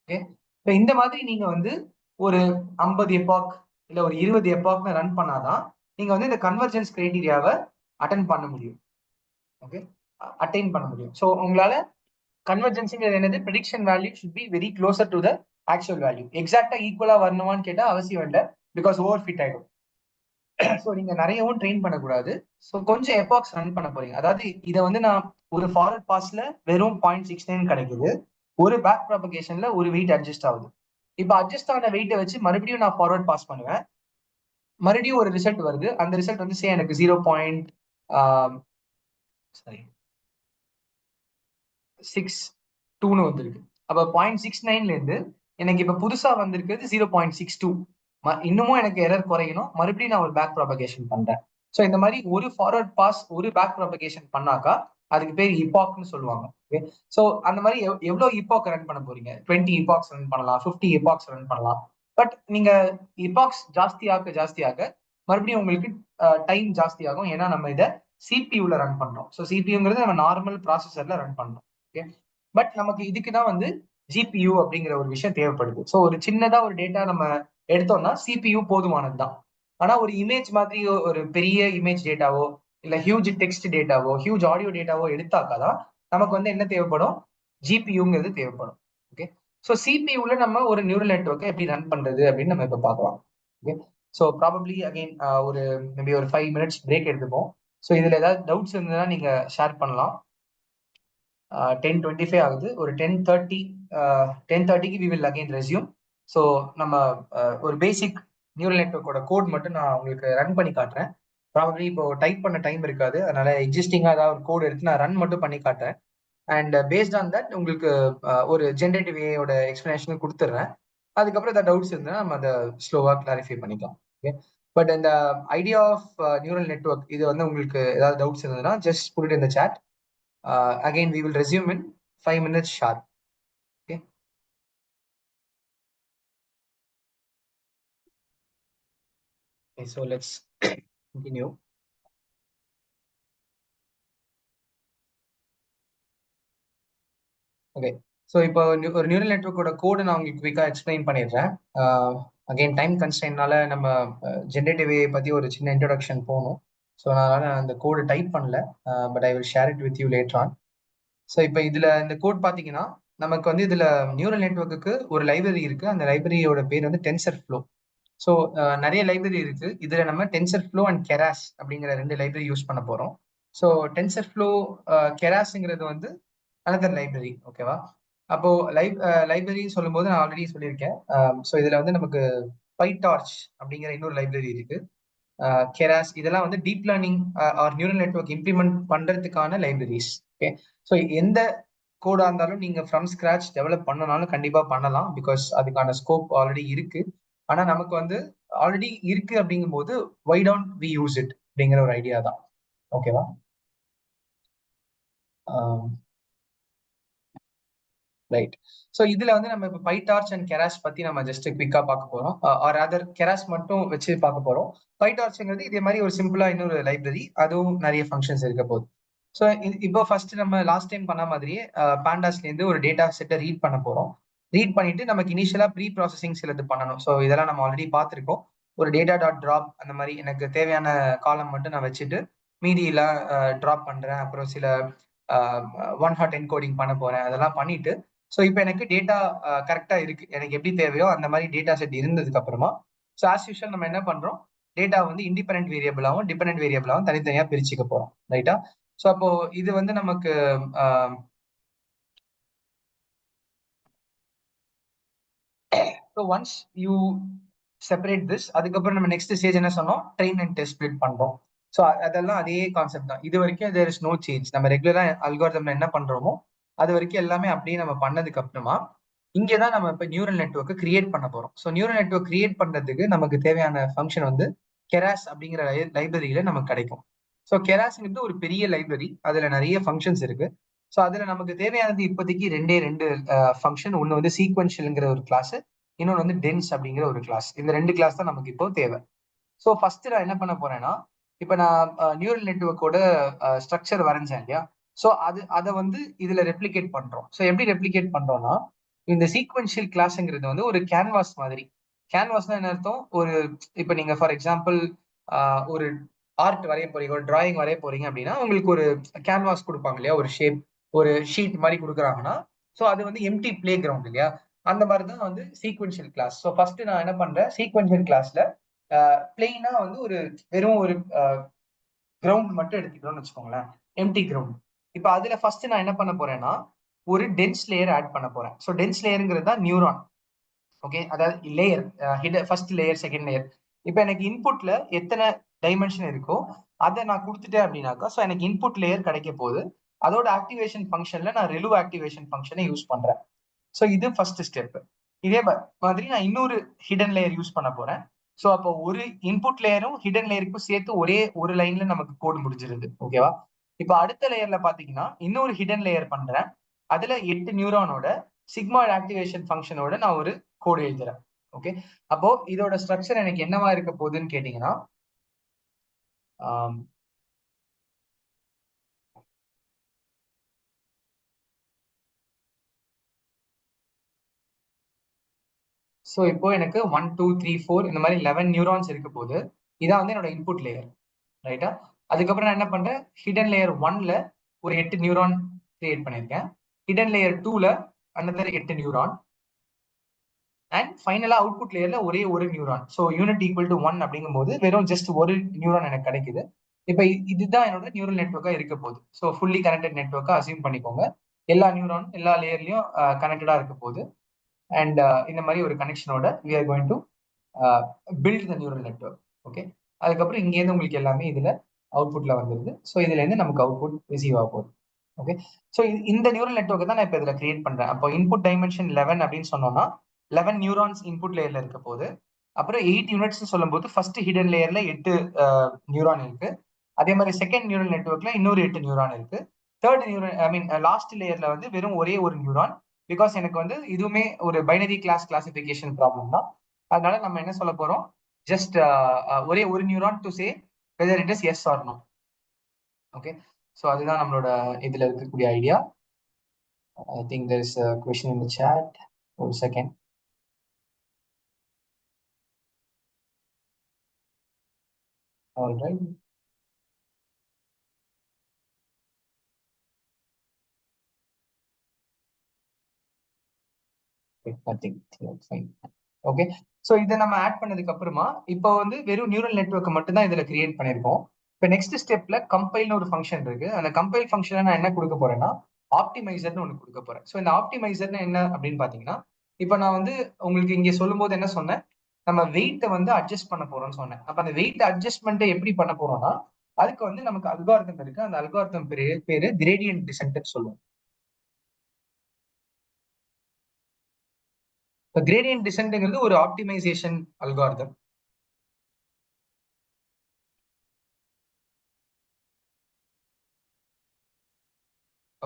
ஓகே, இப்போ இந்த மாதிரி நீங்க வந்து ஒரு 50 எபாக் இல்ல ஒரு 20 எபாக்னு ரன் பண்ணாதான் நீங்க வந்து இந்த கன்வர்ஜென்ஸ் கிரைட்டீரியாவை அட்டன் பண்ண முடியும். ஓகே, அட்டைன் பண்ண முடியும். ஸோ உங்களால கன்வர்ஜென்சிங்கிறது என்னது, prediction value should be very closer to the actual value. எக்ஸாக்டா ஈக்குவலா வரணுமான்னு கேட்டா அவசியம் இல்லை, பிகாஸ் ஓவர் ஃபிட் ஆயிடும். ஸோ நீங்க நிறையவும் ட்ரெயின் பண்ணக்கூடாது. ஸோ கொஞ்சம் எபாக்ஸ் ரன் பண்ண போறீங்க. அதாவது இதை வந்து நான் ஒரு ஃபார்வர்ட் பாஸ்ல வெறும் 0.69 கிடைக்குது, ஒரு பேக் ப்ராபகேஷன்ல ஒரு வெயிட் அட்ஜஸ்ட் ஆகுது. இப்போ அட்ஜஸ்ட் ஆன வெயிட்டை வச்சு மறுபடியும் நான் ஃபார்வர்ட் பாஸ் பண்ணுவேன், மறுபடியும் ஒரு ரிசல்ட் வருது. அந்த ரிசல்ட் வந்து எனக்கு 0.62 வந்திருக்கு. அப்ப 0.69ல இருந்து எனக்கு இப்ப புதுசா வந்திருக்கிறது 0.62. இன்னமும் எனக்கு எரர் குறையணும், மறுபடியும் நான் ஒரு பேக் ப்ராபகேஷன் பண்றேன். ஸோ இந்த மாதிரி ஒரு ஃபார்வர்ட் பாஸ் ஒரு பேக் ப்ராபகேஷன் பண்ணாக்கா அதுக்கு பேர் இபாக்னு சொல்லுவாங்க. ஓகே, ஸோ அந்த மாதிரி எவ்வளவு இபாக் ரன் பண்ண போறீங்க, 20 இபாக்ஸ் ரன் பண்ணலாம், 50 இபாக்ஸ் ரன் பண்ணலாம். பட் நீங்க இபாக்ஸ் ஜாஸ்தியாக மறுபடியும் உங்களுக்கு டைம் ஜாஸ்தி ஆகும். ஏன்னா நம்ம இதை சிபியூல ரன் பண்றோம். ஸோ சிபியூங்கிறது நம்ம நார்மல் ப்ராசஸர்ல ரன் பண்றோம். ஓகே, பட் நமக்கு இதுக்கு தான் வந்து ஜிபியூ அப்படிங்கிற ஒரு விஷயம் தேவைப்படுது. ஸோ ஒரு சின்னதா ஒரு டேட்டா நம்ம எடுத்தோம்னா சிபியூ போதுமானது தான். ஆனா ஒரு இமேஜ் மாதிரி ஒரு பெரிய இமேஜ் டேட்டாவோ இல்ல ஹியூஜ் டெக்ஸ்ட் டேட்டாவோ ஹியூஜ் ஆடியோ டேட்டாவோ எடுத்தாக்காதான் நமக்கு வந்து என்ன தேவைப்படும், ஜிபியூங்கிறது தேவைப்படும். ஓகே, ஸோ சிபியூல நம்ம ஒரு நியூரல் நெட்வொர்க்கை எப்படி ரன் பண்றது அப்படின்னு நம்ம இப்ப பார்க்கலாம். ஓகே, ஸோ ப்ராபப்ளி அகைன் ஒரு மேபி ஒரு 5 minutes பிரேக் எடுத்துப்போம். ஸோ இதுல ஏதாவது டவுட்ஸ் இருந்ததுன்னா நீங்க ஷேர் பண்ணலாம். 10:25 ஆகுது. ஒரு 10:30க்கு we will again resume. So நம்ம ஒரு பேசிக் நியூரல் நெட்வொர்க்கோட கோட் மட்டும் நான் உங்களுக்கு ரன் பண்ணி காட்டுறேன். ப்ராபப்ளி இப்போ டைப் பண்ண டைம் இருக்காது, அதனால எக்ஸிஸ்டிங்காக ஏதாவது ஒரு கோட் எடுத்து நான் ரன் மட்டும் பண்ணி காட்டுறேன். அண்ட் பேஸ்ட் ஆன் தட் உங்களுக்கு ஒரு ஜென்ரேட்டிவ் ஏயோட எக்ஸ்பிளனேஷன் கொடுத்துட்றேன். அதுக்கப்புறம் ஏதாவது டவுட்ஸ் இருந்தால் நம்ம அதை ஸ்லோவாக கிளாரிஃபை பண்ணிக்கலாம். ஓகே, பட் இந்த ஐடியா ஆஃப் நியூரல் நெட்வொர்க் இது வந்து உங்களுக்கு ஏதாவது டவுட்ஸ் இருந்ததுன்னா just put it in the chat. Again, we will resume in 5 minutes sharp. Okay. Okay, so let's continue. Okay, so இப்போ ஒரு நியூரல் நெட்வொர்க்கோட கோடு நான் உங்களுக்கு குயிக்காக எக்ஸ்பிளைன் பண்ணிடுறேன். அகைன் டைம் கன்ஸ்டன்ட்னால நம்ம ஜென்ரேட்டிவ் ஏ பற்றி ஒரு சின்ன இன்ட்ரொடக்ஷன் போகணும். ஸோ அதனால நான் அந்த கோடு டைப் பண்ணல, but I will share it with you later on. So இப்போ இதில் இந்த கோட் பார்த்தீங்கன்னா நமக்கு வந்து இதில் நியூரல் நெட்வொர்க்குக்கு ஒரு லைப்ரரி இருக்கு. அந்த லைப்ரரியோட பேர் வந்து டென்சர் ஃப்ளோ. ஸோ நிறைய லைப்ரரி இருக்கு. இதுல நம்ம டென்சர் ஃப்ளோ அண்ட் கெராஸ் அப்படிங்கிற 2 லைப்ரரி யூஸ் பண்ண போறோம். ஸோ டென்சர் ஃப்ளோ கெராஸ்ங்கிறது வந்து அனதர் லைப்ரரி. ஓகேவா, அப்போ லைப்ரரி சொல்லும்போது நான் ஆல்ரெடி சொல்லியிருக்கேன். ஸோ இதுல வந்து நமக்கு பைடார்ச் அப்படிங்கிற இன்னொரு லைப்ரரி இருக்கு. கெராஸ் இதெல்லாம் வந்து deep learning or neural network implement பண்றதுக்கான லைப்ரரிஸ். ஓகே, ஸோ எந்த கோடா இருந்தாலும் நீங்க ஃப்ரம் ஸ்கிராச் டெவலப் பண்ணனாலும் கண்டிப்பா பண்ணலாம், பிகாஸ் அதுக்கான ஸ்கோப் ஆல்ரெடி இருக்கு. ஆனா நமக்கு வந்து ஆல்ரெடி இருக்கு அப்படிங்கும் போது why don't we use it அப்படிங்கிற ஒரு ஐடியா தான். ஓகேவா, ரைட். ஸோ இதுல வந்து நம்ம இப்போ பைடார்ச் அண்ட் கெராஸ் பத்தி நம்ம ஜஸ்ட் குவிக்கா பார்க்க போறோம், ஆர் அதர் கெராஸ் மட்டும் வச்சு பார்க்க போறோம். பைடார்ச்ங்கிறது இதே மாதிரி ஒரு சிம்பிளா இன்னொரு லைப்ரரி, அதுவும் நிறைய ஃபங்க்ஷன்ஸ் இருக்க போகுது. ஸோ இப்போ ஃபர்ஸ்ட் நம்ம லாஸ்ட் டைம் பண்ண மாதிரியே பாண்டாஸ்ல இருந்து ஒரு டேட்டா செட்டை ரீட் பண்ண போறோம். ரீட் பண்ணிட்டு நமக்கு இனிஷியலா ப்ரீ ப்ராசஸிங் சிலது பண்ணணும். ஸோ இதெல்லாம் நம்ம ஆல்ரெடி பார்த்துருக்கோம். ஒரு டேட்டா டாட் ட்ராப் அந்த மாதிரி எனக்கு தேவையான காலம் மட்டும் நான் வச்சுட்டு மீதியெல்லாம் ட்ராப் பண்றேன். அப்புறம் சில ஒன் ஹாட் என்கோடிங் பண்ண போறேன். அதெல்லாம் பண்ணிட்டு ஸோ இப்போ எனக்கு டேட்டா கரெக்டா இருக்கு, எனக்கு எப்படி தேவையோ அந்த மாதிரி டேட்டா செட் இருந்ததுக்கு அப்புறமா ஸோ ஆஸ் யூஷுவல் நம்ம என்ன பண்றோம், டேட்டா வந்து இண்டிபெண்டன்ட் வேரியபிளாகவும் டிபெண்டன்ட் வேரியபிளாகவும் தனித்தனியா பிரிச்சுக்க போறோம். ரைட்டா, ஸோ அப்போ இது வந்து நமக்கு so once you separate this, அதுக்கப்புறம் நம்ம நெக்ஸ்ட் ஸ்டேஜ் என்ன சொன்னோம், ட்ரெயின் அண்ட் டெஸ்ட் ஸ்ப்ளிட் பண்றோம். ஸோ அதெல்லாம் அதே கான்செப்ட் தான். இது வரைக்கும் தேர் இஸ் நோ சேஞ்ச். நம்ம ரெகுலரா அல்காரிதம்ல என்ன பண்றோமோ அது வரைக்கும் எல்லாமே அப்படியே நம்ம பண்ணதுக்கு அப்புறமா இங்கதான் நம்ம இப்ப நியூரல் நெட்வொர்க்கை கிரியேட் பண்ண போறோம். ஸோ நியூரல் நெட்வொர்க் கிரியேட் பண்றதுக்கு நமக்கு தேவையான ஃபங்க்ஷன் வந்து கெராஸ் அப்படிங்கிற லைப்ரரியில நமக்கு கிடைக்கும். ஸோ கெராஸ்ங்கிறது ஒரு பெரிய லைப்ரரி, அதுல நிறைய ஃபங்க்ஷன்ஸ் இருக்கு. ஸோ அதுல நமக்கு தேவையானது இப்போதைக்கு ரெண்டே ரெண்டு ஃபங்க்ஷன். ஒன்னு வந்து சீக்வன்ஷியல்ங்கிற ஒரு கிளாஸ், இன்னொன்று வந்து டென்ஸ் அப்படிங்கிற ஒரு கிளாஸ். இந்த ரெண்டு கிளாஸ் தான் நமக்கு இப்போ தேவை. ஸோ ஃபர்ஸ்ட் நான் என்ன பண்ண போறேன்னா, இப்போ நான் நியூரல் நெட்வொர்க்கோட ஸ்ட்ரக்சர் வரைஞ்சேன் இல்லையா? ஸோ அதை வந்து இதுல ரெப்ளிகேட் பண்றோம். ஸோ எப்படி ரெப்ளிகேட் பண்றோம்னா, இந்த சீக்வென்ஷியல் கிளாஸ்ங்கிறது வந்து ஒரு கேன்வாஸ் மாதிரி. கேன்வாஸ்னா என்ன அர்த்தம்? ஒரு இப்போ நீங்க ஃபார் எக்ஸாம்பிள் ஒரு ஆர்ட் வரைய போறீங்க, ஒரு டிராயிங் வரைய போறீங்க அப்படின்னா உங்களுக்கு ஒரு கேன்வாஸ் கொடுப்பாங்க இல்லையா? ஒரு ஷேப், ஒரு ஷீட் மாதிரி கொடுக்குறாங்கன்னா, ஸோ அது வந்து எம்டி பிளே கிரவுண்ட் இல்லையா? அந்த மாதிரி தான் வந்து சீக்வென்ஷியல் கிளாஸ். ஸோ ஃபர்ஸ்ட் நான் என்ன பண்றேன், சீக்வென்ஷியல் கிளாஸ்ல பிளெயினா வந்து ஒரு வெறும் ஒரு கிரவுண்ட் மட்டும் எடுத்துக்கிறோம்னு வச்சுக்கோங்களேன், எம்டி கிரவுண்ட். இப்போ அதுல ஃபர்ஸ்ட் நான் என்ன பண்ண போறேன்னா, ஒரு டென்ஸ் லேயர் ஆட் பண்ண போறேன். ஸோ டென்ஸ் லேயருங்கிறது தான் நியூரான். ஓகே, அதாவது layer, first layer, second layer. இப்போ எனக்கு இன்புட்ல எத்தனை டைமென்ஷன் இருக்கோ அதை நான் கொடுத்துட்டேன் அப்படின்னாக்கா, ஸோ எனக்கு இன்புட் லேயர் கிடைக்க போகுது. அதோட ஆக்டிவேஷன் ஃபங்க்ஷன்ல நான் ரெலு ஆக்டிவேஷன் ஃபங்க்ஷனை யூஸ் பண்றேன். ஸோ இது ஃபர்ஸ்ட் ஸ்டெப். இதே மாதிரி நான் இன்னொரு ஹிடன் லேயர் யூஸ் பண்ண போறேன். ஸோ அப்போ ஒரு இன்புட் லேயரும் ஹிடன் லேயருக்கும் சேர்த்து ஒரே ஒரு லைன்ல நமக்கு கோட் முடிஞ்சிருது. ஓகேவா? இப்போ அடுத்த லேயர்ல பாத்தீங்கன்னா இன்னொரு ஹிடன் லேயர் பண்றேன். அதுல 8 நியூரானோட சிக்மாய்டு ஆக்டிவேஷன் ஃபங்க்ஷனோட நான் ஒரு கோடு எழுதுறேன். ஓகே, அப்போ இதோட ஸ்ட்ரக்சர் எனக்கு என்னவா இருக்க போகுதுன்னு கேட்டீங்கன்னா, ஸோ இப்போ எனக்கு 1 2 3 4 இந்த மாதிரி 11 நியூரான்ஸ் இருக்க போது. இதான் வந்து என்னோட இன்புட் லேயர். ரைட்டா? அதுக்கப்புறம் நான் என்ன பண்றேன், ஹிடன் லேயர் 1ல ஒரு 8 நியூரான் கிரியேட் பண்ணியிருக்கேன். ஹிடன் லேயர் 2ல அனதர் 8 நியூரான். அண்ட் ஃபைனலா அவுட்புட் லேயர்ல ஒரே ஒரு neuron. So unit equal to 1 அப்படிங்கும் போது வெறும் ஜஸ்ட் ஒரு நியூரான் எனக்கு கிடைக்குது. இப்போ இதுதான் என்னோட நியூரல் நெட்வொர்க்கா இருக்க போகுது. ஸோ ஃபுல்லி கனெக்டட் நெட்வொர்க்கா அசியூம் பண்ணிக்கோங்க. எல்லா நியூரான் எல்லா லேயர்லயும் கனெக்டடா இருக்க போகுது. அண்ட் இந்த மாதிரி ஒரு கனெக்ஷனோட we are going to build the neural network. Okay, அதுக்கப்புறம் இங்கேருந்து உங்களுக்கு எல்லாமே இதுல அவுட்புட்ல வந்துருது. ஸோ இதுல இருந்து நமக்கு அவுட்புட் ரிசீவ் ஆக போகுது. ஓகே, ஸோ இந்த நியூரல் நெட்வொர்க் தான் நான் இப்போ இதுல கிரியேட் பண்றேன். அப்போ இன்புட் டைமென்ஷன் 11 அப்படின்னு சொன்னோம்னா 11 நியூரான்ஸ் இன்புட் லேயர்ல இருக்க போது. அப்புறம் 8 யூனிட்ஸ் சொல்லும் போது ஃபர்ஸ்ட் ஹிடன் லேயர்ல 8 நியூரான் இருக்கு. அதே மாதிரி செகண்ட் நியூரல் நெட்வொர்க்ல இன்னொரு 8 நியூரான் இருக்கு. தேர்ட் நியூரல், ஐ மீன் லாஸ்ட் லேயர்ல வந்து வெறும் ஒரே ஒரு நியூரான். பிகாஸ் எனக்கு வந்து இதுவுமே ஒரு பைனரி கிளாஸ் கிளாசிபிகேஷன் ப்ராப்ளம் தான். அதனால நம்ம என்ன சொல்ல போறோம், ஜஸ்ட் ஒரே ஒரு neuron to say whether it is yes or no. Okay, so அதுதான் நம்மளோட இதுல இருக்கக்கூடிய idea. I think there is a question in the chat. ஒரு second. All right. Nothing. Fine. Okay, so இதை நம்ம ஆட் பண்ணதுக்கு அப்புறமா இப்போ வந்து வெறும் நியூரல் நெட்வொர்க்கை மட்டும் தான் இதுல கிரியேட் பண்ணியிருக்கோம். இப்போ நெக்ஸ்ட் ஸ்டெப்ல கம்பைல்னு ஒரு ஃபங்க்ஷன் இருக்கு. அந்த கம்பைல் ஃபங்க்ஷனை நான் என்ன கொடுக்க போறேன்னா, ஆப்டிமைசர்னு ஒன்று கொடுக்க போறேன். ஸோ இந்த ஆப்டிமைசர்னு என்ன அப்படின்னு பாத்தீங்கன்னா, இப்போ நான் வந்து உங்களுக்கு இங்க சொல்லும் போது என்ன சொன்னேன், நம்ம வெயிட்டை வந்து அட்ஜஸ்ட் பண்ண போறோம்னு சொன்னேன். அப்ப அந்த வெயிட் அட்ஜஸ்ட்மெண்ட்டை எப்படி பண்ண போறோம்னா, அதுக்கு வந்து நமக்கு அல்காரிதம் இருக்கு. அந்த அல்காரிதம் பேரு கிரேடியன்ட் டிசென்ட்னு சொல்லுவோம். இப்போ கிரேடியன்ட் டிசென்ட்ங்கிறது ஒரு ஆப்டிமைசேஷன் அல்காரிதம்.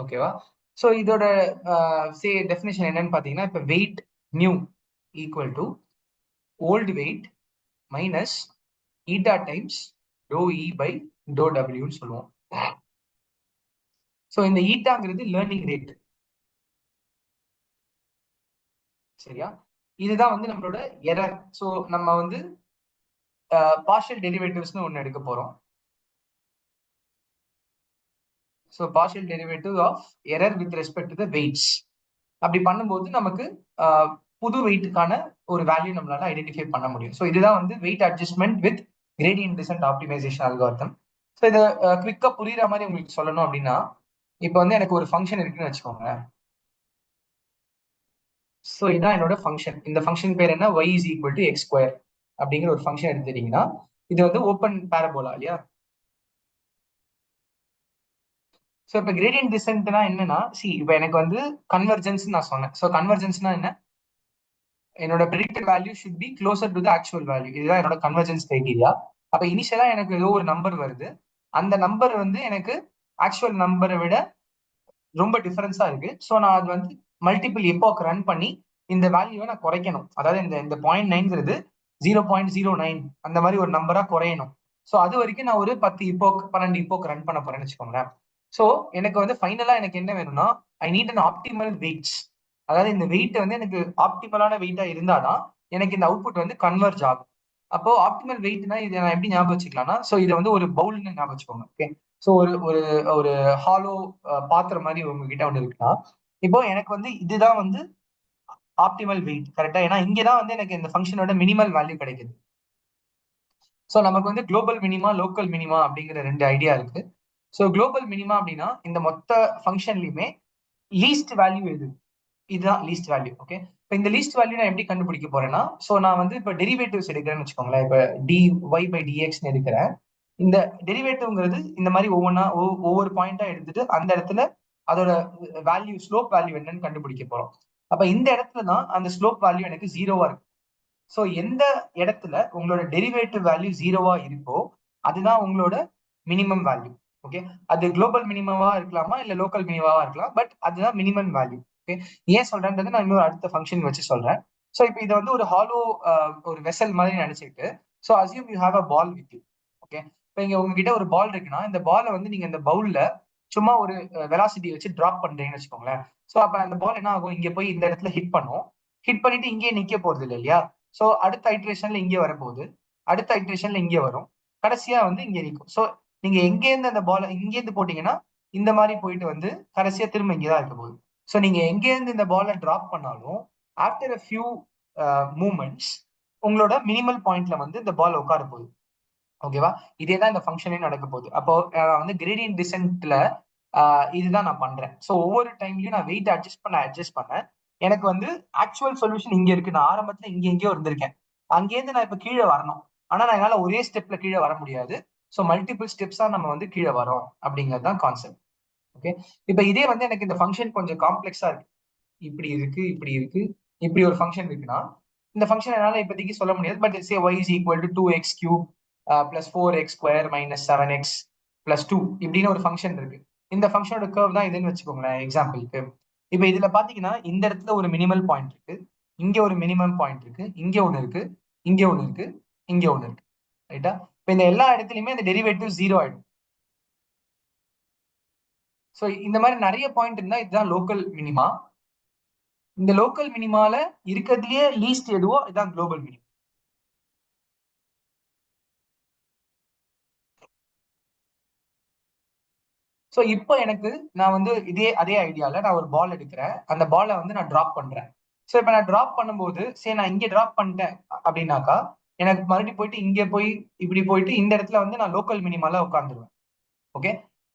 ஓகேவா? ஸோ இதோட டெஃபினேஷன் என்னன்னு பாத்தீங்கன்னா, இப்போ weight new equal to old weight minus eta times டோ இ பை டோ டபிள்யூன்னு சொல்லுவோம். ஸோ இந்த ஈட்டாங்கிறது லேர்னிங் ரேட். சரியா? இதுதான் வந்து நம்மளோட எரர். ஸோ நம்ம வந்து பார்ஷியல் டெரிவேட்டிவ்ஸ்னு ஒன்று எடுக்க போறோம். So partial derivative of error with respect to the weights. அப்படி பண்ணும்போது நமக்கு புது வெயிட்டுக்கான ஒரு வேல்யூ நம்மளால ஐடென்டிஃபை பண்ண முடியும். ஸோ இதுதான் வந்து weight adjustment with gradient descent optimization algorithm. So இதை குவிக்கா புரியுற மாதிரி உங்களுக்கு சொல்லணும் அப்படின்னா, இப்போ வந்து எனக்கு ஒரு ஃபங்க்ஷன் இருக்குன்னு வச்சுக்கோங்க. ஸோ இதான் என்னோட ஃபங்க்ஷன். இந்த ஃபங்க்ஷன் பேர் என்ன, y is equal to X square அப்படிங்கிற ஒரு ஃபங்க்ஷன் எடுத்துட்டீங்கன்னா, இது வந்து ஓப்பன் பேரபோலா இல்லையா? ஸோ இப்போ கிரேடியன்ட் டிசென்ட்னா என்னன்னா, இப்போ எனக்கு வந்து கன்வர்ஜென்ஸ் நான் சொன்னேன். ஸோ கன்வர்ஜென்ஸ்னா என்ன? என்னோட predicted value should be closer to the actual value. இதுதான் என்னோட கன்வர்ஜென்ஸ் கிரைட்டீரியா. அப்ப இனிஷியலா எனக்கு ஏதோ ஒரு நம்பர் வருது. அந்த நம்பர் வந்து எனக்கு ஆக்சுவல் நம்பரை விட ரொம்ப டிஃபரன்ஸா இருக்கு. ஸோ நான் அது வந்து மல்டிபிள் எப்பாக் ரன் பண்ணி இந்த வேல்யூவை நான் குறைக்கணும். அதாவது இந்த இந்த 0.9ங்கிறது 0.09 அந்த மாதிரி ஒரு நம்பரா குறையணும். ஸோ அது வரைக்கும் நான் ஒரு 10 இப்போக் 12 இப்போக் ரன் பண்ண போறேன்னு வச்சுக்கோங்களேன். ஸோ எனக்கு வந்து ஃபைனலா எனக்கு என்ன வேணும்னா, I need an optimal weights. அதாவது இந்த வெயிட் வந்து எனக்கு ஆப்டிமலான வெயிட்டா இருந்தாதான் எனக்கு இந்த அவுட்புட் வந்து கன்வர்ஜ் ஆகும். அப்போ ஆப்டிமல் வெயிட்னா இதை நான் எப்படி ஞாபகம் வச்சுக்கலாம்னா, ஸோ இதை வந்து ஒரு பவுல்னு ஞாபகம் வச்சுக்கோங்க. ஓகே. ஸோ ஒரு ஒரு ஒரு ஹாலோ பாத்திரம் மாதிரி உங்ககிட்ட ஒன்று இருக்குன்னா, இப்போ எனக்கு வந்து இதுதான் வந்து ஆப்டிமல் வெயிட் கரெக்டா. ஏன்னா இங்கதான் வந்து எனக்கு இந்த ஃபங்க்ஷனோட மினிமல் வேல்யூ கிடைக்குது. ஸோ நமக்கு வந்து குளோபல் மினிமா லோக்கல் மினிமா அப்படிங்கிற ரெண்டு ஐடியா இருக்கு. ஸோ குளோபல் மினிமா அப்படின்னா இந்த மொத்த ஃபங்க்ஷன்லயுமே லீஸ்ட் வேல்யூ எது, இதுதான் லீஸ்ட் வேல்யூ. ஓகே. இப்போ இந்த லீஸ்ட் வேல்யூ நான் எப்படி கண்டுபிடிக்க போறேன்னா, ஸோ நான் வந்து இப்போ டெரிவேட்டிவ்ஸ் எடுக்கிறேன்னு வச்சுக்கோங்களேன். இப்போ dy by dxன்னு எடுக்கிறேன். இந்த டெரிவேட்டிவ்ங்கிறது இந்த மாதிரி ஒவ்வொன்றா ஒவ்வொரு பாயிண்டா எடுத்துட்டு அந்த இடத்துல அதோட வேல்யூ ஸ்லோப் வேல்யூ என்னன்னு கண்டுபிடிக்க போறோம். அப்ப இந்த இடத்துல தான் அந்த ஸ்லோப் வேல்யூ எனக்கு ஜீரோவா இருக்கு. ஸோ எந்த இடத்துல உங்களோட டெரிவேட்டிவ் வேல்யூ ஜீரோவா இருக்கோ அதுதான் உங்களோட மினிமம் வேல்யூ. ஓகே. அது குளோபல் மினிமமா இருக்கலாமா இல்ல லோக்கல் மினிமமா இருக்கலாம், பட் அதுதான் மினிமம் வேல்யூ. ஓகே. ஏன் சொல்றேன்றது நான் இன்னொரு அடுத்த ஃபங்க்ஷன் வச்சு சொல்றேன். ஸோ இப்போ இதை வந்து ஒரு ஹாலோ ஒரு வெசல் மாதிரி நினைச்சிட்டு, so assume you have a ball with you. Okay. இப்போ இங்க உங்ககிட்ட ஒரு பால் இருக்குன்னா இந்த பாலை வந்து நீங்க இந்த பவுல்ல சும்மா ஒரு வெலாசிட்டி வச்சு டிராப் பண்றீங்கன்னு வச்சுக்கோங்களேன். ஸோ அப்ப அந்த பால் என்ன ஆகும், இங்க போய் இந்த இடத்துல ஹிட் பண்ணும். ஹிட் பண்ணிட்டு இங்கேயே நிக்க போறது இல்லை இல்லையா. ஸோ அடுத்த ஐட்ரேஷன்ல இங்கே வரப்போகுது, அடுத்த ஐட்ரேஷன்ல இங்கே வரும், கடைசியா வந்து இங்கே நிற்கும். ஸோ நீங்க எங்கேருந்து அந்த பால் இங்கேருந்து போட்டீங்கன்னா இந்த மாதிரி போயிட்டு வந்து கடைசியா திரும்ப இங்கே தான் இருக்க போகுது. ஸோ நீங்க எங்கேருந்து இந்த பாலை டிராப் பண்ணாலும் ஆஃப்டர் அ ஃபியூ மூமெண்ட்ஸ் உங்களோட மினிமல் பாயிண்ட்ல வந்து இந்த பால் உட்கார போகுது. ஓகேவா. இதே தான் இந்த ஃபங்க்ஷனே நடக்க போகுது. அப்போ வந்து கிரேடியன்ட் டிசென்ட்ல இதுதான் நான் பண்றேன். ஸோ ஒவ்வொரு டைம்லயும் நான் வெயிட் அட்ஜஸ்ட் பண்ணேன். எனக்கு வந்து ஆக்சுவல் சொல்யூஷன் இங்க இருக்கு. நான் ஆரம்பத்துல இங்க எங்கேயோ இருந்திருக்கேன். அங்கேருந்து நான் இப்ப கீழே வரணும். ஆனா நான் என்னால ஒரே ஸ்டெப்ல கீழே வர முடியாது. ஸோ மல்டிபிள் ஸ்டெப்ஸா நம்ம வந்து கீழே வரோம் அப்படிங்கிறது தான் கான்செப்ட். ஓகே. இப்ப இதே வந்து எனக்கு இந்த ஃபங்க்ஷன் கொஞ்சம் காம்ப்ளெக்ஸா இருக்கு. இப்படி இருக்கு, இப்படி இருக்கு, இப்படி ஒரு ஃபங்க்ஷன் இருக்குன்னா இந்த ஃபங்க்ஷன் என்னால இப்போதைக்கு சொல்ல முடியாது. But say y is equal to 2x cube plus 4x square minus 7x plus 2 இப்படின்னு ஒரு ஃபங்க்ஷன் இருக்கு. இந்த ஃபங்க்ஷனோட கர்வ் தான் இதுன்னு வச்சுக்கோங்களேன் எக்ஸாம்பிளுக்கு. இப்போ இதுல பாத்தீங்கன்னா இந்த இடத்துல ஒரு மினிமல் பாயிண்ட் இருக்கு, இங்க ஒரு மினிமம் பாயிண்ட் இருக்கு, இங்க ஒண்ணு இருக்கு, இங்க ஒண்ணு இருக்கு, இங்க ஒண்ணு இருக்கு. ரைட்டா. இப்போ இந்த எல்லா இடத்துலயுமே இந்த டெரிவேட்டிவ் ஜீரோ ஆயிடும். ஸோ இந்த மாதிரி நிறைய பாயிண்ட் இருந்தா இதுதான் லோக்கல் மினிமா. இந்த லோக்கல் மினிமால இருக்கிறதுலயே லீஸ்ட் எதுவோ இதுதான் குளோபல் மினிமா. ஸோ இப்போ எனக்கு நான் வந்து அதே ஐடியால நான் ஒரு பால் எடுக்கிறேன். அந்த பாலை வந்து நான் டிராப் பண்றேன். ஸோ இப்போ நான் டிராப் பண்ணும்போது சரி நான் இங்கே டிராப் பண்ணிட்டேன் அப்படின்னாக்கா எனக்கு மறுபடியும் போயிட்டு இங்கே போய் இப்படி போயிட்டு இந்த இடத்துல வந்து நான் லோக்கல் மினிமால உட்காந்துருவேன். ஓகே.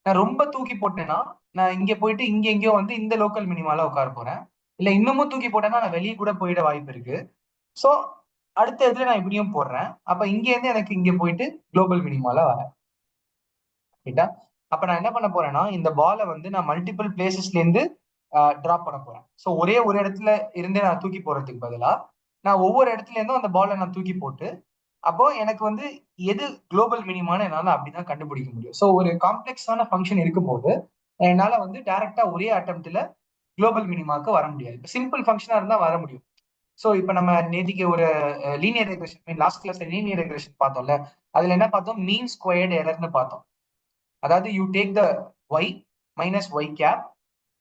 நான் ரொம்ப தூக்கி போட்டேன்னா நான் இங்க போயிட்டு இங்க எங்கேயோ வந்து இந்த லோக்கல் மினிமால உட்கார போறேன். இல்ல இன்னமும் தூக்கி போட்டேன்னா நான் வெளியே கூட போயிட வாய்ப்பு இருக்கு. ஸோ அடுத்த இடத்துல நான் இப்படியும் போடுறேன். அப்ப இங்க இருந்து எனக்கு இங்க போயிட்டு குளோபல் மினிமால வரேன். ரைட்டா. அப்ப நான் என்ன பண்ண போறேன்னா இந்த பாலை வந்து நான் மல்டிபிள் பிளேசஸ்ல இருந்து டிராப் பண்ண போறேன். ஸோ ஒரே ஒரு இடத்துல இருந்தே நான் தூக்கி போடுறதுக்கு பதிலா நான் ஒவ்வொரு இடத்துல இருந்தும் அந்த பாலை நான் தூக்கி போட்டு அப்போ எனக்கு வந்து எது குளோபல் மினிமான என்னால அப்படிதான் கண்டுபிடிக்க முடியும். ஸோ ஒரு காம்ப்ளெக்ஸான ஃபங்க்ஷன் இருக்கும்போது என்னால வந்து டைரக்டா ஒரே அட்டம்ப்ட்ல குளோபல் மினிமாக்கு வர முடியாது. சிம்பிள் ஃபங்க்ஷனா இருந்தா வர முடியும். ஸோ இப்போ நம்ம நேத்திக்கு ஒரு லீனியர் ரெக்ரெஷன் லாஸ்ட் கிளாஸ்ல லீனியர் ரெக்ரெஷன் பார்த்தோம்ல. அதுல என்ன பார்த்தோம், மீன் ஸ்கொயர்டு எரர்னு பார்த்தோம். அதாவது you take the Y minus Y cap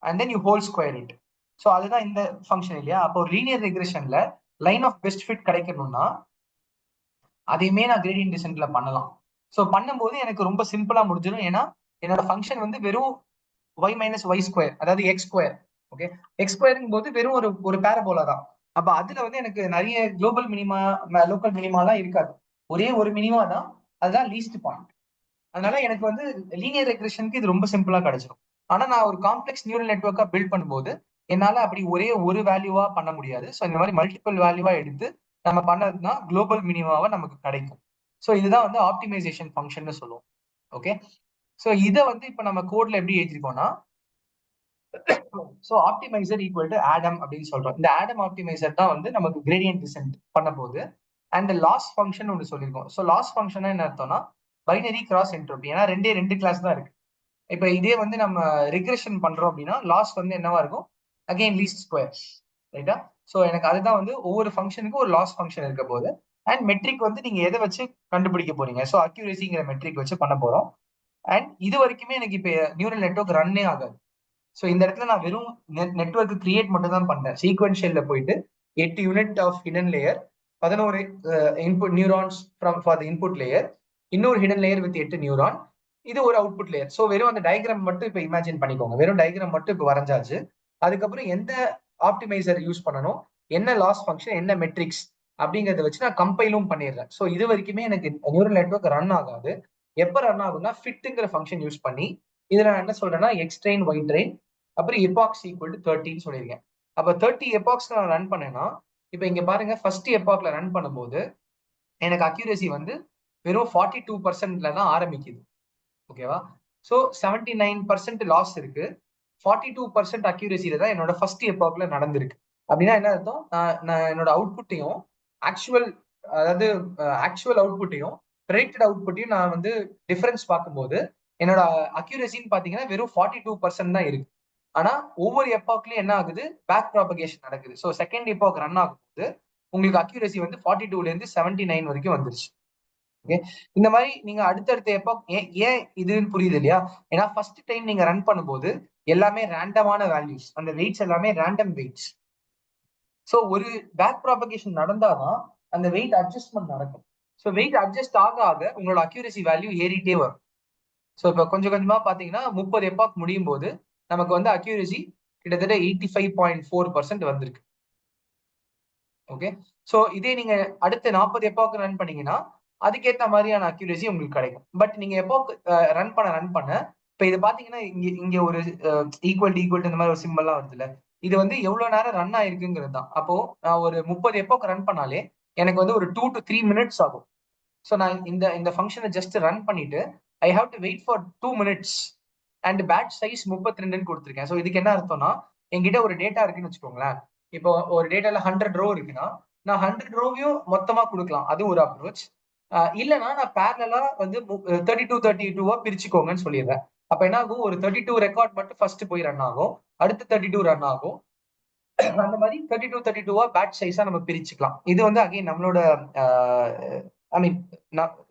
and then you whole square it. So அதுதான் இந்த ஃபங்க்ஷன் இல்லையா. அப்போ லீனியர் ரெக்ரெஷன்ல லைன் ஆஃப் பெஸ்ட் ஃபிட் கிடைக்கணும்னா அதையுமே நான் கிரேடியன்ட் டிசென்ட்ல பண்ணலாம். ஸோ பண்ணும்போது எனக்கு ரொம்ப சிம்பிளா முடிஞ்சிடும். ஏன்னா என்னோட ஃபங்க்ஷன் வந்து வெறும் ஒய் மைனஸ் ஒய் ஸ்கொயர் அதாவது எக்ஸ் ஸ்கொயர். ஓகே. எக்ஸ் ஸ்கொயருங்கும் போது வெறும் ஒரு பேரபோலா தான். அப்ப அதுல வந்து எனக்கு நிறைய குளோபல் மினிமா லோக்கல் மினிமாலாம் இருக்காது. ஒரே ஒரு மினிமா தான், அதுதான் லீஸ்ட் பாயிண்ட். அதனால எனக்கு வந்து லீனியர் ரெக்ரெஷனுக்கு இது ரொம்ப சிம்பிளா கிடைச்சிடும். ஆனா நான் ஒரு காம்ப்ளெக்ஸ் நியூரல் நெட்வொர்க்கா பில்ட் பண்ணும்போது என்னால அப்படி ஒரே ஒரு வேல்யூவா பண்ண முடியாது. ஸோ இந்த மாதிரி மல்டிபிள் வேல்யூவா எடுத்து நம்ம பண்ணதுன்னா குளோபல் மினிமாவா நமக்கு கிடைக்கும். ஸோ இதுதான் வந்து ஆப்டிமைசேஷன் ஃபங்க்ஷன் சொல்லுவோம். ஓகே. ஸோ இதை வந்து இப்போ நம்ம கோட்ல எப்படி எழுதிருக்கோம்னா, so optimiser equal to Adam அப்படின்னு சொல்றோம். இந்த ஆடம் ஆப்டிமைசர் தான் வந்து நமக்கு கிரேடியன்ட் டிசென்ட் பண்ண போகுது. அண்ட் லாஸ் ஃபங்க்ஷன் ஒன்று சொல்லியிருக்கோம். ஸோ லாஸ் ஃபங்க்ஷன் என்ன அர்த்தம்னா பைனரி கிராஸ் என்ட்ரோபி. ஏன்னா ரெண்டு கிளாஸ் தான் இருக்கு. இப்போ இதே வந்து நம்ம ரிக்ரெஷன் பண்றோம் அப்படின்னா லாஸ் வந்து என்னவா இருக்கும், அகைன் லீஸ்ட் ஸ்கொயர்ஸ், ரைட்டா? ஸோ எனக்கு அதுதான் வந்து ஒவ்வொரு ஃபங்க்ஷனுக்கும் ஒரு லாஸ் ஃபங்க்ஷன் இருக்க போது. அண்ட் மெட்ரிக் வந்து நீங்க எதை வச்சு கண்டுபிடிக்க போறீங்க, ஸோ அக்யூரேசிங்கிற மெட்ரிக் வச்சு பண்ண போறோம். அண்ட் இது வரைக்குமே எனக்கு இப்போ நியூரல் நெட்வொர்க் ரன்னே ஆகாது. ஸோ இந்த இடத்துல நான் வெறும் நெட்வொர்க் கிரியேட் மட்டும் தான் பண்றேன். சீக்வென்ஷியல்ல போயிட்டு 8 unit of hidden layer, 11 input neurons for the input layer, இன்னொரு ஹிடன் லேயர் வித் 8 நியூரான், இது ஒரு அவுட்புட் லேயர். ஸோ வெறும் அந்த டயக்ராம் மட்டும் இப்போ இமேஜின் பண்ணிக்கோங்க. வெறும் டயக்ராம் மட்டும் இப்போ வரைஞ்சாச்சு. அதுக்கப்புறம் எந்த ஆப்டிமைசர் யூஸ் பண்ணணும், என்ன லாஸ் ஃபங்க்ஷன், என்ன மெட்ரிக்ஸ் அப்படிங்கிறத வச்சு நான் கம்பைலும் பண்ணிடுறேன். ஸோ இது வரைக்குமே எனக்கு நியூரல் நெட்வொர்க் ரன் ஆகாது. எப்போ ரன் ஆகும்னா ஃபிட்டுங்கிற ஃபங்க்ஷன் யூஸ் பண்ணி, இதுல நான் என்ன சொல்றேன்னா எக்ஸ் ட்ரெயின் ஒய் ட்ரெயின் அப்புறம் எபாக்ஸ் ஈக்குவல் டு 30 சொல்லியிருக்கேன். அப்போ 30 எபாக்ஸ் நான் ரன் பண்ணேன்னா, இப்போ இங்க பாருங்க ஃபர்ஸ்ட் எபாக்ல ரன் பண்ணும்போது எனக்கு அக்யூரசி வந்து வெறும் 42% தான் ஆரம்பிக்குது. ஓகேவா? ஸோ 79% லாஸ் இருக்கு. 42% அக்யூரசியில தான் என்னோட ஃபர்ஸ்ட் எபாக்ல நடந்திருக்கு. அப்படின்னா என்ன அர்த்தம், நான் என்னோட அவுட்புட்டையும் ஆக்சுவல், அதாவது ஆக்சுவல் அவுட்புட்டையும் ப்ரெடிக்டட் அவுட்புட்டையும் நான் வந்து டிஃபரன்ஸ் பார்க்கும்போது என்னோட அக்யூரசின்னு பாத்தீங்கன்னா வெறும் 42% தான் இருக்கு. ஆனா ஒவ்வொரு எப்பாக்லயும் என்ன ஆகுது, பேக் ப்ராபகேஷன் நடக்குது. ஸோ செகண்ட் எப்பாக் ரன் ஆகும்போது உங்களுக்கு அக்யூரசி வந்து 42ல இருந்து 79 வரைக்கும் வந்துருச்சு. ஓகே, இந்த மாதிரி நீங்க அடுத்தடுத்த எப்பாக் ஏன் இதுன்னு புரியுது இல்லையா? ஏன்னா ஃபர்ஸ்ட் டைம் நீங்க ரன் பண்ணும்போது எல்லாமே ரேண்டமான வேல்யூஸ், அந்த வெயிட்ஸ் எல்லாமே ரேண்டம் வெயிட்ஸ். ஸோ ஒரு பேக் ப்ராபகேஷன் நடந்தாதான் அந்த வெயிட் அட்ஜஸ்ட்மெண்ட் நடக்கும். ஸோ வெயிட் அட்ஜஸ்ட் ஆக ஆக உங்களோட அக்யூரசி வேல்யூ ஏறிட்டே வரும். ஸோ இப்போ கொஞ்சம் கொஞ்சமா பாத்தீங்கன்னா 30 எப்பாக் முடியும் போது நமக்கு வந்து அக்யூரசி கிட்டத்தட்ட 85.4% வந்திருக்கு. ஓகே, ஸோ இதே நீங்க அடுத்த 40 எப்பாக் ரன் பண்ணீங்கன்னா அதுக்கேற்ற மாதிரியான அக்யூரசி உங்களுக்கு கிடைக்கும். பட் நீங்க எப்பாக் ரன் பண்ண இப்போ இது பாத்தீங்கன்னா இங்க இங்க ஒரு ஈக்குவல் இந்த மாதிரி ஒரு சிம்பிள்லாம் வருதுல்ல, இது வந்து எவ்வளவு நேரம் ரன் ஆயிருக்குங்கிறது தான். அப்போ நான் ஒரு 30 எப்பாக் ரன் பண்ணாலே எனக்கு வந்து ஒரு 2 to 3 minutes ஆகும். ஸோ நான் இந்த இந்த ஃபங்க்ஷனை ஜஸ்ட் ரன் பண்ணிட்டு I have to wait for 2 minutes and batch size 32 கொடுத்துருக்கேன். ஸோ இதுக்கு என்ன அர்த்தம்னா, என்கிட்ட ஒரு டேட்டா இருக்குன்னு வச்சுக்கோங்களேன். இப்போ ஒரு டேட்டால 100 ரோ இருக்குன்னா நான் 100 ரோவையும் மொத்தமா கொடுக்கலாம், அது ஒரு அப்ரோச். இல்லைன்னா நான் பேரலா வந்து 32 பிரிச்சுக்கோங்கன்னு சொல்லிடுறேன். அப்ப என்ன ஆகும், ஒரு 32 ரெக்கார்ட் மட்டும் ஃபர்ஸ்ட் போய் ரன் ஆகும், அடுத்து 32 ரன் ஆகும். அந்த மாதிரி 32 பேட்ச் சைஸா நம்ம பிரிச்சுக்கலாம். இது வந்து அகைன் நம்மளோட I mean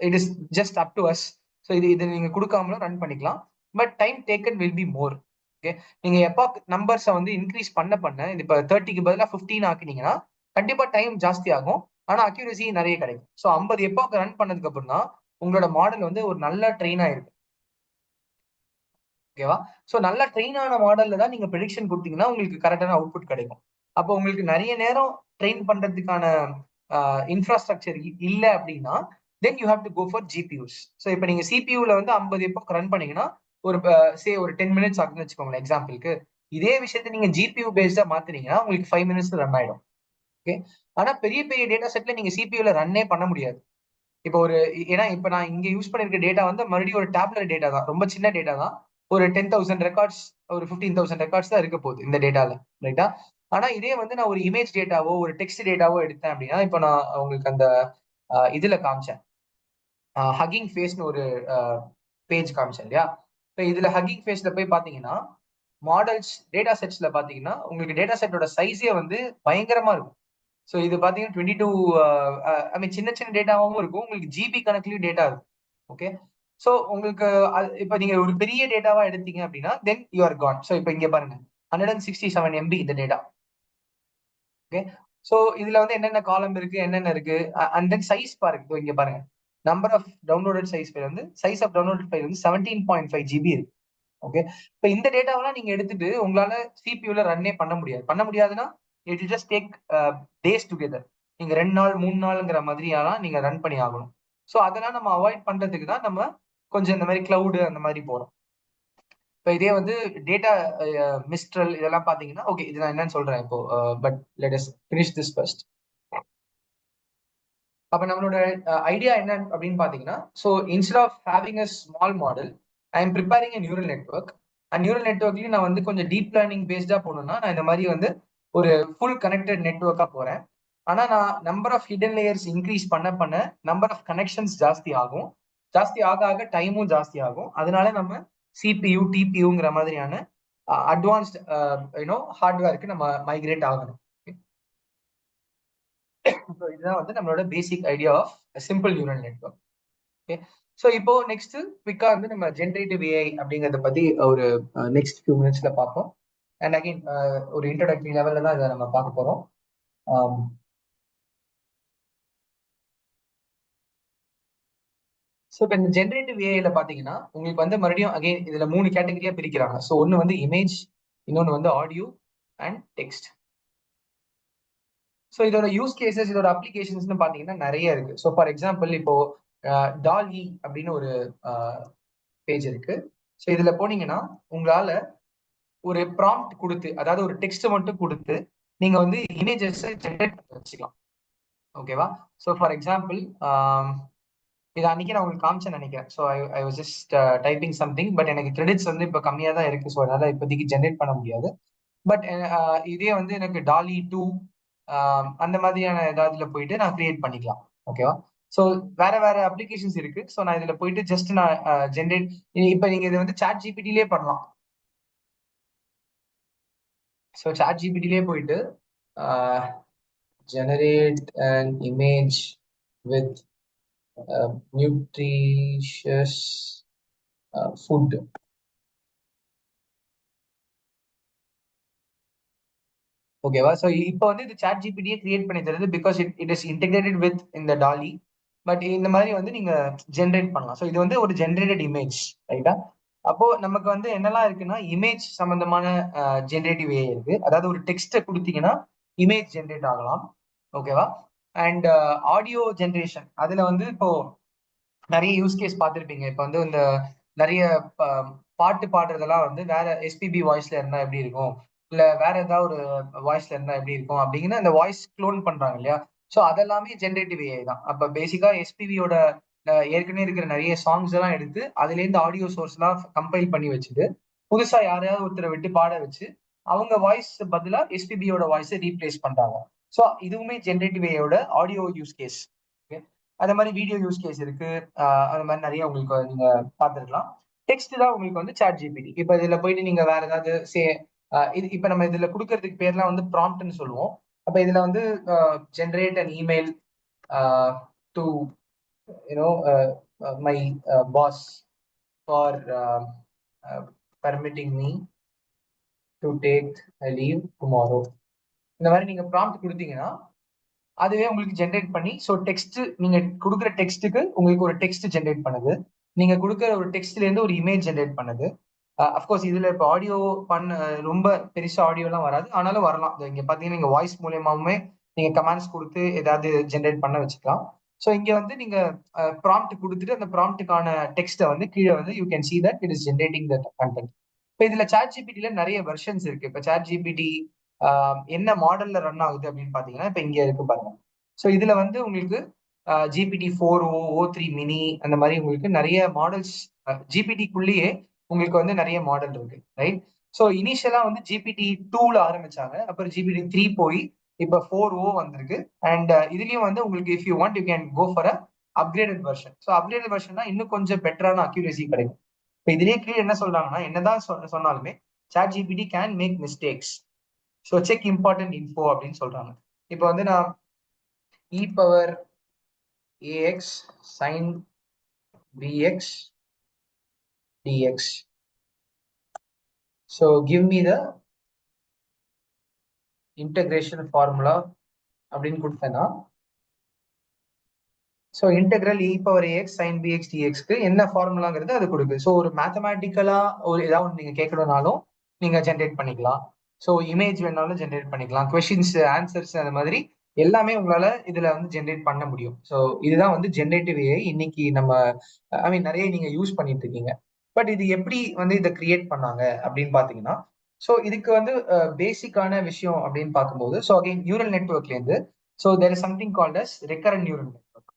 it is just up to us. So இது நீங்க கொடுக்காமலும் ரன் பண்ணிக்கலாம். But time taken will be more. Okay, நீங்க எப்பாக் நம்பர்ஸை வந்து இன்க்ரீஸ் பண்ண இது இப்போ 30க்கு பதிலாக 15 ஆக்கினீங்கன்னா கண்டிப்பா டைம் ஜாஸ்தி ஆகும், ஆனா அக்யூரசி நிறைய கிடைக்கும். ஸோ 50 எப்பாக் ரன் பண்ணதுக்கு அப்புறம் தான் உங்களோட மாடல் வந்து ஒரு நல்ல ட்ரெயின் ஆயிருக்கு. ஓகேவா? ஸோ நல்லா ட்ரெயின் ஆன மாடல்ல தான் நீங்க ப்ரெடிக்ஷன் கொடுத்தீங்கன்னா உங்களுக்கு கரெக்டான அவுட்புட் கிடைக்கும். அப்போ உங்களுக்கு நிறைய நேரம் ட்ரெயின் பண்றதுக்கான இன்ஃப்ராஸ்ட்ரக்சர் இல்ல அப்படின்னா then you have to go for GPUs. So இப்போ நீங்க சிபியூல வந்து 50 எப்பாக் ரன் பண்ணீங்கன்னா ஒரு ஒரு 10 minutes ஆகுதுன்னு வச்சுக்கோங்களேன் எக்ஸாம்பிளுக்கு. இதே விஷயத்த நீங்க ஜிபியூ பேஸ்டா மாத்தினீங்கன்னா உங்களுக்கு 5 minutes ரன் ஆயிடும். ஓகே, ஆனா பெரிய பெரிய டேட்டா செட்ல நீங்க சிபியூல ரன்னே பண்ண முடியாது. இப்போ ஒரு ஏன்னா இப்ப நான் இங்க யூஸ் பண்ணிருக்க டேட்டா வந்து மறுபடியும் ஒரு டேப்லெட் டேட்டா தான், ரொம்ப சின்ன டேட்டா தான். ஒரு 10,000 ரெக்கார்ட்ஸ், ஒரு 15,000 ரெக்கார்ட்ஸ் தான் இருக்க போகுது இந்த டேட்டால, ரைட்டா? ஆனா இதே வந்து நான் ஒரு இமேஜ் டேட்டாவோ ஒரு டெக்ஸ்ட் டேட்டாவோ எடுத்தேன் அப்படின்னா, இப்போ நான் உங்களுக்கு அந்த இதுல காமிச்சேன், ஹக்கிங் ஃபேஸ்னு ஒரு பேஜ் காமிச்சேன் இல்லையா? இப்போ இதுல ஹக்கிங் ஃபேஸ்ல போய் பாத்தீங்கன்னா மாடல்ஸ் டேட்டா செட்ஸ்ல பாத்தீங்கன்னா உங்களுக்கு டேட்டா செட்டோட சைஸே வந்து பயங்கரமா இருக்கும். ஸோ இது பாத்தீங்கன்னா 22 ஐ மீன் சின்ன சின்ன டேட்டாவும் இருக்கும், உங்களுக்கு ஜிபி கணக்குலயும் டேட்டா இருக்கும். ஓகே, ஸோ உங்களுக்கு இப்போ நீங்க ஒரு பெரிய டேட்டாவா எடுத்தீங்க அப்படின்னா then you are gone. So இப்போ இங்க பாருங்க 167 MB இந்த டேட்டா. ஓகே, ஸோ இதுல வந்து என்னென்ன காலம் இருக்கு, என்னென்ன இருக்கு, அண்ட் தென் சைஸ் பாருங்க. இங்க பாருங்க, number of downloaded size file வந்து சைஸ் ஆஃப் டவுன்லோடட் ஃபைல் வந்து 17.5 GB இருக்கு. ஓகே, இப்போ இந்த டேட்டாவெல்லாம் நீங்க எடுத்துட்டு உங்களால சிபியூல ரன்னே பண்ண முடியாதுன்னா it just take days together. நீங்க 2 நாள் 3 நாளுங்கிற மாதிரியாலாம் நீங்க ரன் பண்ணி ஆகணும். ஸோ அதெல்லாம் நம்ம அவாய்ட் பண்றதுக்கு தான் நம்ம கொஞ்சம் இந்த மாதிரி கிளவுடு அந்த மாதிரி போறோம். இப்போ இதே வந்து டேட்டா மிஸ்ட்ரல் இதெல்லாம் பாத்தீங்கன்னா, ஓகே இது நான் என்னன்னு சொல்றேன் இப்போ, but let us finish this first. அப்ப நம்மளோட ஐடியா என்ன அப்படின்னு பாத்தீங்கன்னா, so instead of having a small model I am preparing a neural network. Neural நெட்வொர்க்லயும் நான் வந்து கொஞ்சம் டீப் லேர்னிங் பேஸ்டா போகணும்னா நான் இந்த மாதிரி வந்து ஒரு ஃபுல் கனெக்டட் நெட்வொர்க்கா போறேன். ஆனா நான் number of hidden layers increase பண்ண பண்ண நம்பர் ஆஃப் கனெக்ஷன்ஸ் ஜாஸ்தி ஆகும். ஜாஸ்தி ஆக ஆக டைமும் ஜாஸ்தி ஆகும். அதனால நம்ம சிபியு டிபியூங்கிற மாதிரியான அட்வான்ஸ்ட் ஹார்ட்வேருக்கு நம்ம மைக்ரேட் ஆகணும். ஸோ இதுதான் வந்து நம்மளோட basic idea of simple neural network. Okay. So இப்போ நெக்ஸ்ட் குவிக்கா வந்து நம்ம ஜென்ரேட்டிவ் ஏஐ அப்படிங்கறத பத்தி ஒரு நெக்ஸ்ட் ஃபியூ மினிட்ஸ்ல பார்ப்போம். அண்ட் அகைன் ஒரு இன்ட்ரோடக்டரி லெவல்ல தான் இதை நம்ம பார்க்க போறோம். ஸோ இப்போ இந்த ஜென்ரேட்டிவ் ஏஐல பாத்தீங்கன்னா உங்களுக்கு வந்து மறுபடியும் அகைன் இதுல 3 கேட்டகரியா பிரிக்கிறாங்க. ஸோ ஒன்னு வந்து இமேஜ், இன்னொன்னு வந்து ஆடியோ அண்ட் டெக்ஸ்ட். ஸோ இதோட யூஸ் கேசஸ், இதோட அப்ளிகேஷன்ஸ்னு பாத்தீங்கன்னா நிறைய இருக்கு. ஸோ ஃபார் எக்ஸாம்பிள் இப்போ டாலி அப்படின்னு ஒரு பேஜ் இருக்கு. ஸோ இதுல போனீங்கன்னா உங்களால ஒரு ப்ராம்ப்ட் கொடுத்து, அதாவது ஒரு டெக்ஸ்ட் மட்டும் கொடுத்து நீங்க வந்து இமேஜஸ் ஜென்ரேட் பண்ணி வச்சுக்கலாம். ஓகேவா? ஸோ ஃபார் எக்ஸாம்பிள் இது அன்னைக்கு நான் உங்களுக்கு காமிச்சேன்னு நினைக்கிறேன். So I was just typing something. But எனக்கு கிரெடிட்ஸ் வந்து இப்போ கம்மியாக தான் இருக்கு. ஸோ அதனால இப்போதைக்கு ஜென்ரேட் பண்ண முடியாது. பட் இதே வந்து எனக்கு டாலி 2 அந்த மாதிரியான ஏதாவதுல போயிட்டு நான் கிரியேட் பண்ணிக்கலாம். ஓகேவா? ஸோ வேற வேற அப்ளிகேஷன்ஸ் இருக்கு. ஸோ நான் இதுல போயிட்டு ஜஸ்ட் நான் ஜென்ரேட், இப்போ நீங்க இது வந்து சாட் ஜிபிடிலே பண்ணலாம். ஸோ சாட் ஜிபிடிலே போயிட்டு generate an image with nutritious food. ஓகேவா? ஸோ இப்போ வந்து இது சாட் ஜிபிடியே கிரியேட் பண்ணி தருது. Because it is integrated with இந்த டாலி. பட் இந்த மாதிரி வந்து நீங்க ஜென்ரேட் பண்ணலாம். ஸோ இது வந்து ஒரு ஜென்ரேட்டட் இமேஜ், ரைட்டா? அப்போ நமக்கு வந்து என்னெல்லாம் இருக்குன்னா இமேஜ் சம்பந்தமான ஜென்ரேட்டிவ் ஏஐ இருக்கு. அதாவது ஒரு டெக்ஸ்ட்டை கொடுத்தீங்கன்னா இமேஜ் ஜென்ரேட் ஆகலாம். ஓகேவா? அண்ட் ஆடியோ ஜென்ரேஷன், அதுல வந்து இப்போ நிறைய யூஸ் கேஸ் பார்த்துருப்பீங்க. இப்போ வந்து இந்த நிறைய பாட்டு பாடுறதெல்லாம் வந்து வேற எஸ்பிபி வாய்ஸ்ல இருந்தா எப்படி இருக்கும், இல்ல வேற ஏதாவது ஒரு வாய்ஸ்ல இருந்தா எப்படி இருக்கும் அப்படிங்கிற அந்த வாய்ஸ் க்ளோன் பண்றாங்க இல்லையா? ஸோ அதெல்லாமே ஜென்ரேட்டிவ் ஏஐ தான். அப்ப பேசிக்கா எஸ்பிபியோட ஏற்கனவே இருக்கிற நிறைய சாங்ஸ் எல்லாம் எடுத்து அதுல இருந்து ஆடியோ சோர்ஸ் எல்லாம் கம்பைல் பண்ணி வச்சுட்டு புதுசா யாரையாவது ஒருத்தரை விட்டு பாட வச்சு அவங்க வாய்ஸ் பதிலா எஸ்பிபியோட வாய்ஸை ரீப்ளேஸ் பண்றாங்க. ஸோ இதுவுமே ஜென்ரேட்டிவ் ஏஐயோட ஆடியோ யூஸ் கேஸ். அதே மாதிரி வீடியோ யூஸ் கேஸ் இருக்கு. அது மாதிரி நிறைய உங்களுக்கு நீங்க பார்த்துருக்கலாம். டெக்ஸ்ட் தான் உங்களுக்கு வந்து சாட் ஜிபிடி. இப்போ இதுல போயிட்டு நீங்க வேற ஏதாவது இது இப்ப நம்ம இதுல கொடுக்கறதுக்கு பேர்லாம் வந்து ப்ராம்ப்ட்னு சொல்லுவோம். அப்ப இதுல வந்து generate an email to you know my boss for permitting me to take leave tomorrow. இந்த மாதிரி நீங்க ப்ராம்ப்ட் கொடுத்தீங்கன்னா அதுவே உங்களுக்கு ஜென்ரேட் பண்ணி, ஸோ டெக்ஸ்ட் நீங்க கொடுக்குற டெக்ஸ்ட்டுக்கு உங்களுக்கு ஒரு டெக்ஸ்ட் ஜென்ரேட் பண்ணுது. நீங்க கொடுக்குற ஒரு டெக்ஸ்ட்ல இருந்து ஒரு இமேஜ் ஜென்ரேட் பண்ணுது. அஃப்கோர்ஸ் இதுல இப்போ ஆடியோ பண்ண ரொம்ப பெருசா ஆடியோலாம் வராது, ஆனாலும் வரலாம். இங்க பாத்தீங்கன்னா நீங்க வாய்ஸ் மூலியமாவுமே நீங்க கமாண்ட்ஸ் கொடுத்து ஏதாவது ஜென்ரேட் பண்ண வச்சுக்கலாம். ஸோ இங்க வந்து நீங்க ப்ராம்ப்ட் கொடுத்துட்டு அந்த ப்ராம்ப்ட்டுக்கான டெக்ஸ்ட்டை வந்து கீழே வந்து you can see that it is generating the content. இப்போ இதுல சாட் ஜிபிடில நிறைய வெர்ஷன்ஸ் இருக்கு. இப்போ சாட் ஜிபிடி என்ன மாடல்ல ரன் ஆகுது அப்படின்னு பாத்தீங்கன்னா இப்ப இங்க இருக்கு பாருங்க. ஸோ இதுல வந்து உங்களுக்கு GPT-4o, O3 mini அந்த மாதிரி உங்களுக்கு நிறைய மாடல்ஸ் ஜிபிடிக்குள்ளேயே உங்களுக்கு வந்து நிறைய மாடல் இருக்கு, ரைட்? ஸோ இனிஷியலா வந்து GPT-2ல ஆரம்பிச்சாங்க. அப்புறம் GPT-3 போய் இப்ப 4o வந்திருக்கு. அண்ட் இதுலயும் வந்து உங்களுக்கு if you want you can go for upgraded version. So upgraded version தான் இன்னும் கொஞ்சம் பெட்டரான அக்யூரேசி கிடைக்கும். இப்போ இதுலயே கீழே என்ன சொல்றாங்கன்னா என்னதான் சொன்னாலுமே ChatGPT can make mistakes. So check important info அப்படின்னு சொல்றாங்க. இப்போ வந்து நான் E power AX sine BX DX. So give me the integration formula அப்படின்னு கொடுத்தேன்னா, so integral E power AX sine BX டிஎக்ஸ்க்கு என்ன ஃபார்முலாங்கிறது அது கொடுக்குது. ஸோ ஒரு மேத்தமேட்டிக்கலா ஒரு ஏதாவது நீங்க கேட்கணும்னாலும் நீங்க ஜென்ரேட் பண்ணிக்கலாம். ஸோ இமேஜ் வேணாலும் ஜென்ரேட் பண்ணிக்கலாம். கொஸ்டின்ஸ் ஆன்சர்ஸ் அந்த மாதிரி எல்லாமே உங்களால இதுல வந்து ஜென்ரேட் பண்ண முடியும். ஸோ இதுதான் வந்து ஜென்ரேட்டிவ் ஏஐ. இன்னைக்கு நம்ம ஐ மீன் நிறைய நீங்க யூஸ் பண்ணிட்டு இருக்கீங்க. பட் இது எப்படி வந்து இதை கிரியேட் பண்ணாங்க அப்படின்னு பாத்தீங்கன்னா, ஸோ இதுக்கு வந்து பேசிக்கான விஷயம் அப்படின்னு பார்க்கும்போது, ஸோ அகைன் நியூரல் நெட்ஒர்க்ல இருந்து so there is something called as recurrent neural network.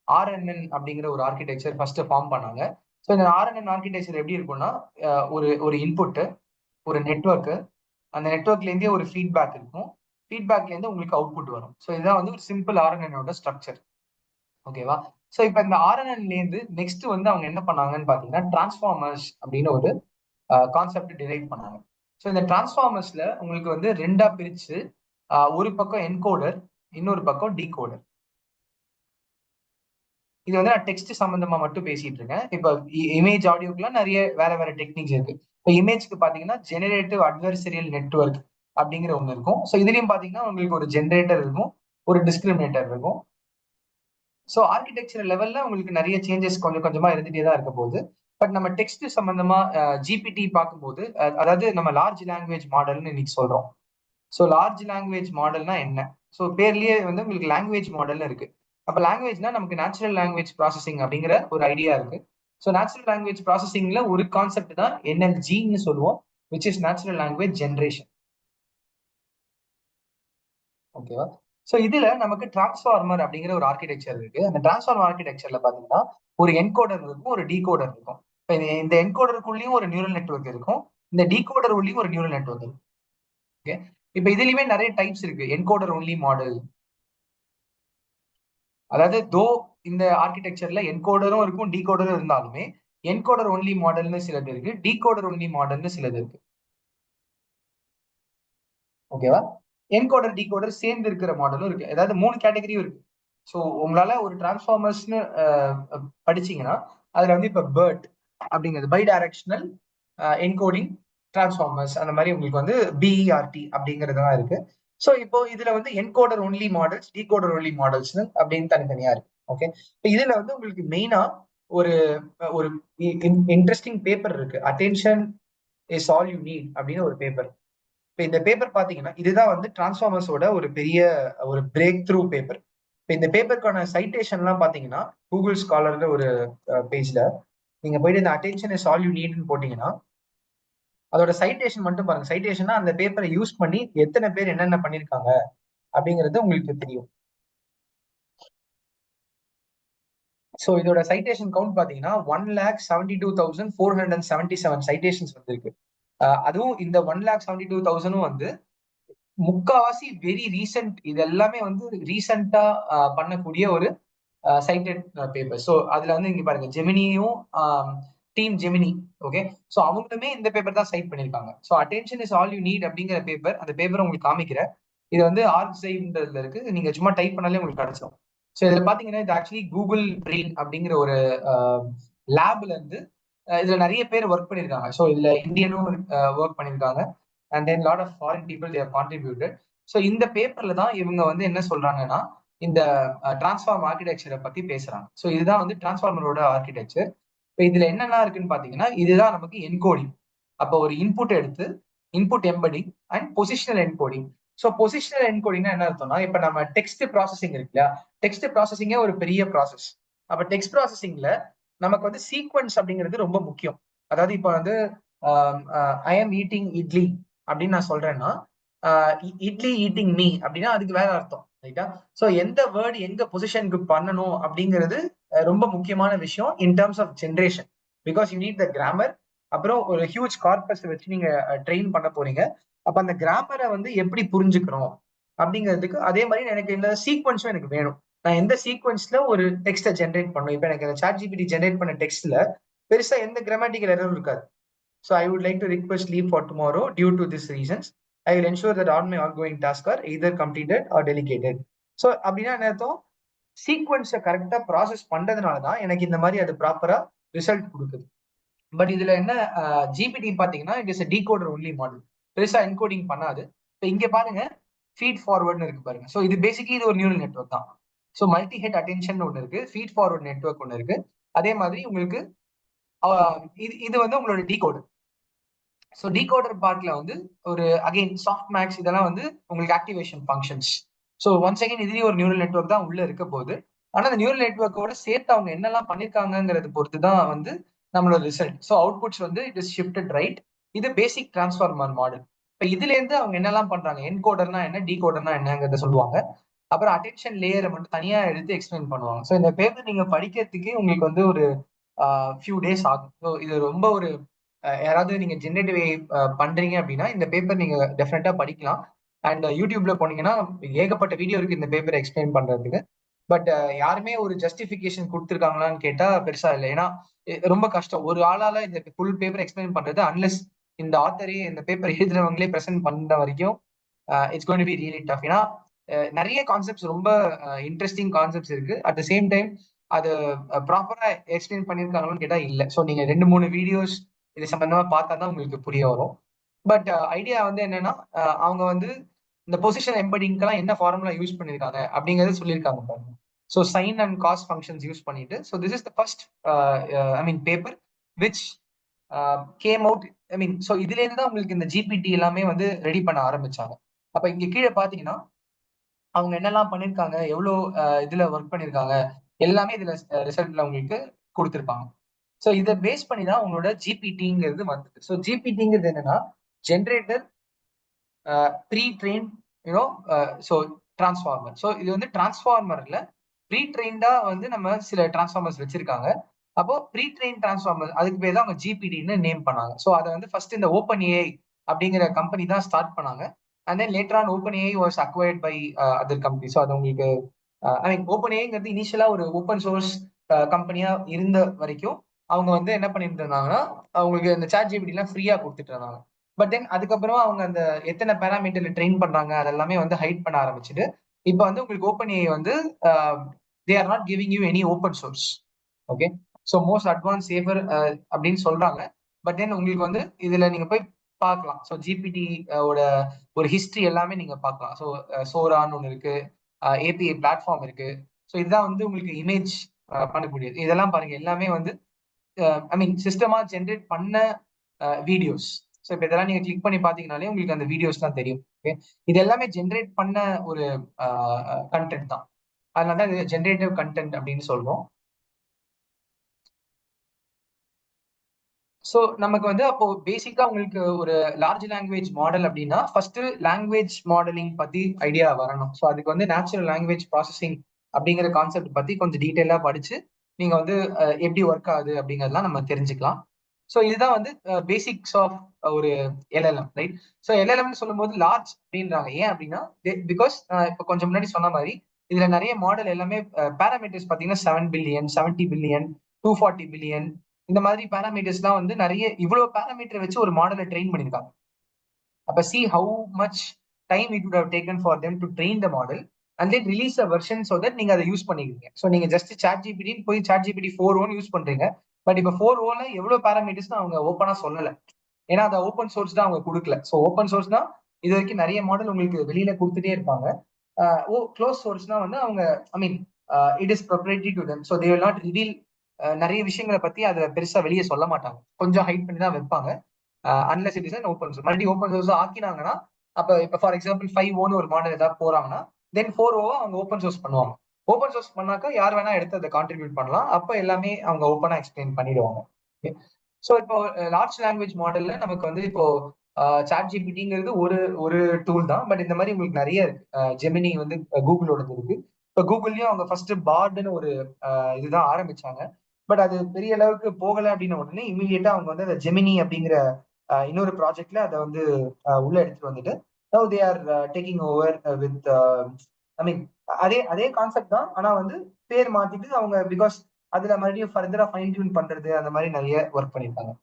RNN அப்படிங்கிற ஒரு ஆர்கிடெக்சர் ஃபர்ஸ்ட் ஃபார்ம் பண்ணாங்க. ஸோ இந்த ஆர்என்என் ஆர்கிடெக்சர் எப்படி இருக்கும்னா ஒரு ஒரு இன்புட்டு, ஒரு நெட்வொர்க்கு, அந்த நெட்வொர்க்ல இருந்தே ஒரு ஃபீட்பேக் இருக்கும். ஃபீட்பேக்ல இருந்து உங்களுக்கு அவுட்புட் வரும். ஸோ இதுதான் வந்து ஒரு சிம்பிள் ஆர்என்எனோட ஸ்ட்ரக்சர். ஓகேவா? ஸோ இப்போ இந்த ஆர்என்என்ல இருந்து நெக்ஸ்ட் வந்து அவங்க என்ன பண்ணாங்கன்னு பாத்தீங்கன்னா டிரான்ஸ்ஃபார்மர்ஸ் அப்படின்னு ஒரு கான்செப்ட் டிரைவ் பண்ணாங்க. ஸோ இந்த டிரான்ஸ்ஃபார்மர்ஸ்ல உங்களுக்கு வந்து ரெண்டா பிரிச்சு ஒரு பக்கம் என்கோடர், இன்னொரு பக்கம் டீகோடர். இது வந்து நான் டெக்ஸ்ட் சம்பந்தமா மட்டும் பேசிட்டு இருக்கேன். இப்போ இமேஜ் ஆடியோக்குலாம் நிறைய வேற வேற டெக்னிக்ஸ் இருக்கு. இப்போ இமேஜ்க்கு பாத்தீங்கன்னா ஜெனரேட்டிவ் அட்வர்சரியல் நெட்வொர்க் அப்படிங்கிற ஒண்ணு இருக்கும். ஸோ இதுலயும் பாத்தீங்கன்னா உங்களுக்கு ஒரு ஜெனரேட்டர் இருக்கும், ஒரு டிஸ்கிரிமினேட்டர் இருக்கும். ஸோ ஆர்கிடெக்சர் லெவல்ல உங்களுக்கு நிறைய சேஞ்சஸ் கொஞ்சம் கொஞ்சமா இருந்துட்டே தான் இருக்க போகுது. பட் நம்ம டெக்ஸ்ட் சம்பந்தமா ஜிபிடி பார்க்கும்போது அதாவது நம்ம லார்ஜ் லாங்குவேஜ் மாடல்னு இன்னைக்கு சொல்றோம். ஸோ லார்ஜ் லாங்குவேஜ் மாடல்னா என்ன? ஸோ பேர்லயே வந்து உங்களுக்கு லாங்குவேஜ் மாடல்னு இருக்கு. அப்ப லாங்குவேஜ்னா நமக்கு நேச்சுரல் லாங்குவேஜ் ப்ராசஸிங் அப்படிங்கிற ஒரு ஐடியா இருக்கு. ஸோ நேச்சுரல் லாங்குவேஜ் ப்ராசஸிங்ல ஒரு கான்செப்ட் தான் என்எல்ஜின்னு சொல்லுவோம், which is natural language generation. ஓகேவா? ஸோ இதுல நமக்கு டிரான்ஸ்ஃபார்மர் அப்படிங்கிற ஒரு ஆர்கிடெக்சர் இருக்கு. அந்த டிரான்ஸ்ஃபார்மர் ஆர்கிடெக்சர்ல பாத்தீங்கன்னா ஒரு என்கோடர் இருக்கும், ஒரு டீகோடர் இருக்கும். இப்போ இந்த என்கோடருக்குள்ளேயும் ஒரு நியூரல் நெட்வொர்க் இருக்கும், இந்த டீகோடர் உள்ளேயும் ஒரு நியூரல் நெட்வொர்க் இருக்கும். ஓகே, இப்போ இதுலயுமே நிறைய டைப்ஸ் இருக்கு. என்கோடர் ஒன்லி மாடல், அதாவது இந்த ஆர்கிடெக்சர்ல என்கோடரும் இருக்கும், டீகோடரும் இருந்தாலுமே என்கோடர் ஒன்லி மாடல்னு சிலது இருக்கு, டீகோடர் ஒன்லி மாடல்னு சிலது இருக்கு. ஓகேவா? என்கோடர் டீகோடர் சேர்ந்து இருக்கிற மாடலும் இருக்கு. அதாவது 3 கேட்டகரியும் இருக்கு. ஸோ உங்களால ஒரு டிரான்ஸ்ஃபார்மர்ஸ்னு படிச்சீங்கன்னா அதுல வந்து இப்ப பேர்ட் அப்படிங்கிறது பை டைரக்ஷனல் என்கோடிங் டிரான்ஸ்ஃபார்மர்ஸ் அந்த மாதிரி உங்களுக்கு வந்து பிஇஆர்டி அப்படிங்கிறதுலாம் இருக்கு. ஸோ இப்போ இதுல வந்து encoder only models, decoder only models அப்படின்னு தனித்தனியா இருக்கு. ஓகே, இப்போ இதுல வந்து உங்களுக்கு மெயினா ஒரு ஒரு இன்ட்ரெஸ்டிங் பேப்பர் இருக்கு, attention is all you need அப்படின்னு ஒரு பேப்பர். இப்போ இந்த பேப்பர் பாத்தீங்கன்னா இதுதான் வந்து டிரான்ஸ்ஃபார்மர்ஸோட ஒரு பெரிய ஒரு பிரேக் த்ரூ பேப்பர். இப்போ இந்த பேப்பருக்கான சைட்டேஷன்லாம் பாத்தீங்கன்னா கூகுள் ஸ்காலர்ல ஒரு பேஜ்ல நீங்க போயிட்டு இந்த அட்டென்ஷன் இஸ் ஆல் யூ நீட்னு போட்டீங்கன்னா அதோட சைட்டேஷன் மட்டும் பாருங்க. சைட்டேஷன்னா அந்த பேப்பரை யூஸ் பண்ணி எத்தனை பேர் என்னென்ன பண்ணிருக்காங்க அப்படிங்கிறது உங்களுக்கு தெரியும். ஸோ இதோட சைட்டேஷன் கவுண்ட் பாத்தீங்கன்னா 1,72,477 சைட்டேஷன்ஸ் வந்திருக்கு. அதுவும் இந்த 1,72,000 வந்து முக்காவாசி வெரி ரீசெண்ட், இது எல்லாமே வந்து ரீசெண்டா பண்ணக்கூடிய ஒரு சைட்டட் பேப்பர். ஸோ அதுல வந்து இங்க பாருங்க ஜெமினியும் டீம் ஜெமினி, ஓகே, ஸோ அவங்களுமே இந்த பேப்பர் தான் சைட் பண்ணிருக்காங்க. So attention is all you need அப்படிங்கிற பேப்பர், அந்த பேப்பர் உங்களுக்கு காமிக்கிறேன். இது வந்து ஆர்க்சைவ்ன்றதுல இருக்கு, நீங்க சும்மா டைப் பண்ணாலே உங்களுக்கு கிடைச்சிடும். ஸோ இதுல பாத்தீங்கன்னா இது ஆக்சுவலி கூகுள் பிரெயின் அப்படிங்கிற ஒரு லேப்ல இருந்து இதுல நிறைய பேர் ஒர்க் பண்ணிருக்காங்க. ஸோ இதுல இந்தியனும் ஒர்க் பண்ணிருக்காங்க and then lot of foreign people there contributed. So இந்த பேப்பர்ல தான் இவங்க வந்து என்ன சொல்றாங்கன்னா இந்த டிரான்ஸ்ஃபார்ம் ஆர்கிடெக்சரை பத்தி பேசுறாங்க. ஸோ இதுதான் வந்து டிரான்ஸ்ஃபார்மரோட ஆர்கிடெக்சர். இப்போ இதுல என்னெல்லாம் இருக்குன்னு பாத்தீங்கன்னா இதுதான் நமக்கு என்கோடிங். அப்போ ஒரு இன்புட் எடுத்து input embedding and positional encoding. So positional என்கோடிங்னா என்ன அர்த்தம்னா இப்போ நம்ம டெக்ஸ்ட் ப்ராசஸிங் இருக்கு இல்லையா, டெக்ஸ்ட் ப்ராசஸிங்கே ஒரு பெரிய ப்ராசஸ். அப்போ டெக்ஸ்ட் ப்ராசஸிங்ல நமக்கு வந்து சீக்வன்ஸ் அப்படிங்கிறது ரொம்ப முக்கியம். அதாவது இப்போ வந்து ஐ எம் ஈட்டிங் இட்லி அப்படின்னு நான் சொல்றேன்னா இட்லி ஈட்டிங் மீ அப்படின்னா அதுக்கு வேற அர்த்தம், ரைட்டா? ஸோ எந்த வேர்டு எங்க பொசிஷனுக்கு பண்ணணும் அப்படிங்கிறது ரொம்ப முக்கியமான விஷயம் in terms of generation. Because you need the grammar. அப்புறம் ஒரு ஹியூஜ் கார்பஸ் வச்சு நீங்க ட்ரெயின் பண்ண போறீங்க. அப்ப அந்த கிராமரை வந்து எப்படி புரிஞ்சுக்கிறோம் அப்படிங்கிறதுக்கு அதே மாதிரி எனக்கு இந்த சீக்வன்ஸும் எனக்கு வேணும். நான் எந்த சீக்வன்ஸ்ல ஒரு டெக்ஸ்ட்டை ஜென்ரேட் பண்ணணும். இப்போ எனக்கு சாட் ஜிபிடி ஜென்ரேட் பண்ண டெக்ஸ்ட்ல பெருசா எந்த கிராமட்டிக்கல் எரரும் இருக்காது. So I would like to request leave for tomorrow due to these reasons. I will ensure that all my ongoing tasks are either completed or delegated. So அப்படின்னா என்ன அர்த்தம்? சீக்வன்ஸை கரெக்டா process பண்றதுனால தான் எனக்கு இந்த மாதிரி அது ப்ராப்பரா ரிசல்ட் கொடுக்குது. பட் இதுல என்ன ஜிபிடி பாத்தீங்கன்னா it is decoder only model, பெருசா என்கோடிங் பண்ணாது. இப்போ இங்க பாருங்க ஃபீட் ஃபார்வர்ட்னு இருக்கு பாருங்க. ஸோ இது பேசிக்கலி இது ஒரு நியூரல் நெட்வொர்க் தான். ஸோ மல்டி ஹெட் அட்டென்ஷன் ஒன்று இருக்கு, ஃபீட் ஃபார்வர்ட் நெட்வொர்க் ஒன்று இருக்கு, அதே மாதிரி உங்களுக்கு இது வந்து உங்களோட டீகோடர். ஸோ டீகோடர் பார்ட்ல வந்து ஒரு அகைன் சாஃப்ட் மேக்ஸ் இதெல்லாம் வந்து உங்களுக்கு activation functions. So once again இதுலயும் ஒரு நியூரல் நெட்வொர்க் தான் உள்ள இருக்க போகுது. ஆனா அந்த நியூரல் நெட்வொர்க்கோட சேர்த்து அவங்க என்னெல்லாம் பண்ணிருக்காங்கிறது பொறுத்து தான் வந்து நம்மளோட ரிசல்ட். ஸோ அவுட்புட்ஸ் வந்து இட் இஸ் ஷிஃப்டட் ரைட். இது பேசிக் டிரான்ஸ்ஃபார்மர் மாடல். இப்போ இதுல இருந்து அவங்க என்னெல்லாம் பண்றாங்க, என்கோடர்னா என்ன, டீகோடர்னா என்னங்கிறத சொல்லுவாங்க. அப்புறம் அட்டென்ஷன் லேயரை மட்டும் தனியா எடுத்து எக்ஸ்பிளைன் பண்ணுவாங்க. ஸோ இந்த பேப்பர் நீங்க படிக்கிறதுக்கு உங்களுக்கு வந்து ஒரு ஃபியூ டேஸ் ஆகும். ஸோ இது ரொம்ப ஒரு யாராவது நீங்க ஜென்ரேட்டிவ் பண்றீங்க அப்படின்னா இந்த பேப்பர் நீங்க டெஃபினட்டா படிக்கலாம். அண்ட் யூடியூப்ல போனீங்கன்னா ஏகப்பட்ட வீடியோ இருக்கு இந்த பேப்பரை எக்ஸ்பிளைன் பண்றதுக்கு. பட் யாருமே ஒரு ஜஸ்டிபிகேஷன் கொடுத்துருக்காங்களான்னு கேட்டா பெருசா இல்லை. ஏன்னா ரொம்ப கஷ்டம் ஒரு ஆளால இந்த ஃபுல் பேப்பர் எக்ஸ்பிளைன் பண்றது. அன்லெஸ் இந்த ஆத்தரே இந்த பேப்பர் எழுதுறவங்களே பிரசன்ட் பண்ற வரைக்கும் it's going to be really tough. ஏன்னா நிறைய கான்செப்ட்ஸ் ரொம்ப இன்ட்ரெஸ்டிங் கான்செப்ட்ஸ் இருக்கு. அட் த சேம் டைம் அது ப்ராப்பரா எக்ஸ்பிளைன் பண்ணியிருக்காங்கன்னு கேட்டா இல்லை. ஸோ நீங்க 2-3 வீடியோஸ் இது சம்பந்தமா பார்த்தா தான் உங்களுக்கு புரிய வரும். பட் ஐடியா வந்து என்னன்னா அவங்க வந்து இந்த பொசிஷன் எம்படிங்கெல்லாம் என்ன ஃபார்முலா யூஸ் பண்ணிருக்காங்க அப்படிங்கறத சொல்லியிருக்காங்க பாருங்க. So sine and cos functions use பண்ணிட்டு so this is the first I mean paper which came out. I mean so இதுல இருந்து தான் உங்களுக்கு இந்த ஜிபிடி எல்லாமே வந்து ரெடி பண்ண ஆரம்பிச்சாங்க. அப்ப இங்க கீழே பாத்தீங்கன்னா அவங்க என்னெல்லாம் பண்ணிருக்காங்க, எவ்வளவு இதுல ஒர்க் பண்ணிருக்காங்க எல்லாமே இதுல ரிசல்ட்ல உங்களுக்கு கொடுத்துருப்பாங்க. ஸோ இதை பேஸ் பண்ணி தான் உங்களோட ஜிபிடிங்கிறது வந்தது. ஸோ ஜிபிடிங்கிறது என்னன்னா generator pre train you know so transformer. So இது வந்து டிரான்ஸ்ஃபார்மர்ல ப்ரீ ட்ரெயின்டா வந்து நம்ம சில டிரான்ஸ்ஃபார்மர்ஸ் வச்சிருக்காங்க. அப்போ ப்ரீ ட்ரெயின் டிரான்ஸ்ஃபார்மர் அதுக்கு பேர் தான் அவங்க ஜிபிடின்னு நேம் பண்ணாங்க. ஸோ அதை வந்து ஃபர்ஸ்ட் இந்த ஓப்பன் ஏஐ அப்படிங்கிற கம்பெனி தான் ஸ்டார்ட் பண்ணாங்க. And then later on open AI was acquired by other company. So அது உங்களுக்கு ஐ மீன் ஓப்பன் ஏஐங்கிறது இனிஷியலா ஒரு ஓப்பன் சோர்ஸ் கம்பெனியா இருந்த வரைக்கும் அவங்க வந்து என்ன பண்ணிட்டு இருந்தாங்கன்னா அவங்களுக்கு இந்த சாட் ஜிபிடி ஃப்ரீயா கொடுத்துட்டு இருந்தாங்க. பட் தென் அதுக்கப்புறமா அவங்க அந்த எத்தனை பேராமீட்டர்ல ட்ரெயின் பண்றாங்க அதெல்லாமே வந்து ஹைட் பண்ண ஆரம்பிச்சுட்டு இப்போ வந்து உங்களுக்கு ஓப்பன் ஏஐ வந்து they are not giving you any open source. Okay. So most advance safer அப்படின்னு சொல்றாங்க. பட் தென் உங்களுக்கு வந்து இதுல நீங்க போய் பார்க்கலாம். ஸோ ஜிபிடி ஓட ஒரு ஹிஸ்டரி எல்லாமே நீங்க பார்க்கலாம். ஸோ சோரான்னு ஒன்று இருக்கு, ஏபிஐ பிளாட்ஃபார்ம் இருக்கு. ஸோ இதுதான் வந்து உங்களுக்கு இமேஜ் பண்ணக்கூடியது. இதெல்லாம் பாருங்க எல்லாமே வந்து ஐ மீன் சிஸ்டமா ஜென்ரேட் பண்ண வீடியோஸ். ஸோ இப்போ இதெல்லாம் நீங்க கிளிக் பண்ணி பாத்தீங்கன்னாலே உங்களுக்கு அந்த வீடியோஸ்லாம் தெரியும். ஓகே. இது எல்லாமே ஜென்ரேட் பண்ண ஒரு கண்டென்ட் தான். அதனால தான் இது ஜென்ரேட்டிவ் கண்டென்ட் அப்படின்னு சொல்றோம். ஸோ நமக்கு வந்து அப்போ பேசிக்கா உங்களுக்கு ஒரு லார்ஜ் லாங்குவேஜ் மாடல் அப்படின்னா ஃபர்ஸ்ட் லாங்குவேஜ் மாடலிங் பத்தி ஐடியா வரணும். ஸோ அதுக்கு வந்து நேச்சுரல் லாங்குவேஜ் ப்ராசஸிங் அப்படிங்கிற கான்செப்ட் பத்தி கொஞ்சம் டீட்டெயிலா படிச்சு நீங்க வந்து எப்படி ஒர்க் ஆகுது அப்படிங்கறதெல்லாம் நம்ம தெரிஞ்சுக்கலாம். ஸோ இதுதான் வந்து பேசிக்ஸ் ஆஃப் ஒரு எல்எல்எம், ரைட்? ஸோ எல்எல்எம்னு சொல்லும்போது லார்ஜ் அப்படின்றாங்க. ஏன் அப்படின்னா பிகாஸ் இப்போ கொஞ்சம் முன்னாடி சொன்ன மாதிரி இதுல நிறைய மாடல் எல்லாமே பேராமீட்டர்ஸ் பாத்தீங்கன்னா 7 பில்லியன், 70 பில்லியன், 240 பில்லியன் இந்த மாதிரி பேராமீட்டர்ஸ்லாம் வந்து நிறைய இவ்வளவு பேராமீட்டர் வச்சு ஒரு மாடலை ட்ரெயின் பண்ணிருக்காங்க. அப்ப see how much time it would have taken for them to train the model and then release a version so that நீங்க அதை யூஸ் பண்ணிக்கிறீங்க. ஸோ நீங்க ஜஸ்ட் சாட் ஜிபிடின்னு போய் சாட் ஜிபிடி 4.0 யூஸ் பண்றீங்க. பட் இப்போ 4.0ல எவ்வளவு பேராமீட்டர்ஸ் அவங்க ஓப்பனா சொல்லல. ஏன்னா அதை ஓப்பன் சோர்ஸ் தான் அவங்க கொடுக்கல. ஸோ ஓப்பன் சோர்ஸ் தான் இது வரைக்கும் நிறைய மாடல் உங்களுக்கு வெளியில கொடுத்துட்டே இருப்பாங்க. க்ளோஸ் சோர்ஸ்னா வந்து அவங்க I mean it is proprietary to them. So they will not reveal நிறைய விஷயங்களை பத்தி அதை பெருசா வெளியே சொல்ல மாட்டாங்க. கொஞ்சம் ஹைட் பண்ணி தான் வைப்பாங்க. Unless it is an open source. மறுபடியும் ஓப்பன் சோர்ஸ் ஆக்கினாங்கன்னா அப்ப இப்ப ஃபார் எக்ஸாம்பிள் 5.0 ஒரு மாடல் ஏதாவது போறாங்கன்னா தென் 4.0 அவங்க ஓப்பன் சோர்ஸ் பண்ணுவாங்க. ஓப்பன் சோர்ஸ் பண்ணாக்கா யார் வேணா எடுத்து அதை கான்ட்ரிபியூட் பண்ணலாம். அப்ப எல்லாமே அவங்க ஓப்பனா எக்ஸ்பிளைன் பண்ணிடுவாங்க. ஸோ இப்போ லார்ஜ் லாங்குவேஜ் மாடல்ல நமக்கு வந்து இப்போ சாட் ஜிபிடிங்கிறது ஒரு ஒரு டூல் தான். பட் இந்த மாதிரி உங்களுக்கு நிறைய இருக்கு. ஜெமினி வந்து கூகுளோடது இருக்கு. இப்போ கூகுள்லயும் அவங்க ஃபர்ஸ்ட் பார்டுன்னு ஒரு இதுதான் ஆரம்பிச்சாங்க. பட் அது பெரிய அளவுக்கு போகல அப்படின்னு உடனே இமீடியட்டா அவங்க வந்து அந்த ஜெமினி அப்படிங்கிற இன்னொரு ப்ராஜெக்ட்ல அதை வந்து உள்ள எடுத்துட்டு வந்துட்டு now they are taking over with I mean அதே அதே கான்செப்ட் தான். ஆனா வந்து பேர் மாத்திட்டு அவங்க பிகாஸ் அதுல மறுபடியும் ஃபர்தரா ஃபைன் டியூன் பண்றது அந்த மாதிரி நிறைய ஒர்க் பண்ணிருக்காங்க.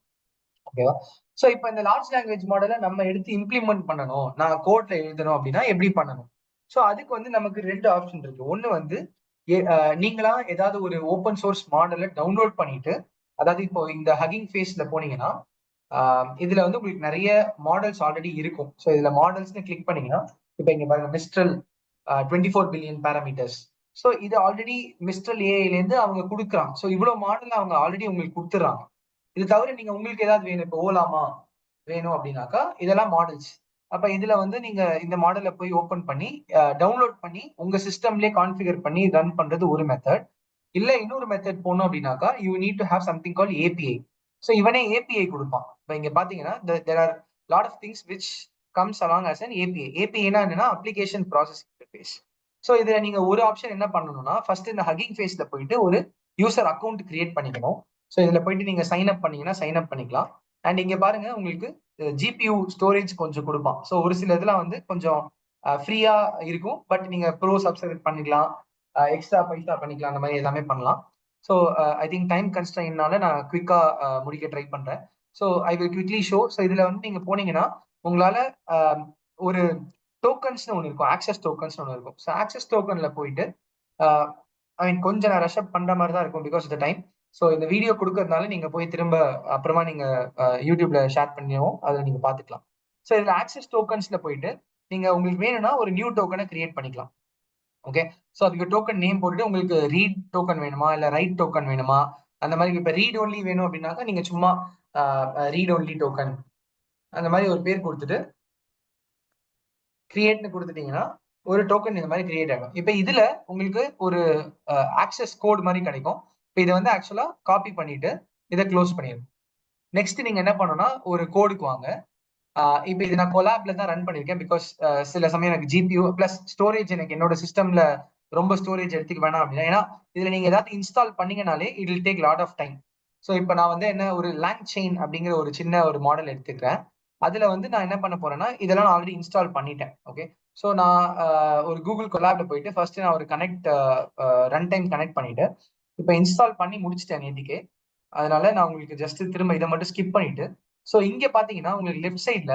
ஓகேவா? சோ இப்போ இந்த லார்ஜ் லாங்குவேஜ் மாடலை நம்ம எடுத்து இம்ப்ளிமெண்ட் பண்ணணும், நான் கோட்ல எழுதணும் அப்படின்னா எப்படி பண்ணணும்? சோ அதுக்கு வந்து நமக்கு ரெண்டு ஆப்ஷன் இருக்கு. ஒன்னு வந்து நீங்களா ஏதாவது ஒரு ஓப்பன் சோர்ஸ் மாடலை டவுன்லோட் பண்ணிட்டு, அதாவது இப்போ இந்த ஹகிங் ஃபேஸ்ல போனீங்கன்னா இதுல வந்து உங்களுக்கு நிறைய மாடல்ஸ் ஆல்ரெடி இருக்கும். ஸோ இதுல மாடல்ஸ்னு கிளிக் பண்ணீங்கன்னா இப்போ இங்க பாருங்க மிஸ்ட்ரல் 24 பில்லியன் பேராமீட்டர்ஸ். ஸோ இது ஆல்ரெடி மிஸ்ட்ரல் ஏஐல இருந்து அவங்க கொடுக்குறாங்க. ஸோ இவ்வளவு மாடல் அவங்க ஆல்ரெடி உங்களுக்கு கொடுத்துறாங்க. இது தவிர நீங்க உங்களுக்கு ஏதாவது வேணும், இப்போ ஓலாமா வேணும் அப்படின்னாக்கா இதெல்லாம் மாடல்ஸ். அப்ப இதுல வந்து நீங்க இந்த மாடலை போய் ஓபன் பண்ணி டவுன்லோட் பண்ணி உங்க சிஸ்டம்லயே கான்ஃபிகர் பண்ணி ரன் பண்றது ஒரு மெத்தட். இல்ல இன்னொரு மெத்தட் போனோம் அப்படின்னாக்கா you need to have something call API. So இவனே ஏபிஐ கொடுப்பான். இப்போ இங்க பாத்தீங்கன்னா there are lot of things which comes along as an API. ஏபிஐனா என்னன்னா அப்ளிகேஷன் ப்ராசஸிங் இன்டர்ஃபேஸ். ஸோ இதுல நீங்க ஒரு ஆப்ஷன் என்ன பண்ணணும்னா ஃபர்ஸ்ட் இந்த ஹகிங் ஃபேஸ்ல போயிட்டு ஒரு யூசர் அக்கௌண்ட் கிரியேட் பண்ணிக்கணும். ஸோ இதுல போயிட்டு நீங்க சைன் அப் பண்ணீங்கன்னா சைன் அப் பண்ணிக்கலாம். அண்ட் இங்க பாருங்க உங்களுக்கு ஜிபியூ ஸ்டோரேஜ் கொஞ்சம் கொடுப்பான். ஸோ ஒரு சில இதெல்லாம் வந்து கொஞ்சம் ஃப்ரீயா இருக்கும். பட் நீங்க ப்ரோ சப்ஸ்கிரைப் பண்ணிக்கலாம், எக்ஸ்ட்ரா பைசா பண்ணிக்கலாம், அந்த மாதிரி எல்லாமே பண்ணலாம். ஸோ ஐ திங்க் டைம் கன்ஸ்ட்ரைன்னால நான் குவிக்கா முடிக்க ட்ரை பண்றேன். So I will quickly show. So இதுல வந்து நீங்க போனீங்கன்னா உங்களால ஒரு டோக்கன்ஸ்னு ஒன்று இருக்கும், ஆக்சஸ் டோக்கன்ஸ் ஒன்று இருக்கும். ஸோ ஆக்சஸ் டோக்கன்ல போயிட்டு ஐ மீன் கொஞ்சம் நான் ரஷ்அப் பண்ற மாதிரி தான் இருக்கும் because of the time. So இந்த வீடியோ கொடுக்கறதுனால நீங்க போய் திரும்ப அப்புறமா நீங்க யூடியூப்ல ஷேர் பண்ணியும் அதை நீங்க பாத்துக்கலாம். ஸோ இதுல ஆக்சஸ் டோக்கன்ஸ்ல போயிட்டு நீங்க உங்களுக்கு வேணும்னா ஒரு நியூ டோக்கனை கிரியேட் பண்ணிக்கலாம். ஓகே. ஸோ அதுக்கு டோக்கன் நேம் போட்டுட்டு உங்களுக்கு ரீட் டோக்கன் வேணுமா இல்ல ரைட் டோக்கன் வேணுமா, அந்த மாதிரி இப்ப ரீட் ஒன்லி வேணும் அப்படின்னாக்கா நீங்க சும்மா ரீட் ஒன்லி டோக்கன் அந்த மாதிரி ஒரு பேர் கொடுத்துட்டு கிரியேட்னு கொடுத்துட்டீங்கன்னா ஒரு டோக்கன் இந்த மாதிரி கிரியேட் ஆகும். இப்போ இதுல உங்களுக்கு ஒரு ஆக்சஸ் கோட் மாதிரி கிடைக்கும். இப்போ இதை வந்து ஆக்சுவலா காப்பி பண்ணிட்டு இதை க்ளோஸ் பண்ணிடும். நெக்ஸ்ட் நீங்க என்ன பண்ணணும்னா ஒரு கோடுக்கு வாங்க. இப்போ இது நான் கொலாப்ல தான் ரன் பண்ணிருக்கேன் பிகாஸ் சில சமயம் எனக்கு ஜிபியூ பிளஸ் ஸ்டோரேஜ் எனக்கு என்னோட சிஸ்டம்ல ரொம்ப ஸ்டோரேஜ் எடுத்துக்க வேணாம் அப்படின்னா, ஏன்னா இதுல நீங்க ஏதாவது இன்ஸ்டால் பண்ணீங்கனாலே it will take lot of time. So இப்போ நான் வந்து என்ன ஒரு லேங் செயின் அப்படிங்கிற ஒரு சின்ன ஒரு மாடல் எடுத்துக்கிறேன். அதுல வந்து நான் என்ன பண்ண போறேன்னா இதெல்லாம் நான் ஆல்ரெடி இன்ஸ்டால் பண்ணிட்டேன். ஓகே. ஸோ நான் ஒரு கூகுள் கொலாப்ல போயிட்டு ஃபர்ஸ்ட் நான் ஒரு கனெக்ட் ரன் டைம் கனெக்ட் பண்ணிட்டு இப்போ இன்ஸ்டால் பண்ணி முடிச்சிட்டேன் நேத்திக்கே. அதனால நான் உங்களுக்கு ஜஸ்ட் திரும்ப இதை மட்டும் ஸ்கிப் பண்ணிட்டு, ஸோ இங்க பாத்தீங்கன்னா உங்களுக்கு லெஃப்ட் சைட்ல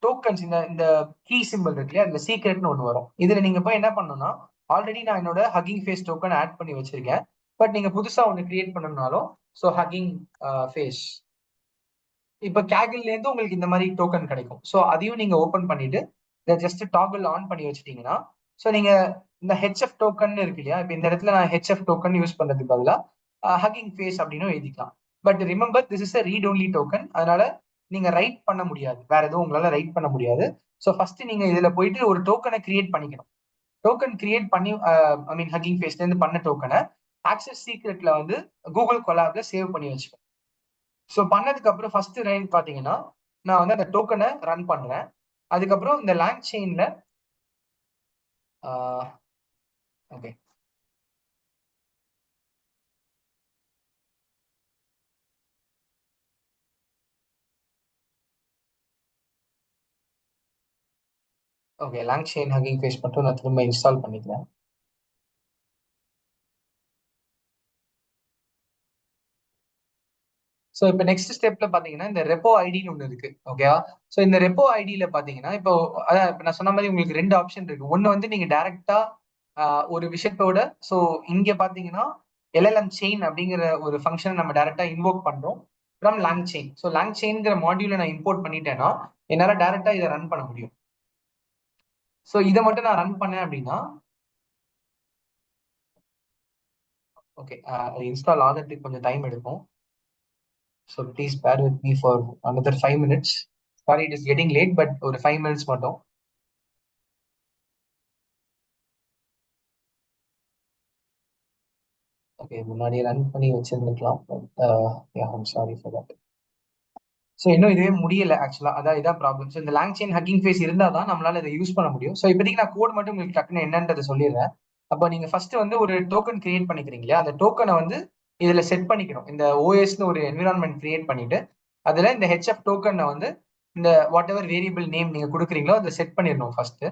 டோக்கன்ஸ் இந்த இந்த கீ சிம்பிள் இருக்கு இல்லையா, அதுல சீக்ரெட்னு ஒன்று வரும். இதுல நீங்க போய் என்ன பண்ணணும்னா ஆல்ரெடி நான் என்னோட ஹக்கிங் ஃபேஸ் டோக்கன் ஆட் பண்ணி வச்சிருக்கேன். பட் நீங்க புதுசா ஒன்று கிரியேட் பண்ணணும்னாலும் ஸோ ஹக்கிங் ஃபேஸ் இப்போ கேகிள்ல இருந்து உங்களுக்கு இந்த மாதிரி டோக்கன் கிடைக்கும். ஸோ அதையும் நீங்க ஓபன் பண்ணிட்டு இதை ஜஸ்ட் டாகிள் ஆன் பண்ணி வச்சிட்டீங்கன்னா ஸோ நீங்க இந்த ஹெச்எஃப் டோக்கன் இருக்கு இல்லையா, இப்போ இந்த இடத்துல நான் ஹெச்எஃப் டோக்கன் யூஸ் பண்றதுக்கு பதிலாக ஹக்கிங் ஃபேஸ் அப்படின்னு எழுதிக்கலாம். But remember this is a read only token, அதனால நீங்க ரைட் பண்ண முடியாது, வேற எதுவும் உங்களால ரைட் பண்ண முடியாது. ஸோ ஃபர்ஸ்ட் நீங்க இதுல போயிட்டு ஒரு டோக்கனை கிரியேட் பண்ணிக்கணும். டோக்கன் கிரியேட் பண்ணி ஐ மீன் ஹக்கிங் ஃபேஸ்ல இருந்து பண்ண டோக்கனை ஆக்சஸ் சீக்ரெட்ல வந்து கூகுள் கொலாப்ல சேவ் பண்ணி வச்சுக்கணும். ஸோ பண்ணதுக்கு அப்புறம் ஃபர்ஸ்ட் லைன் பாத்தீங்கன்னா நான் வந்து அந்த டோக்கனை ரன் பண்றேன். அதுக்கப்புறம் இந்த லேங் செயின்ல okay okay LangChain Hugging Face மட்டும் நான் திரும்ப இன்ஸ்டால் பண்ணிக்கிறேன். ஸோ இப்போ நெக்ஸ்ட் ஸ்டெப்ல பாத்தீங்கன்னா இந்த ரெப்போ ஐடின்னு ஒன்று இருக்கு. ஓகேவா. ஸோ இந்த ரெப்போ ஐடியில பாத்தீங்கன்னா இப்போ அதான் இப்போ நான் சொன்ன மாதிரி உங்களுக்கு ரெண்டு ஆப்ஷன் இருக்கு. ஒன்னு வந்து நீங்க டைரக்டா ஒரு விஷயத்தோட ஸோ இங்க பாத்தீங்கன்னா எல்எல்எம் செயின் அப்படிங்கிற ஒரு ஃபங்க்ஷன் நம்ம டைரக்டா இன்வோக் பண்றோம் ஃப்ரம் லேங் செயின். ஸோ லேங் செயின்ங்கிற மாடியூலை நான் இம்போர்ட் பண்ணிட்டேன்னா என்னால டைரக்டா இதை ரன் பண்ண முடியும். ஸோ இதை மட்டும் நான் ரன் பண்ணேன் அப்படின்னா ஓகே இன்ஸ்டால் ஆகிறதுக்கு கொஞ்சம் டைம் எடுக்கும். So please bear with me for another 5 minutes. Sorry it is getting late, but ஒரு 5 minutes மட்டும். ஓகே முன்னாடியே ரன் பண்ணி வச்சிருந்துக்கலாம், but sorry for that. So இன்னும் இதுவே முடியல ஆக்சுவலா, அதான் இதான் ப்ராப்ளம். ஸோ இந்த லேங் செயின் ஹக்கிங் ஃபேஸ் இருந்தால் தான் நம்மளால இதை யூஸ் பண்ண முடியும். ஸோ இப்போதைக்கு நான் கோட் மட்டும் உங்களுக்கு டக்குன்னு என்னன்றதை சொல்லிடுறேன். அப்போ நீங்க ஃபர்ஸ்ட் வந்து ஒரு டோக்கன் கிரியேட் பண்ணிக்கிறீங்க இல்லையா, அந்த டோக்கனை வந்து இதுல செட் பண்ணிக்கணும். இந்த ஓஎஸ்னு ஒரு என்விரான்மெண்ட் கிரியேட் பண்ணிட்டு அதுல இந்த ஹெச்எஃப் டோக்கனை வந்து இந்த வாட் எவர் வேரியபிள் நேம் நீங்க கொடுக்குறீங்களோ அதை செட் பண்ணிடணும் ஃபர்ஸ்ட்.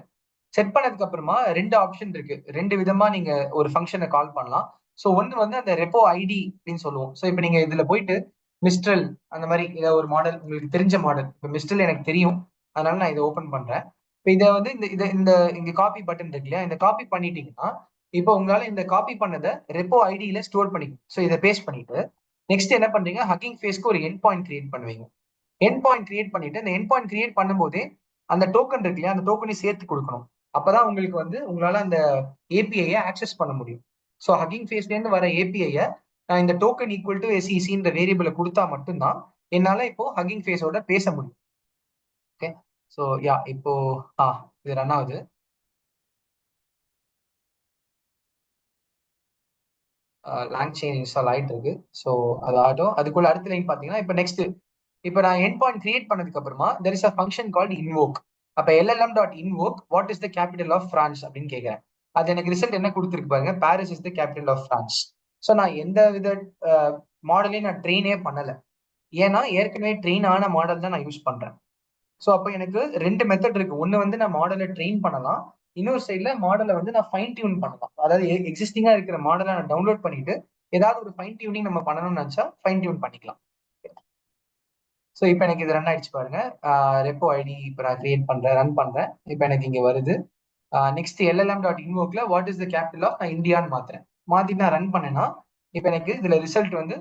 செட் பண்ணதுக்கு அப்புறமா ரெண்டு ஆப்ஷன் இருக்கு, ரெண்டு விதமா நீங்க ஒரு ஃபங்க்ஷனை கால் பண்ணலாம். ஸோ ஒன்று வந்து அந்த ரெப்போ ஐடி அப்படின்னு சொல்லுவோம். ஸோ இப்போ நீங்க இதுல போயிட்டு மிஸ்ட்ரல் அந்த மாதிரி ஏதாவது ஒரு மாடல் உங்களுக்கு தெரிஞ்ச மாடல், இப்போ மிஸ்ட்ரல் எனக்கு தெரியும் அதனால நான் இதை ஓப்பன் பண்றேன். இப்போ இதை வந்து இந்த இதை இந்த இங்க காப்பி பட்டன் இருக்கு இல்லையா, இந்த காப்பி பண்ணிட்டீங்கன்னா இப்போ உங்களால இந்த காப்பி பண்ணதை ரெப்போ ஐடியில ஸ்டோர் பண்ணிக்கணும். ஸோ இதை பேஸ்ட் பண்ணிட்டு நெக்ஸ்ட் என்ன பண்றீங்க, ஹக்கிங் ஃபேஸ்க்கு ஒரு எண்ட் பாயிண்ட் கிரியேட் பண்ணுவீங்க. எண்ட் பாயிண்ட் கிரியேட் பண்ணிட்டு அந்த எண்ட் பாயிண்ட் கிரியேட் பண்ணும்போதே அந்த டோக்கன் இருக்கு இல்லையா, அந்த டோக்கனையும் சேர்த்து கொடுக்கணும். அப்பதான் உங்களுக்கு வந்து உங்களால அந்த ஏபிஐயை ஆக்சஸ் பண்ண முடியும். ஸோ ஹக்கிங் ஃபேஸ்ல இருந்து வர ஏபிஐயை நான் இந்த டோக்கன் ஈக்குவல் டு எஸ்இசின்ற வேரியபிளை கொடுத்தா மட்டும்தான் என்னால இப்போ ஹக்கிங் ஃபேஸோட பேச முடியும். ஓகே. ஸோ யா இப்போ ஆ இது ரன் ஆகுது. லேங் செயின் இன்ஸ்டால் ஆயிட்டு இருக்கு. ஸோ அது ஆகட்டும். அதுக்குள்ள அடுத்த லைன் பாத்தீங்கன்னா இப்போ நெக்ஸ்ட் இப்போ நான் எண்ட் பாயிண்ட் கிரியேட் பண்ணதுக்கு அப்புறமா there is a function called invoke. அப்ப LLM dot invoke what is the capital of France அப்படின்னு கேட்கிறேன். அது எனக்கு ரிசல்ட் என்ன கொடுத்துருக்கு பாருங்க, Paris is the capital of France. So நான் எந்த வித மாடலே நான் ட்ரெயினே பண்ணல. ஏன்னா ஏற்கனவே ட்ரெயின் ஆன மாடல் தான் நான் யூஸ் பண்றேன். ஸோ அப்போ எனக்கு ரெண்டு மெத்தட் இருக்கு. ஒன்னு வந்து நான் மாடலை ட்ரெயின் பண்ணலாம், இன்னொரு சைட்ல மாடலை வந்து நான் ஃபைன் டியூன் பண்ணலாம். அதாவது எக்ஸிஸ்டிங்கா இருக்கிற மாடலை நான் டவுன்லோட் பண்ணிட்டு ஏதாவது ஒரு ஃபைன் டியூனிங் நம்ம பண்ணணும்னு நினைச்சா ஃபைன் டியூன் பண்ணிக்கலாம். ஸோ இப்போ எனக்கு இது ரன் ஆயிடுச்சு பாருங்க. ரெப்போ ஐடி இப்போ நான் கிரியேட் பண்றேன், ரன் பண்றேன். இப்போ எனக்கு இங்க வருது. நெக்ஸ்ட் எல்எல்எம் டாட் இன்வோக்ல what is the capital of நான் இந்தியான்னு மாத்துறேன். மாத்திட்டு நான் ரன் பண்ணேன்னா இப்போ எனக்கு இதுல ரிசல்ட் வந்து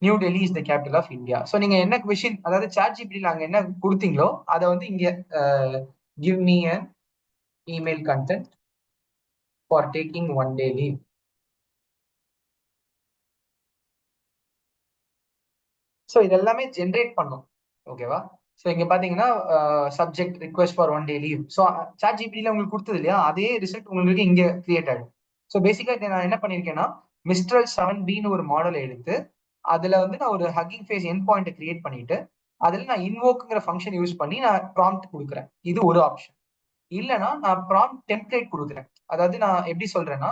New Delhi is the capital of India. So நீங்க என்ன கொஷின், அதாவது சாட் ஜிபிடியில் அங்க என்ன கொடுத்தீங்களோ அதை வந்து இங்க give me an email content for taking one day leave. So இது எல்லாமே ஜென்ரேட் பண்ணும். ஓகேவா? ஸோ இங்க பாத்தீங்கன்னா subject request for one day leave. So சாட் ஜிபிடியில் உங்களுக்கு கொடுத்தது இல்லையா, அதே ரிசல்ட் உங்களுக்கு இங்க கிரியேட் ஆகும். ஸோ பேசிக்கா நான் என்ன பண்ணிருக்கேன்னா மிஸ்ட்ரல் 7Bன்னு ஒரு மாடலை எடுத்து அதுல வந்து நான் ஒரு Hugging Face end point create பண்ணிட்டு அதுல நான் இன்வோக்குங்கிற ஃபங்க்ஷன் யூஸ் பண்ணி நான் ப்ராம்ப்ட் கொடுக்குறேன். இது ஒரு ஆப்ஷன். இல்லைன்னா நான் ப்ராம்ப்ட் டெம்ப்ளேட் கொடுக்குறேன். அதாவது நான் எப்படி சொல்றேன்னா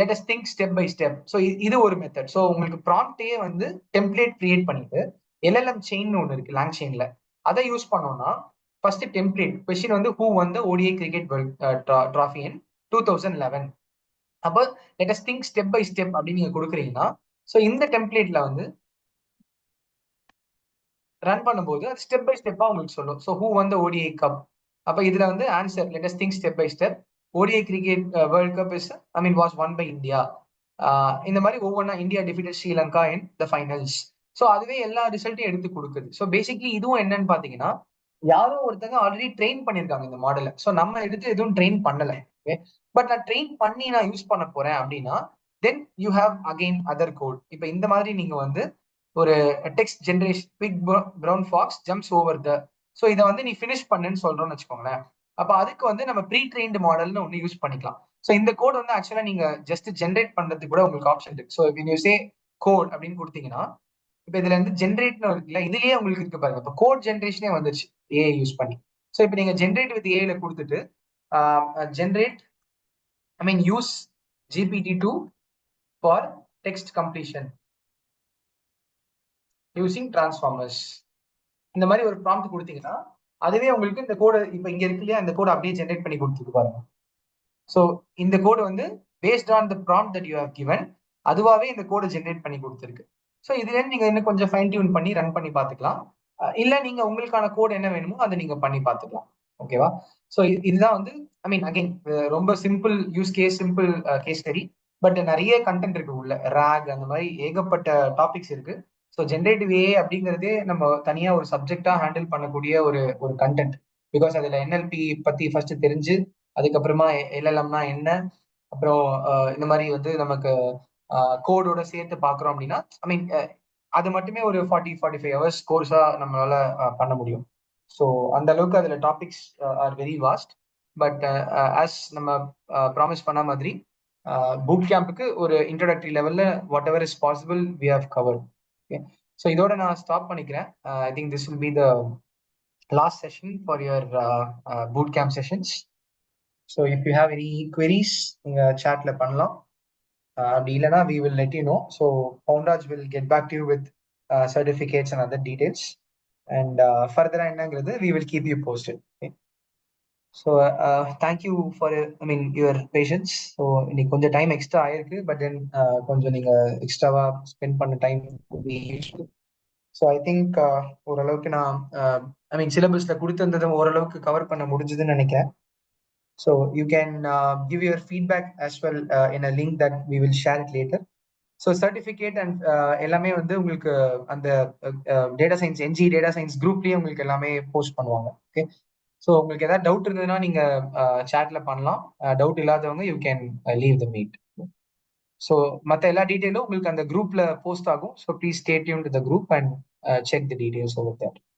let us think step by step. So இது ஒரு மெத்தட். ஸோ உங்களுக்கு ப்ராம்ப்டே வந்து டெம்ப்ளேட் கிரியேட் பண்ணிட்டு எல்எல்எம் செயின் ஒன்று இருக்கு லாங் செயின்ல, அதை யூஸ் பண்ணோம்னா ஃபர்ஸ்ட் டெம்ப்ளேட் கொஸ்டின் வந்து ஹூ வந்து ஓடிஐ கிரிக்கெட் ட்ராஃபி இன் 2011. அப்போ let us think step by step அப்படின்னு நீங்க கொடுக்குறீங்கன்னா ஸோ இந்த டெம்ப்ளேட்ல வந்து ரன் பண்ணும்போது அது ஸ்டெப் பை ஸ்டெப்பா உங்களுக்கு சொல்லும். ஸோ ஹூ வந்து ஓடிஐ கப். அப்ப இதுல வந்து answer let us think step by step ODI cricket world cup is I mean was won by India. இந்த மாதிரி ஒவ்வொன்றா India defeated Sri Lanka in the finals. So அதுவே எல்லா ரிசல்ட்டையும் எடுத்து கொடுக்குது. ஸோ பேசிக்லி இதுவும் என்னன்னு பாத்தீங்கன்னா யாரோ ஒருத்தங்க ஆல்ரெடி ட்ரெயின் பண்ணிருக்காங்க இந்த மாடலை. ஸோ நம்ம எடுத்து எதுவும் ட்ரெயின் பண்ணல. ஓகே, பட் நான் ட்ரெயின் பண்ணி நான் யூஸ் பண்ண போறேன் அப்படின்னா then you have again other code. இப்போ இந்த மாதிரி நீங்க வந்து ஒரு text generation big brown fox jumps over the. So இதை வந்து நீ ஃபினிஷ் பண்ணுன்னு சொல்றோம்னு வச்சுக்கோங்களேன். அப்போ அதுக்கு வந்து நம்ம ப்ரீ ட்ரெயின்டு மாடல்னு ஒன்று யூஸ் பண்ணிக்கலாம். ஸோ இந்த கோட் வந்து ஆக்சுவலா நீங்க ஜஸ்ட் ஜென்ரேட் பண்றதுக்கு கூட உங்களுக்கு ஆப்ஷன் இருக்கு. ஸோ யூ சே கோட் அப்படின்னு கொடுத்தீங்கன்னா இப்போ இதுல இருந்து ஜென்ரேட்னு இருக்குல்ல, இதுலயே உங்களுக்கு இருக்கு பாருங்க. இப்போ கோட் ஜென்ரேஷனே வந்துச்சு ஏஐ யூஸ் பண்ணி. ஸோ இப்போ நீங்க ஜென்ரேட் வித் ஏஐல கொடுத்துட்டு generate I mean use GPT-2 for text completion using transformers, இந்த மாதிரி ஒரு ப்ராம்ப்ட் கொடுத்தீங்கன்னா அதுவே உங்களுக்கு இந்த கோடை இப்போ இங்க இருக்கு இல்லையா, இந்த கோடை அப்படியே ஜென்ரேட் பண்ணி கொடுத்துருக்கு பாருங்க. ஸோ இந்த கோடு வந்து based on the prompt that you have given, அதுவாகவே இந்த கோடை ஜென்ரேட் பண்ணி கொடுத்துருக்கு. ஸோ இதுல நீங்க இன்னும் கொஞ்சம் ஃபைன் டியூன் பண்ணி ரன் பண்ணி பார்த்துக்கலாம். இல்ல நீங்க உங்களுக்கான கோட் என்ன வேணுமோ அதை நீங்க பண்ணி பார்த்துக்கலாம். ஓகேவா? ஸோ இதுதான் வந்து ஐ மீன் அகைன் ரொம்ப simple use case, simple case study. But நிறைய கண்டென்ட் இருக்கு உள்ள, ராக் அந்த மாதிரி ஏகப்பட்ட டாபிக்ஸ் இருக்கு. ஸோ ஜென்ரேட்டிவ் ஏ அப்படிங்கிறதே நம்ம தனியா ஒரு சப்ஜெக்டா ஹேண்டில் பண்ணக்கூடிய ஒரு ஒரு கண்டென்ட். பிகாஸ் அதுல என்எல்பி பத்தி ஃபர்ஸ்ட் தெரிஞ்சு அதுக்கப்புறமா எல்எல்எம்னா என்ன, அப்புறம் இந்த மாதிரி வந்து நமக்கு கோடோட சேர்த்து பாக்குறோம் அப்படின்னா ஐ மீன் அது மட்டுமே ஒரு 40-45 ஹவர்ஸ் கோர்ஸா நம்மளால பண்ண முடியும். ஸோ அந்த அளவுக்கு அதுல topics are very vast. But as நம்ம ப்ராமிஸ் பண்ண மாதிரி பூட் கேம்புக்கு ஒரு இன்ட்ரோடக்டரி லெவல்ல whatever is possible we have covered. Okay, so இதோட நான் ஸ்டாப் பண்ணிக்கிறேன். I think this will be the last session for your boot camp sessions. So if you have any queries நீங்க சாட்ல பண்ணலாம். அப்படி இல்லைன்னா we will let you know. So Poundraj will get back to you with certificates and other details. And further என்னங்கிறது we will keep you posted. Okay? So thank you for I mean your patience. So இன்னைக்கு கொஞ்சம் time extra ஆயிருக்கு, but then கொஞ்சம் நீங்க எக்ஸ்ட்ராவா spend பண்ண time be useful. So I think ஓரளவுக்கு நான் ஐ மீன் சிலபஸ்ல கொடுத்திருந்ததை ஓரளவுக்கு கவர் பண்ண முடிஞ்சதுன்னு நினைக்கிறேன். So you can give your feedback as well in a link that we will share it later. So certificate and எல்லாமே வந்து உங்களுக்கு அந்த data science NG data science குரூப்லயே உங்களுக்கு எல்லாமே போஸ்ட் பண்ணுவாங்க. ஓகே, ஸோ உங்களுக்கு ஏதாவது டவுட் இருந்ததுன்னா நீங்க சாட்ல பண்ணலாம். டவுட் இல்லாதவங்க you can leave the meet. So மற்ற எல்லா டீட்டெயிலும் உங்களுக்கு அந்த குரூப்ல போஸ்ட் ஆகும். So please stay tune to the group and check the details over that.